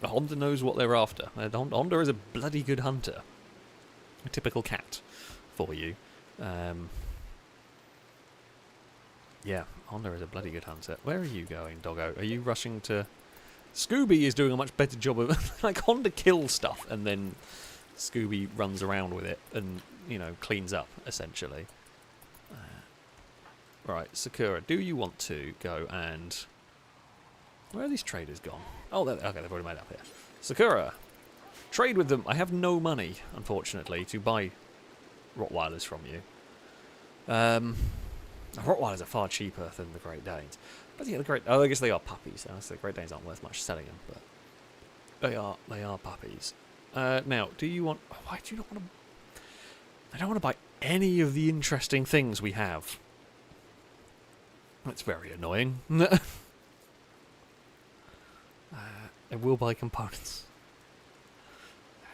Speaker 1: Honda knows what they're after. Honda is a bloody good hunter. A typical cat for you. Yeah, Honda is a bloody good hunter. Where are you going, doggo? Are you rushing to... Scooby is doing a much better job of... like, Honda kills stuff and then Scooby runs around with it and, you know, cleans up, essentially. Right, Sakura, do you want to go and... Where are these traders gone? Oh, okay, they've already made up here. Sakura, trade with them. I have no money, unfortunately, to buy Rottweilers from you. Rottweilers are far cheaper than the Great Danes. But yeah, I guess they are puppies. So the Great Danes aren't worth much selling them, but they are puppies. Now, do you want... Why do you not want to... I don't want to buy any of the interesting things we have. That's very annoying. I will buy components.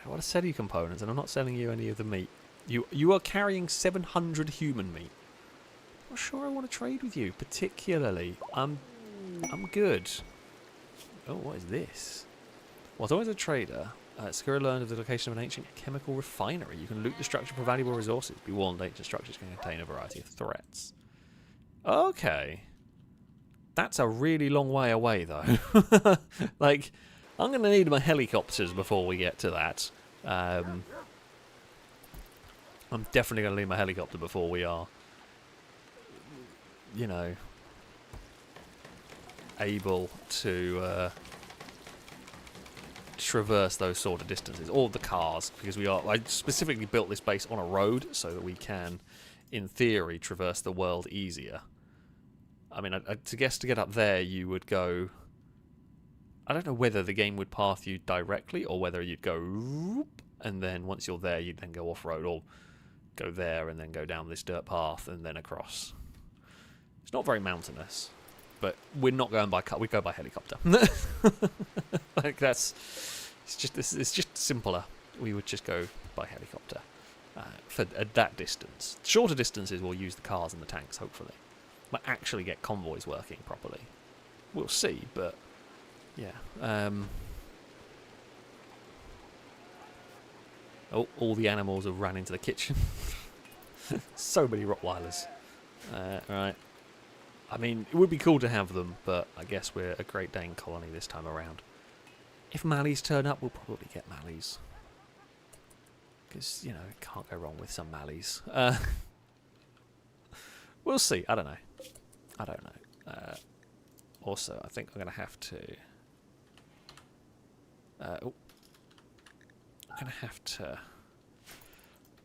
Speaker 1: I want to sell you components, and I'm not selling you any of the meat. You are carrying 700 human meat. I'm not sure I want to trade with you, particularly. I'm good. Oh, what is this? Well, as always a trader, Sakura learned of the location of an ancient chemical refinery. You can loot the structure for valuable resources. Be warned, ancient structures can contain a variety of threats. Okay. That's a really long way away, though. Like, I'm going to need my helicopters before we get to that. I'm definitely going to need my helicopter before we are, you know, able to traverse those sort of distances. Or the cars, because I specifically built this base on a road so that we can, in theory, traverse the world easier. I mean, to guess to get up there, you would go... I don't know whether the game would path you directly or whether you'd go... And then once you're there, you'd then go off-road or go there and then go down this dirt path and then across. It's not very mountainous, but we're not going by car. We go by helicopter. Like, it's just simpler. We would just go by helicopter at that distance. Shorter distances, we'll use the cars and the tanks, hopefully. Might actually get convoys working properly. We'll see, but yeah. Oh, all the animals have ran into the kitchen. So many Rottweilers. Right. I mean, it would be cool to have them, but I guess we're a Great Dane colony this time around. If Malleys turn up, we'll probably get Malleys. Because, you know, can't go wrong with some Malleys. We'll see. I don't know. Also, I think I'm going to have to... I'm going to have to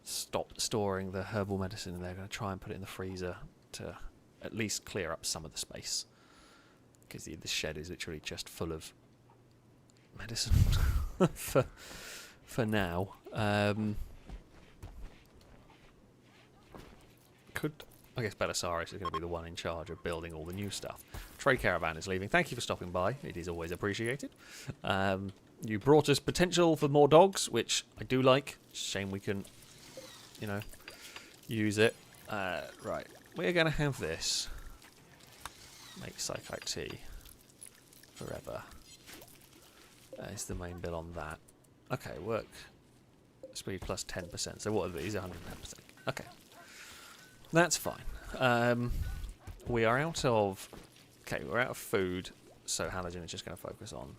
Speaker 1: stop storing the herbal medicine in there. I'm going to try and put it in the freezer to at least clear up some of the space. Because the shed is literally just full of medicine for now. I guess Belisarius is going to be the one in charge of building all the new stuff. Trade caravan is leaving. Thank you for stopping by. It is always appreciated. You brought us potential for more dogs, which I do like. Shame we couldn't, you know, use it. Right, we're going to have this. Make psychite tea forever. Is the main bill on that. Okay, work speed plus 10%. So what are these? 110%. Okay. That's fine. We are out of... Okay, we're out of food, so Halogen is just going to focus on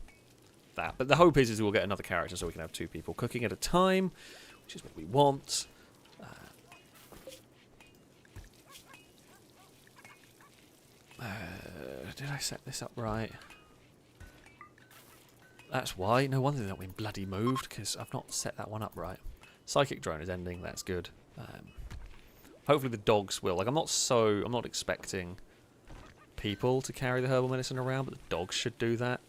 Speaker 1: that. But the hope is we'll get another character so we can have 2 people cooking at a time, which is what we want. Did I set this up right? That's why. No wonder they're not being bloody moved, because I've not set that one up right. Psychic drone is ending. That's good. Hopefully the dogs will. Like, I'm not expecting people to carry the herbal medicine around, but the dogs should do that.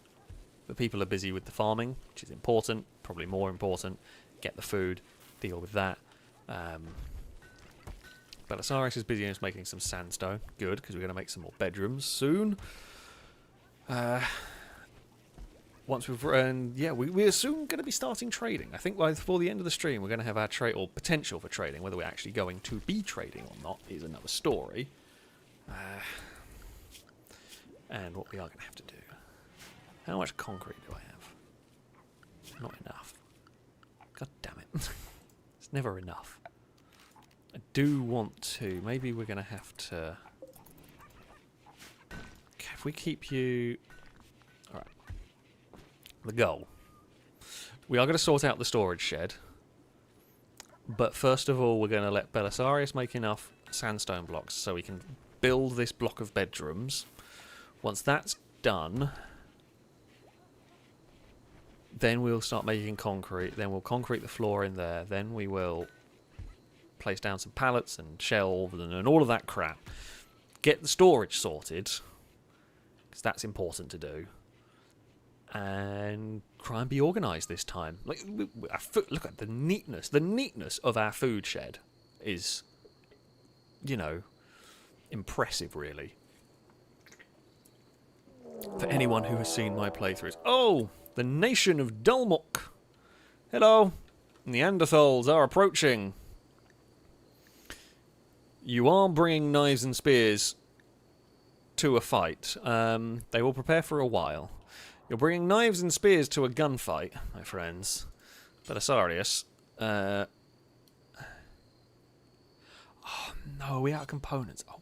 Speaker 1: But people are busy with the farming, which is important. Probably more important. Get the food. Deal with that. Belisarius is busy just making some sandstone. Good, because we're going to make some more bedrooms soon. Once we've run, yeah, we're soon going to be starting trading. I think before the end of the stream, we're going to have our trade or potential for trading. Whether we're actually going to be trading or not is another story. And what we are going to have to do. How much concrete do I have? Not enough. God damn it! It's never enough. I do want to. Maybe we're going to have to. Okay, if we keep you. Alright. The goal. We are going to sort out the storage shed. But first of all, we're going to let Belisarius make enough sandstone blocks so we can build this block of bedrooms. Once that's done, then we'll start making concrete. Then we'll concrete the floor in there. Then we will place down some pallets and shelves and all of that crap. Get the storage sorted, because that's important to do. And try and be organised this time. Like, look at the neatness. The neatness of our food shed is, you know, impressive, really. For anyone who has seen my playthroughs. Oh, the nation of Dulmuk. Hello. Neanderthals are approaching. You are bringing knives and spears to a fight. They will prepare for a while. You're bringing knives and spears to a gunfight, my friends. Belisarius. Oh, no, we're out of components. Oh,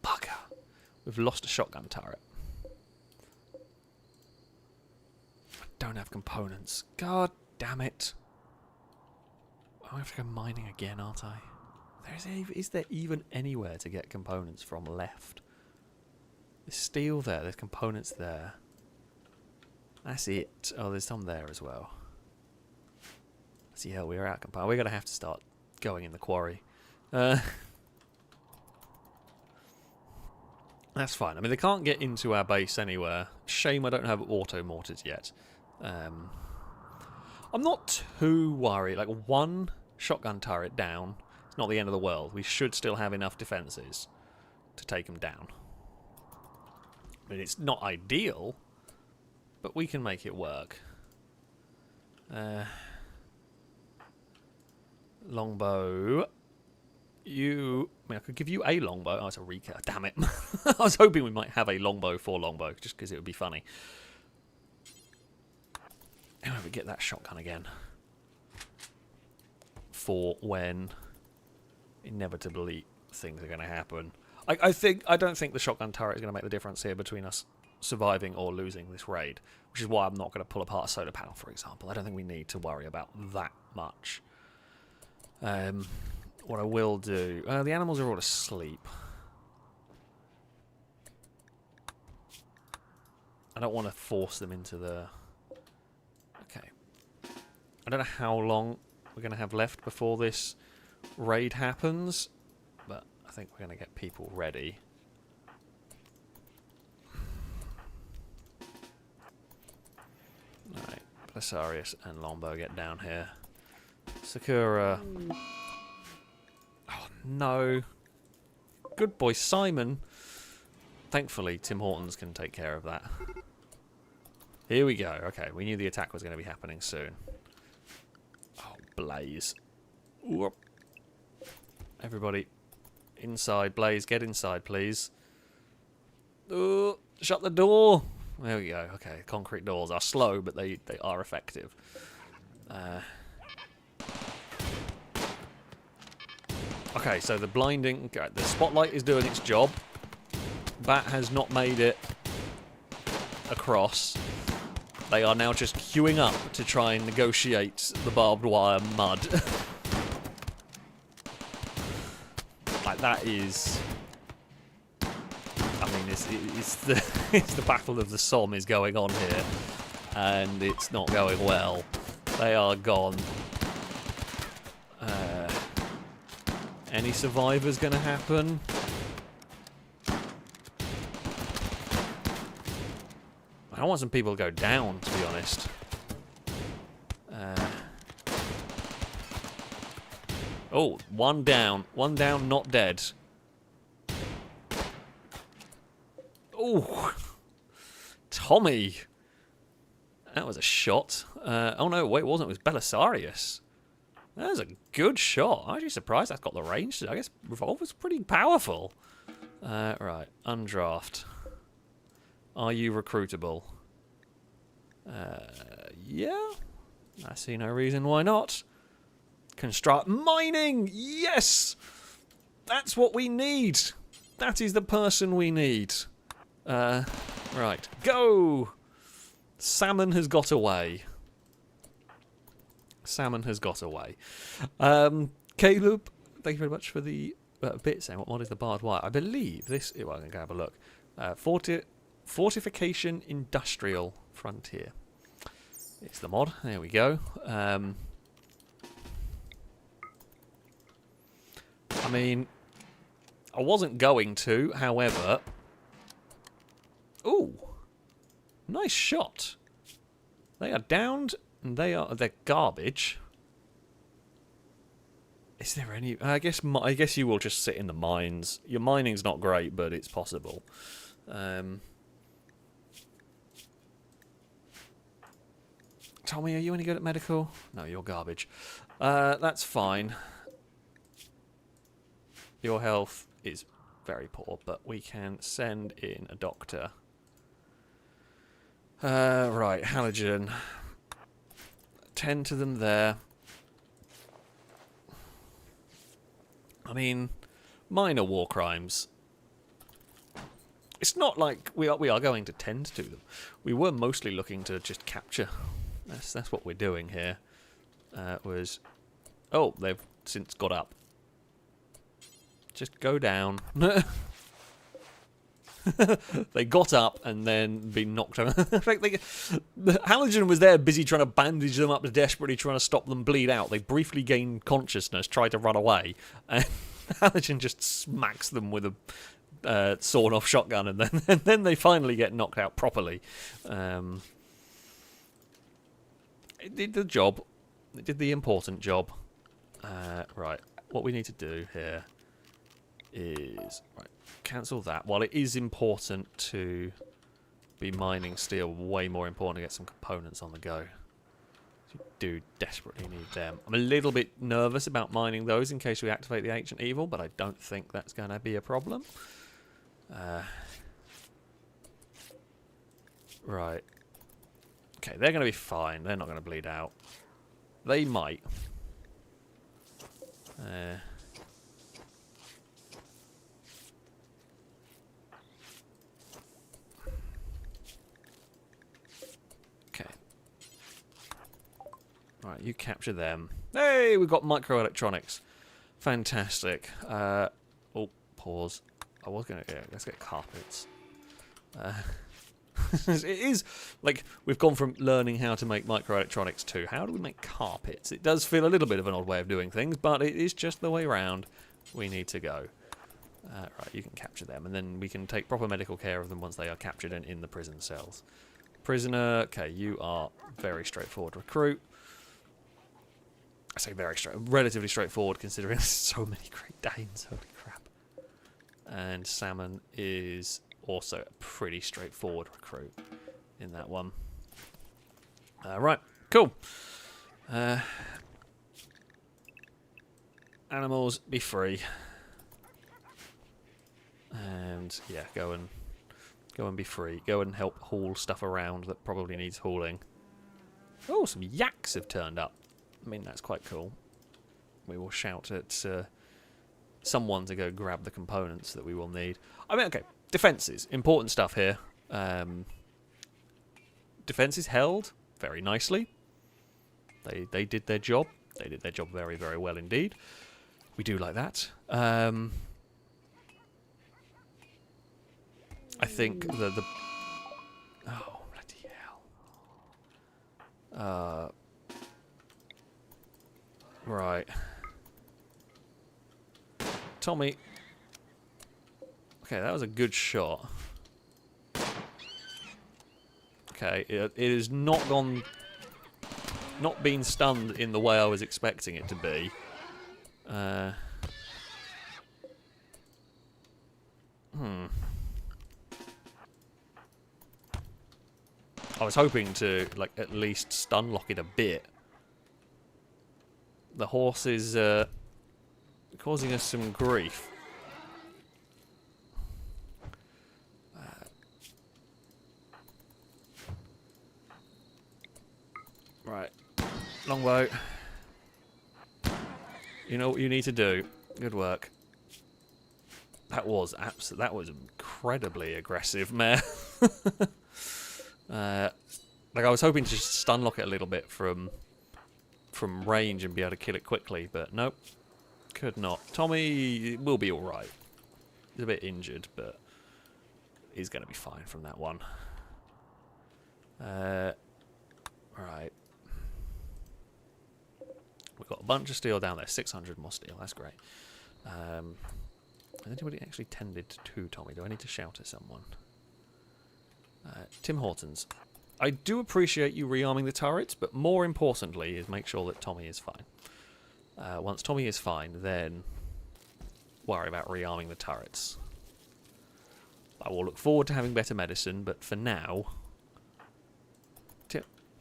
Speaker 1: bugger. We've lost a shotgun turret. I don't have components. God damn it. I have to go mining again, aren't I? Is there even anywhere to get components from left? There's steel there, there's components there. That's it. Oh, there's some there as well. See, hell, we're out components. We're going to have to start going in the quarry. That's fine. I mean, they can't get into our base anywhere. Shame I don't have auto mortars yet. I'm not too worried. Like, one shotgun turret down, it's not the end of the world. We should still have enough defences to take them down. I mean, it's not ideal, but we can make it work. Longbow. I mean, I could give you a longbow. Oh, it's a recap. Damn it. I was hoping we might have a longbow for longbow, just because it would be funny. Anyway, we get that shotgun again. For when inevitably things are going to happen. I don't think the shotgun turret is going to make the difference here between us surviving or losing this raid, which is why I'm not going to pull apart a solar panel, for example. I don't think we need to worry about that much. What I will do... the animals are all asleep. I don't want to force them into the... Okay. I don't know how long we're going to have left before this raid happens, but I think we're going to get people ready. Alright, Plasarius and Lombo get down here. Sakura... Oh, no. Good boy, Simon. Thankfully, Tim Hortons can take care of that. Here we go. Okay, we knew the attack was going to be happening soon. Oh, Blaze. Whoop. Everybody, inside. Blaze, get inside, please. Shut the door. There we go. Okay, concrete doors are slow, but they are effective. Okay, so the blinding... The spotlight is doing its job. Bat has not made it across. They are now just queuing up to try and negotiate the barbed wire mud. Like, that is... I mean, it's the it's the Battle of the Somme is going on here, and it's not going well. They are gone. Any survivors going to happen? I don't want some people to go down, to be honest. Oh, one down. One down, not dead. Oh, Tommy. That was a shot. Oh no, wait, it wasn't. It was Belisarius. That was a good shot. I'm actually surprised that's got the range. I guess revolver's pretty powerful. Right, undraft. Are you recruitable? Yeah. I see no reason why not. Construct mining! Yes! That's what we need! That is the person we need. Right, go! Salmon has got away. Salmon has got away. Caleb, thank you very much for the bit saying what is the barbed wire. I believe this... Well, I'm going to go have a look. Fortification Industrial Frontier. It's the mod. There we go. I mean, I wasn't going to, however... Ooh! Nice shot. They are downed, and they're garbage. Is there any... I guess you will just sit in the mines. Your mining's not great, but it's possible. Tommy, are you any good at medical? No, you're garbage. That's fine. Your health is very poor, but we can send in a doctor. Right, halogen. Tend to them there. I mean, minor war crimes. It's not like we are going to tend to them. We were mostly looking to just capture. That's what we're doing here. Oh, they've since got up. Just go down. They got up and then been knocked out. In fact, Halogen was there busy trying to bandage them up, desperately trying to stop them bleed out. They briefly gained consciousness, tried to run away, and Halogen just smacks them with a sawn-off shotgun, and then they finally get knocked out properly. It did the job. It did the important job. Right, what we need to do here is... Right, cancel that. While it is important to be mining steel, way more important to get some components on the go. You do desperately need them. I'm a little bit nervous about mining those in case we activate the Ancient Evil, but I don't think that's going to be a problem. Right. Okay, they're going to be fine. They're not going to bleed out. They might. Okay. Right, you capture them. Hey, we've got microelectronics. Fantastic. Oh, pause. I was going to... Yeah, let's get carpets. It is like we've gone from learning how to make microelectronics to how do we make carpets. It does feel a little bit of an odd way of doing things, but it is just the way round we need to go. Right, you can capture them, and then we can take proper medical care of them once they are captured and in the prison cells. Prisoner, okay, you are very straightforward recruit. I say relatively straightforward considering there's so many Great Danes, holy crap. And Salmon is also a pretty straightforward recruit in that one. Right, cool. Animals, be free. And yeah, go and be free. Go and help haul stuff around that probably needs hauling. Oh, some yaks have turned up. I mean, that's quite cool. We will shout at someone to go grab the components that we will need. I mean, okay, defences. Important stuff here. Defences held very nicely. They did their job. They did their job very, very well indeed. We do like that. I think the... Oh, bloody hell. Right. Tommy. Okay, that was a good shot. Okay, it has not gone... Not been stunned in the way I was expecting it to be. I was hoping to, like, at least stun lock it a bit. The horse is causing us some grief. Right, longbow. You know what you need to do. Good work. That was incredibly aggressive, mare. Like I was hoping to just stun lock it a little bit from range and be able to kill it quickly, but nope, could not. Tommy will be all right. He's a bit injured, but he's going to be fine from that one. Right. We've got a bunch of steel down there. 600 more steel. That's great. Has anybody actually tended to Tommy? Do I need to shout at someone? Tim Hortons. I do appreciate you rearming the turrets, but more importantly is make sure that Tommy is fine. Once Tommy is fine, then worry about rearming the turrets. I will look forward to having better medicine, but for now...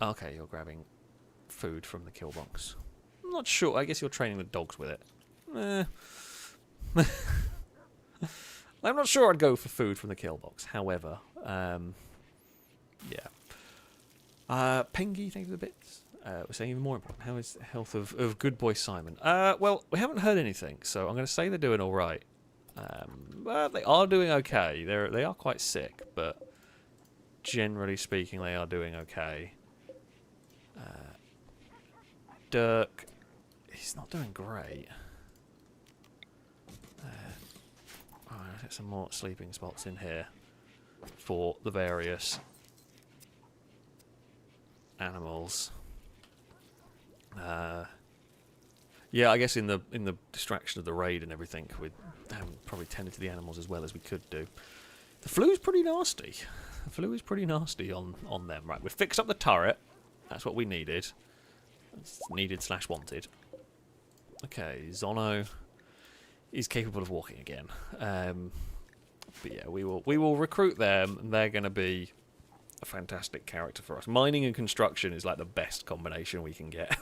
Speaker 1: Okay, you're grabbing food from the kill box. I'm not sure. I guess you're training the dogs with it. I'm not sure I'd go for food from the kill box. However, yeah. Pengy, thank you for the bits. We're saying even more important. How is the health of good boy Simon? Well, we haven't heard anything, so I'm going to say they're doing all right. But they are doing okay. They are quite sick, but generally speaking, they are doing okay. Dirk, he's not doing great. I'll get some more sleeping spots in here for the various animals. Yeah, I guess in the distraction of the raid and everything, we haven't probably tended to the animals as well as we could do. The flu's pretty nasty. The flu is pretty nasty on them. Right, we've fixed up the turret. That's what we needed. It's needed / wanted. Okay, Zono is capable of walking again. But yeah, we will recruit them, and they're going to be a fantastic character for us. Mining and construction is like the best combination we can get.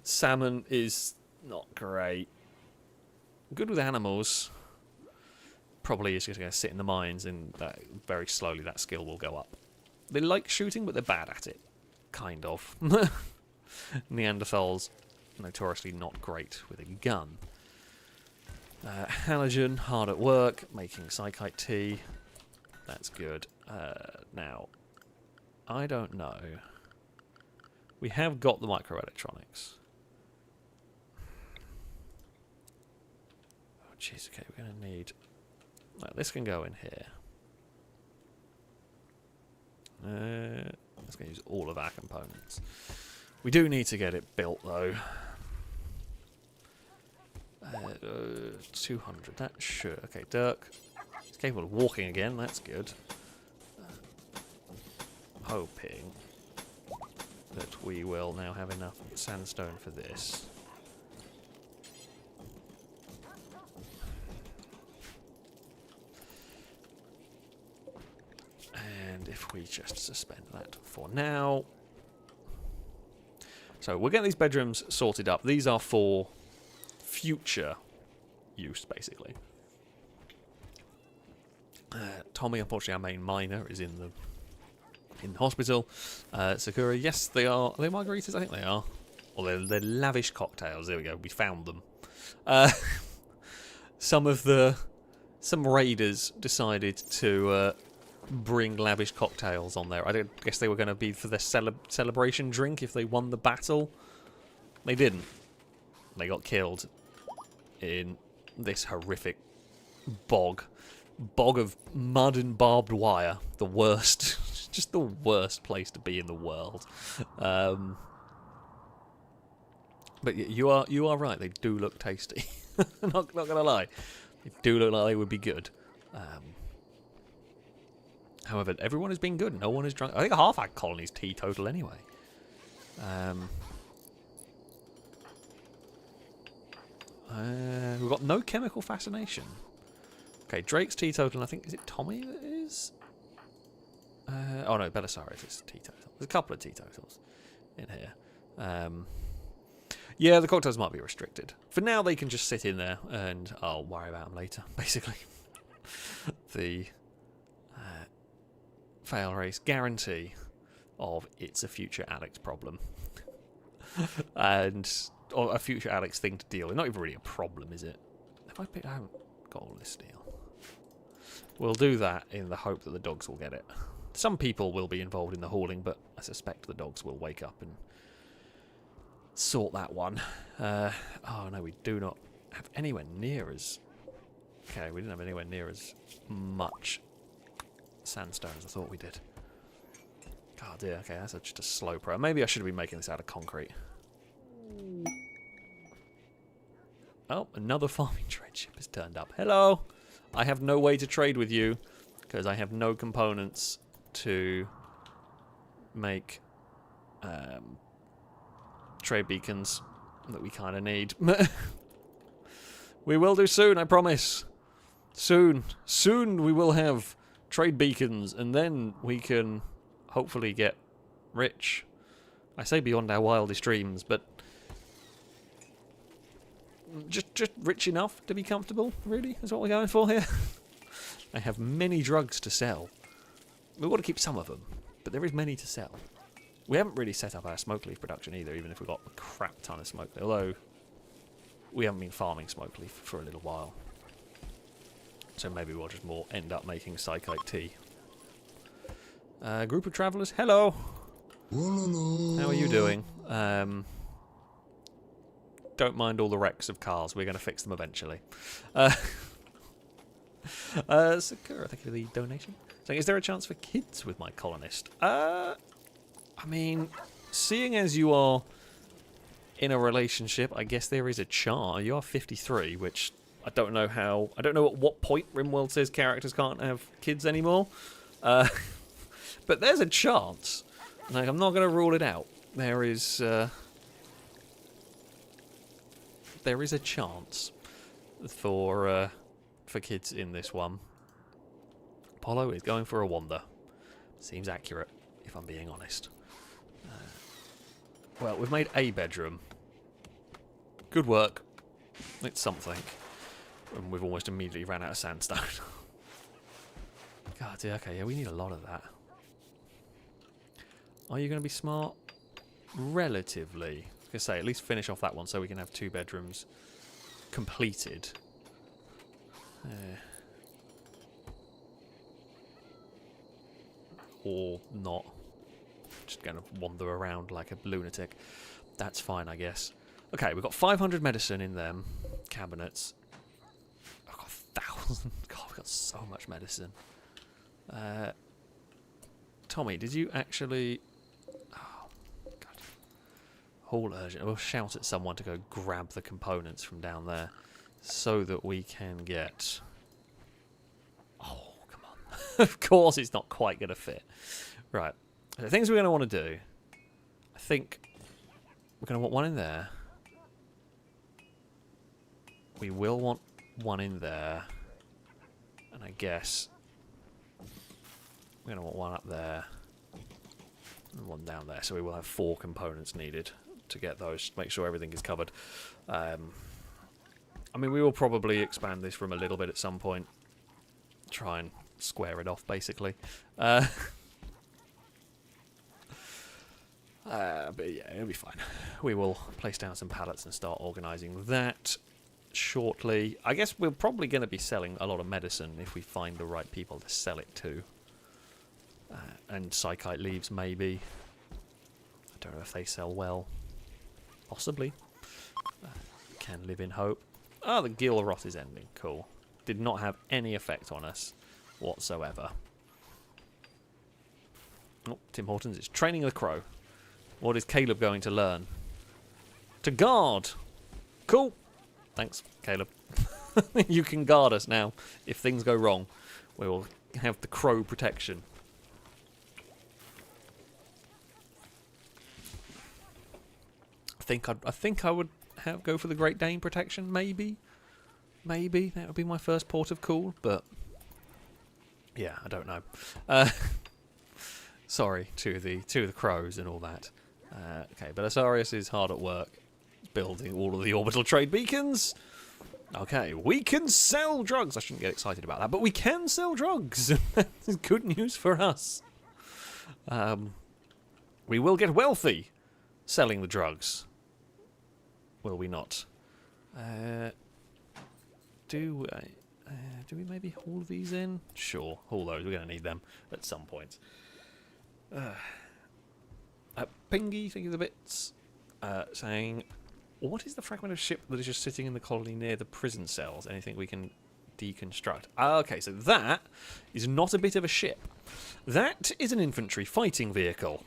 Speaker 1: Salmon is not great. Good with animals. Probably is just going to sit in the mines, and that, very slowly that skill will go up. They like shooting, but they're bad at it. Kind of. Neanderthals, notoriously not great with a gun. Halogen, hard at work, making psychite tea. That's good. Now, I don't know. We have got the microelectronics. Oh, jeez, okay, we're going to need... Well, this can go in here. Let's go use all of our components. We do need to get it built, though. 200, that should... Okay, Dirk. He's capable of walking again, that's good. Hoping that we will now have enough sandstone for this. And if we just suspend that for now. So we'll get these bedrooms sorted up. These are for future use, basically. Tommy, unfortunately, our main miner, is in the hospital. Sakura, yes, they are. Are they margaritas? I think they are. Or they're lavish cocktails. There we go. We found them. Some raiders decided to bring lavish cocktails on there. I guess they were going to be for their celebration drink if they won the battle. They didn't. They got killed in this horrific bog of mud and barbed wire. The worst. Just the worst place to be in the world. But you are right. They do look tasty. not gonna lie, they do look like they would be good. However, everyone has been good. No one is drunk. I think half our colony's teetotal anyway. We've got no chemical fascination. Okay, Drake's teetotal. And I think, is it Tommy that is? Oh no, Belisarius is teetotal. There's a couple of teetotals in here. Yeah, the cocktails might be restricted. For now, they can just sit in there, and I'll worry about them later, basically. The FailRace guarantee of it's a future Alex problem. Or a future Alex thing to deal with. Not even really a problem, is it? I haven't got all this steel. We'll do that in the hope that the dogs will get it. Some people will be involved in the hauling, but I suspect the dogs will wake up and sort that one. Oh no, we do not have anywhere near as... Okay, we didn't have anywhere near as much sandstone as I thought we did. Oh dear, okay, that's just a slow pro. Maybe I should be making this out of concrete. Oh, another farming trade ship has turned up. Hello! I have no way to trade with you, because I have no components to make trade beacons that we kind of need. We will do soon, I promise. Soon we will have trade beacons, and then we can hopefully get rich. I say beyond our wildest dreams, but just rich enough to be comfortable, really, is what we're going for here. I have many drugs to sell. We want to keep some of them, but there is many to sell. We haven't really set up our smoke leaf production either, even if we've got a crap ton of smoke leaf, although we haven't been farming smoke leaf for a little while. So maybe we'll just more end up making psychite tea. Group of travellers, hello! How are you doing? Don't mind all the wrecks of cars, we're going to fix them eventually. Sakura, thank you for the donation. So, is there a chance for kids with my colonist? I mean, seeing as you are in a relationship, I guess there is a chance. You are 53, which I don't know how... I don't know at what point Rimworld says characters can't have kids anymore. But there's a chance. Like, I'm not going to rule it out. There is a chance for kids in this one. Apollo is going for a wander. Seems accurate, if I'm being honest. Well, we've made a bedroom. Good work. It's something. And we've almost immediately ran out of sandstone. God, yeah, okay, yeah, we need a lot of that. Are you going to be smart? Relatively. I was going to say, at least finish off that one so we can have 2 bedrooms completed. Or not. Just going to wander around like a lunatic. That's fine, I guess. Okay, we've got 500 medicine in them cabinets. I've got 1,000. God, we've got so much medicine. Tommy, did you actually... Oh, God. Haul urgent. We'll shout at someone to go grab the components from down there so that we can get... Oh, come on. Of course it's not quite going to fit. Right. The things we're going to want to do... I think we're going to want one in there. We will want one in there. And I guess we're going to want one up there. And one down there. So we will have 4 components needed to get those. Make sure everything is covered. I mean, we will probably expand this room a little bit at some point. Try and square it off, basically. But yeah, it'll be fine. We will place down some pallets and start organising that shortly. I guess we're probably going to be selling a lot of medicine if we find the right people to sell it to. And psychite leaves, maybe. I don't know if they sell well. Possibly. Can live in hope. Oh, the gill rot is ending. Cool. Did not have any effect on us whatsoever. Oh, Tim Hortons is training the crow. What is Caleb going to learn? To guard! Cool! Thanks, Caleb. You can guard us now. If things go wrong, we will have the crow protection. I think I would go for the Great Dane protection, maybe. Maybe that would be my first port of call, but yeah, I don't know. Sorry to the crows and all that. Okay, but Asarius is hard at work building all of the orbital trade beacons. Okay, we can sell drugs. I shouldn't get excited about that, but we can sell drugs. That's good news for us. We will get wealthy selling the drugs. Will we not? Do we maybe haul these in? Sure, haul those. We're going to need them at some point. Pingy, thank you for the bits. Saying, what is the fragment of ship that is just sitting in the colony near the prison cells? Anything we can deconstruct? Okay, so that is not a bit of a ship. That is an infantry fighting vehicle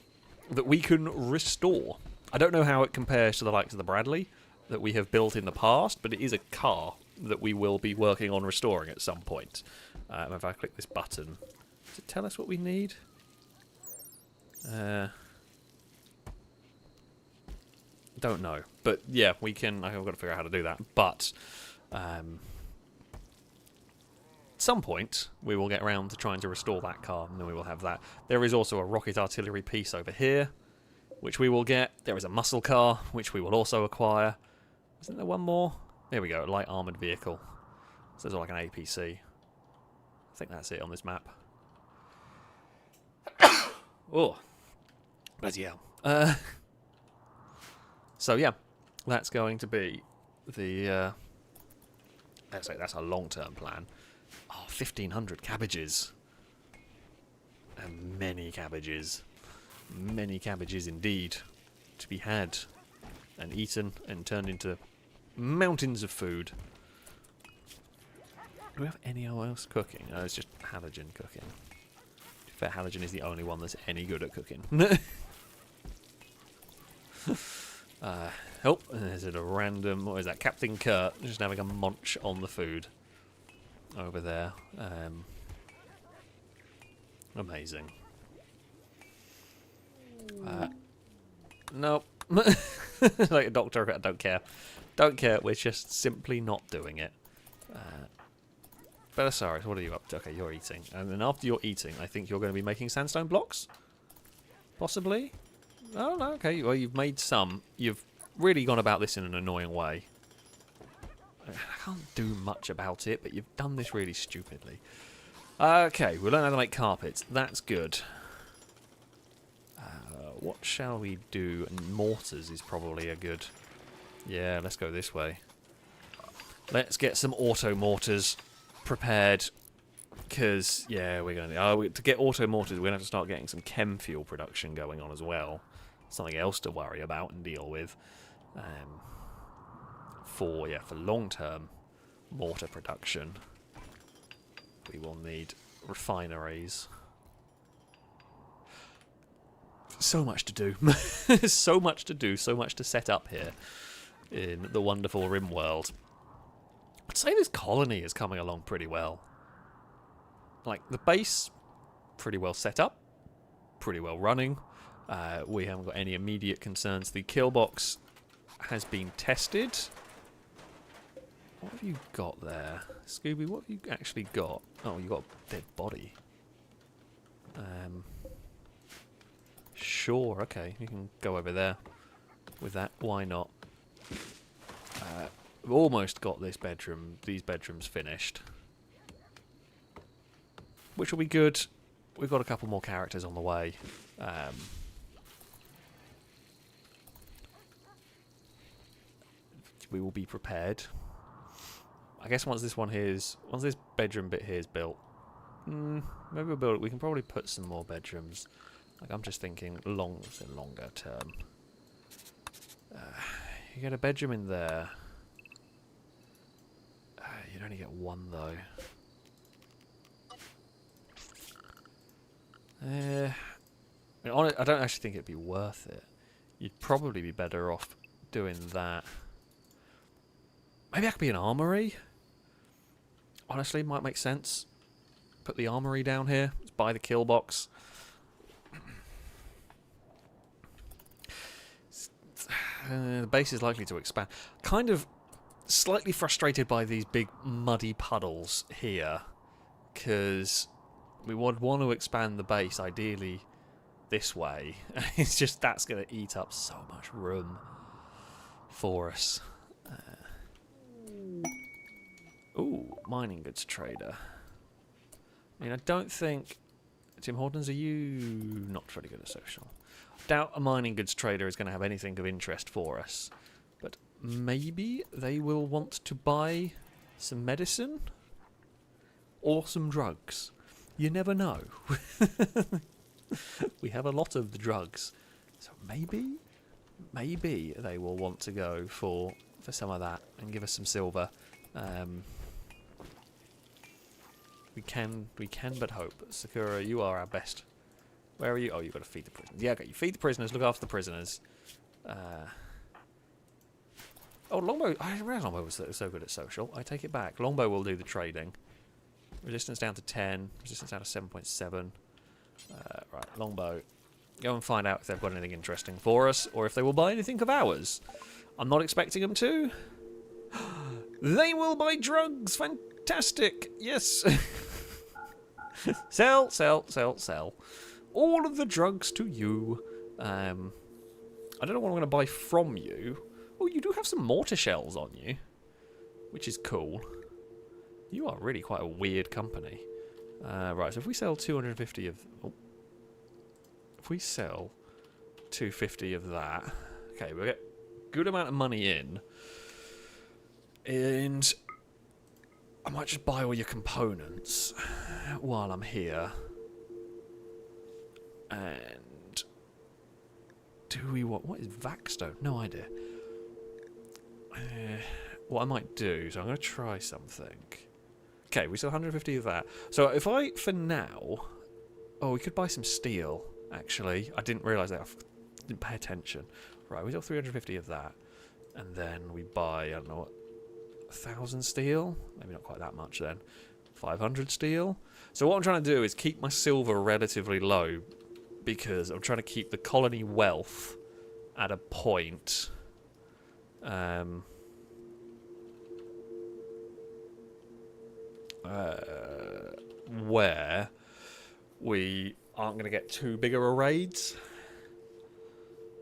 Speaker 1: that we can restore. I don't know how it compares to the likes of the Bradley that we have built in the past, but it is a car that we will be working on restoring at some point. If I click this button, does it tell us what we need? Don't know, but yeah, we can. I've got to figure out how to do that. But at some point, we will get around to trying to restore that car, and then we will have that. There is also a rocket artillery piece over here, which we will get. There is a muscle car, which we will also acquire. Isn't there one more? There we go, a light armoured vehicle. So there's like an APC. I think that's it on this map. Oh, bloody hell. So yeah, that's going to be the... that's a long-term plan. Oh, 1,500 cabbages. And many cabbages. Many cabbages indeed. To be had and eaten and turned into mountains of food. Do we have any else cooking? No, it's just halogen cooking. To be fair, halogen is the only one that's any good at cooking. Oh, is it a random... What is that? Captain Kurt just having a munch on the food over there. Amazing. Nope. Like a doctor, I don't care. Don't care, we're just simply not doing it. Belisarius, what are you up to? Okay, you're eating. And then after you're eating, I think you're going to be making sandstone blocks? Possibly? Oh, no, okay. Well, you've made some. You've really gone about this in an annoying way. I can't do much about it, but you've done this really stupidly. Okay, we'll learn how to make carpets. That's good. What shall we do? Mortars is probably a good... Yeah, let's go this way. Let's get some auto mortars prepared. Because, yeah, we're going to... to get auto mortars, we're going to have to start getting some chem fuel production going on as well. Something else to worry about and deal with. For long-term mortar production, we will need refineries. So much to do. So much to do, so much to set up here in the wonderful Rimworld. I'd say this colony is coming along pretty well. Like, the base, pretty well set up, pretty well running. We haven't got any immediate concerns. The kill box has been tested. What have you got there? Scooby, what have you actually got? Oh, you got a dead body. Sure, okay, you can go over there with that. Why not? We've almost got these bedrooms finished, which will be good. We've got a couple more characters on the way. We will be prepared. I guess once this bedroom bit here is built, maybe we'll build it. We can probably put some more bedrooms. Like, I'm just thinking longer term. You get a bedroom in there. You'd only get one though. I don't actually think it'd be worth it. You'd probably be better off doing that. Maybe that could be an armory. Honestly, might make sense. Put the armory down here. Let's buy the kill box. The base is likely to expand. Kind of slightly frustrated by these big muddy puddles here, because we would want to expand the base ideally this way. It's just that's going to eat up so much room for us. Ooh, mining goods trader. I mean, I don't think... Tim Hortons, are you not really good at social? Doubt a mining goods trader is going to have anything of interest for us. But maybe they will want to buy some medicine? Or some drugs. You never know. We have a lot of the drugs. So maybe they will want to go for some of that and give us some silver. We can but hope. Sakura, you are our best. Where are you? Oh, you've got to feed the prisoners. Yeah, okay, you feed the prisoners, look after the prisoners. Oh, Longbow. I didn't realise Longbow was so good at social. I take it back. Longbow will do the trading. Resistance down to 10. Resistance down to 7.7. Right, Longbow. Go and find out if they've got anything interesting for us, or if they will buy anything of ours. I'm not expecting them to. They will buy drugs! Fantastic! Yes! Sell, sell, sell, sell. All of the drugs to you. I don't know what I'm going to buy from you. Oh, you do have some mortar shells on you, which is cool. You are really quite a weird company. Right, so if we sell 250 of... Oh, if we sell 250 of that... Okay, we'll get a good amount of money in. And I might just buy all your components while I'm here. And do we what is Vaxstone? No idea. What I might do, so I'm going to try something. Okay, we sell 150 of that. So if I, for now... Oh, we could buy some steel, actually. I didn't realise that. I didn't pay attention. Right, we sell 350 of that. And then we buy, I don't know what, 1,000 steel? Maybe not quite that much then. 500 steel? So what I'm trying to do is keep my silver relatively low, because I'm trying to keep the colony wealth at a point where we aren't going to get too big of a raids.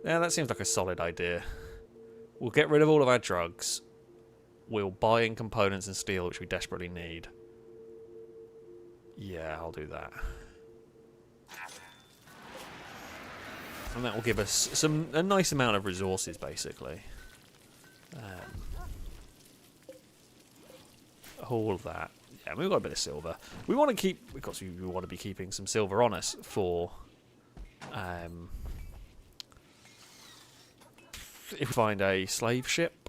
Speaker 1: Yeah, that seems like a solid idea. We'll get rid of all of our drugs. We'll buy in components and steel, which we desperately need. Yeah, I'll do that. And that will give us a nice amount of resources, basically. All of that. Yeah, we've got a bit of silver. We want to keep, because we want to be keeping some silver on us for... if we find a slave ship,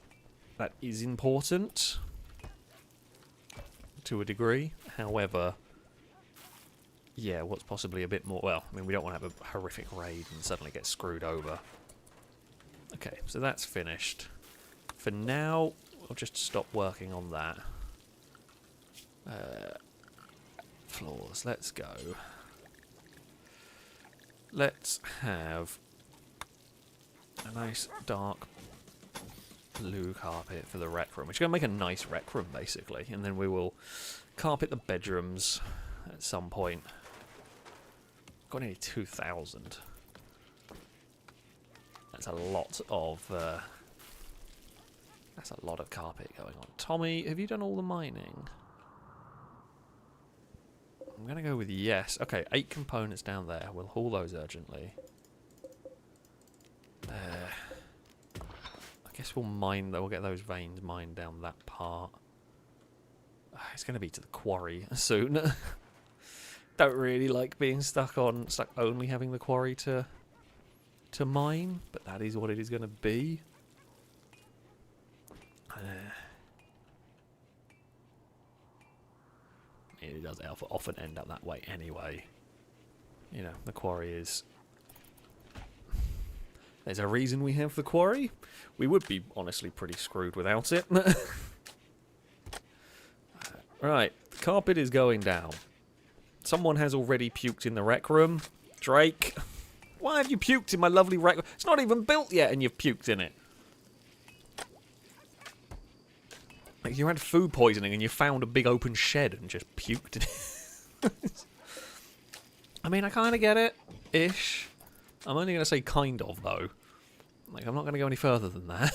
Speaker 1: that is important to a degree. However, yeah, what's possibly a bit more... Well, I mean, we don't want to have a horrific raid and suddenly get screwed over. Okay, so that's finished. For now, I'll just stop working on that. Floors, let's go. Let's have a nice dark blue carpet for the rec room. Which is going to make a nice rec room, basically. And then we will carpet the bedrooms at some point. Got nearly 2,000. That's a lot of... that's a lot of carpet going on. Tommy, have you done all the mining? I'm going to go with yes. Okay, 8 components down there. We'll haul those urgently. I guess we'll mine, though. We'll get those veins mined down that part. It's going to be to the quarry soon. Don't really like being stuck only having the quarry to mine, but that is what it is going to be. It does often end up that way anyway. You know, the quarry is... There's a reason we have the quarry. We would be, honestly, pretty screwed without it. Right, the carpet is going down. Someone has already puked in the rec room. Drake, why have you puked in my lovely rec room? It's not even built yet and you've puked in it. Like you had food poisoning and you found a big open shed and just puked in it. I mean, I kind of get it, ish. I'm only going to say kind of, though. Like, I'm not going to go any further than that.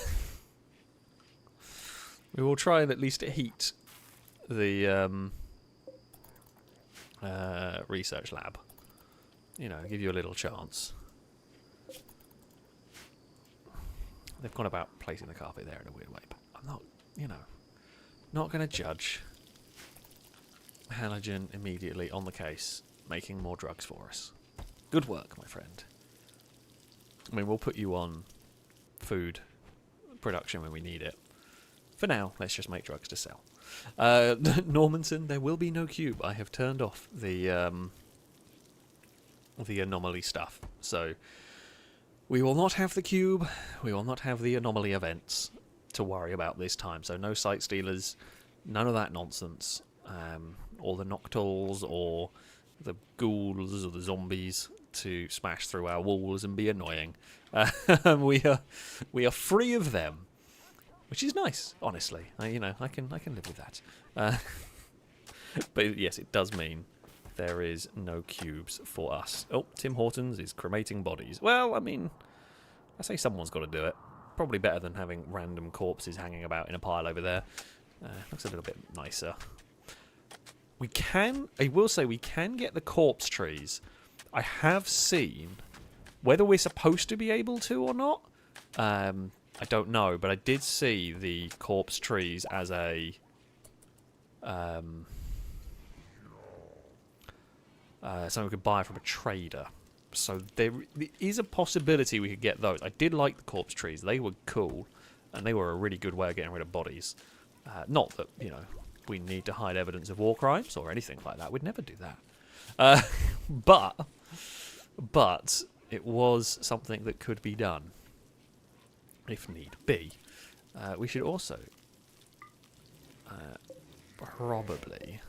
Speaker 1: We will try and at least heat the research lab. You know, give you a little chance. They've gone about placing the carpet there in a weird way, but I'm not, you know, not going to judge. Halogen immediately on the case, making more drugs for us. Good work, my friend. I mean, we'll put you on food production when we need it. For now, let's just make drugs to sell. Normanton, there will be no cube. I have turned off the anomaly stuff. So, we will not have the cube. We will not have the anomaly events to worry about this time. So, no site stealers, none of that nonsense. Or the noctules, or the ghouls, or the zombies to smash through our walls and be annoying. We are free of them, which is nice, honestly. I can live with that. But yes, it does mean there is no cubes for us. Oh, Tim Hortons is cremating bodies. Well, I mean, I say someone's got to do it. Probably better than having random corpses hanging about in a pile over there. Looks a little bit nicer. I will say we can get the corpse trees. I have seen, whether we're supposed to be able to or not, I don't know, but I did see the corpse trees as a something we could buy from a trader. So there is a possibility we could get those. I did like the corpse trees. They were cool, and they were a really good way of getting rid of bodies. Not that, you know, we need to hide evidence of war crimes or anything like that. We'd never do that. But it was something that could be done, if need be. We should also probably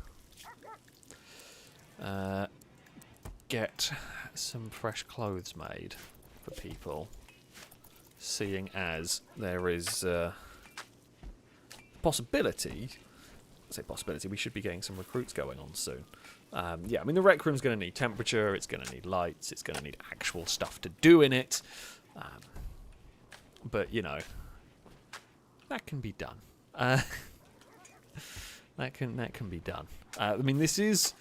Speaker 1: get some fresh clothes made for people, seeing as there is possibility. I say possibility. We should be getting some recruits going on soon. Yeah, I mean, the rec room's going to need temperature, it's going to need lights, it's going to need actual stuff to do in it. But, you know, that can be done. That can be done. I mean, this is...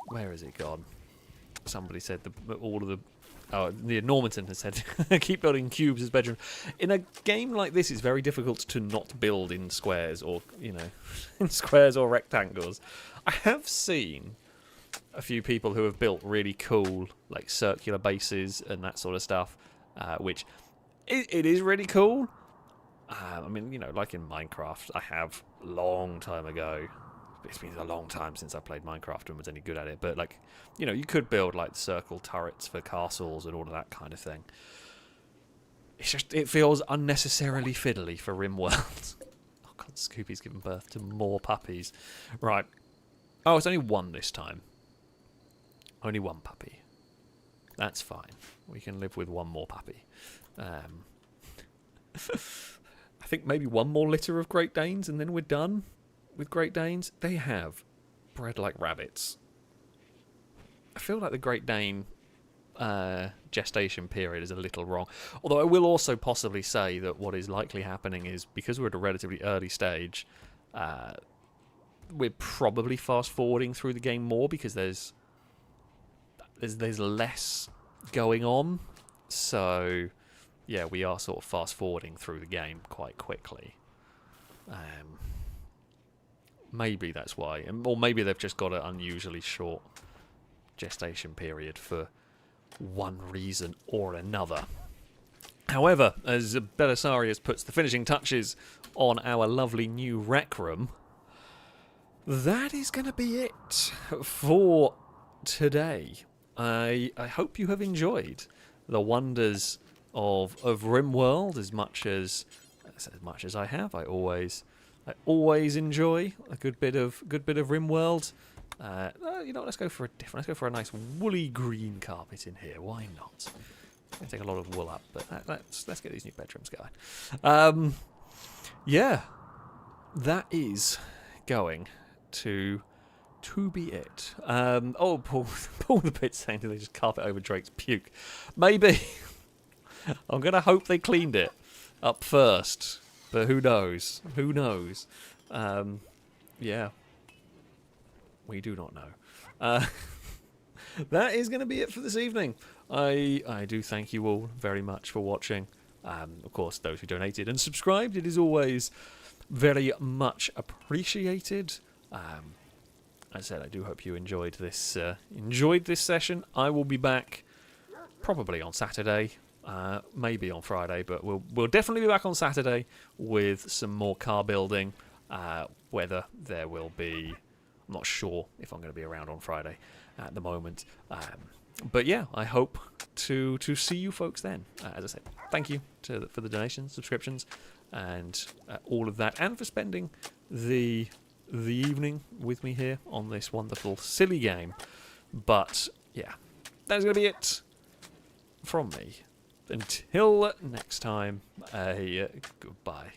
Speaker 1: where has it gone? Somebody said all of the... Oh, the Normanton has said, keep building cubes as bedroom. In a game like this, it's very difficult to not build in squares or, you know, in squares or rectangles. I have seen a few people who have built really cool, like, circular bases and that sort of stuff, which it is really cool. I mean, you know, like in Minecraft, I have a long time ago it's been a long time since I played Minecraft and was any good at it. But like, you know, you could build like circle turrets for castles and all of that kind of thing. It's just, it feels unnecessarily fiddly for Rimworld. Oh god, Scoopy's given birth to more puppies. Right. Oh, it's only one this time. Only one puppy. That's fine. We can live with one more puppy. I think maybe one more litter of Great Danes and then we're done with Great Danes. They have bred like rabbits. I feel like the Great Dane gestation period is a little wrong. Although I will also possibly say that what is likely happening is, because we're at a relatively early stage, we're probably fast forwarding through the game more because there's less going on. So yeah, we are sort of fast forwarding through the game quite quickly. Maybe that's why, or maybe they've just got an unusually short gestation period for one reason or another. However, as Belisarius puts the finishing touches on our lovely new rec room, that is going to be it for today. I hope you have enjoyed the wonders of Rimworld as much as I have. I always enjoy a good bit of Rimworld. You know, let's go for a different. Let's go for a nice woolly green carpet in here. Why not? It's going to take a lot of wool up, but let's get these new bedrooms going. Yeah, that is going to be it. Oh, Paul the Pit saying, do they just carpet over Drake's puke? Maybe. I'm going to hope they cleaned it up first, but who knows? Who knows? Yeah. We do not know. That is going to be it for this evening. I do thank you all very much for watching. Of course, those who donated and subscribed, it is always very much appreciated. As I said, I do hope you enjoyed this session. I will be back probably on Saturday, maybe on Friday, but we'll definitely be back on Saturday with some more car building. Whether there will be, I'm not sure if I'm going to be around on Friday at the moment. But yeah, I hope to see you folks then. As I said, thank you for the donations, subscriptions, and all of that, and for spending the evening with me here on this wonderful, silly game. But yeah, that's going to be it from me. Until next time, goodbye.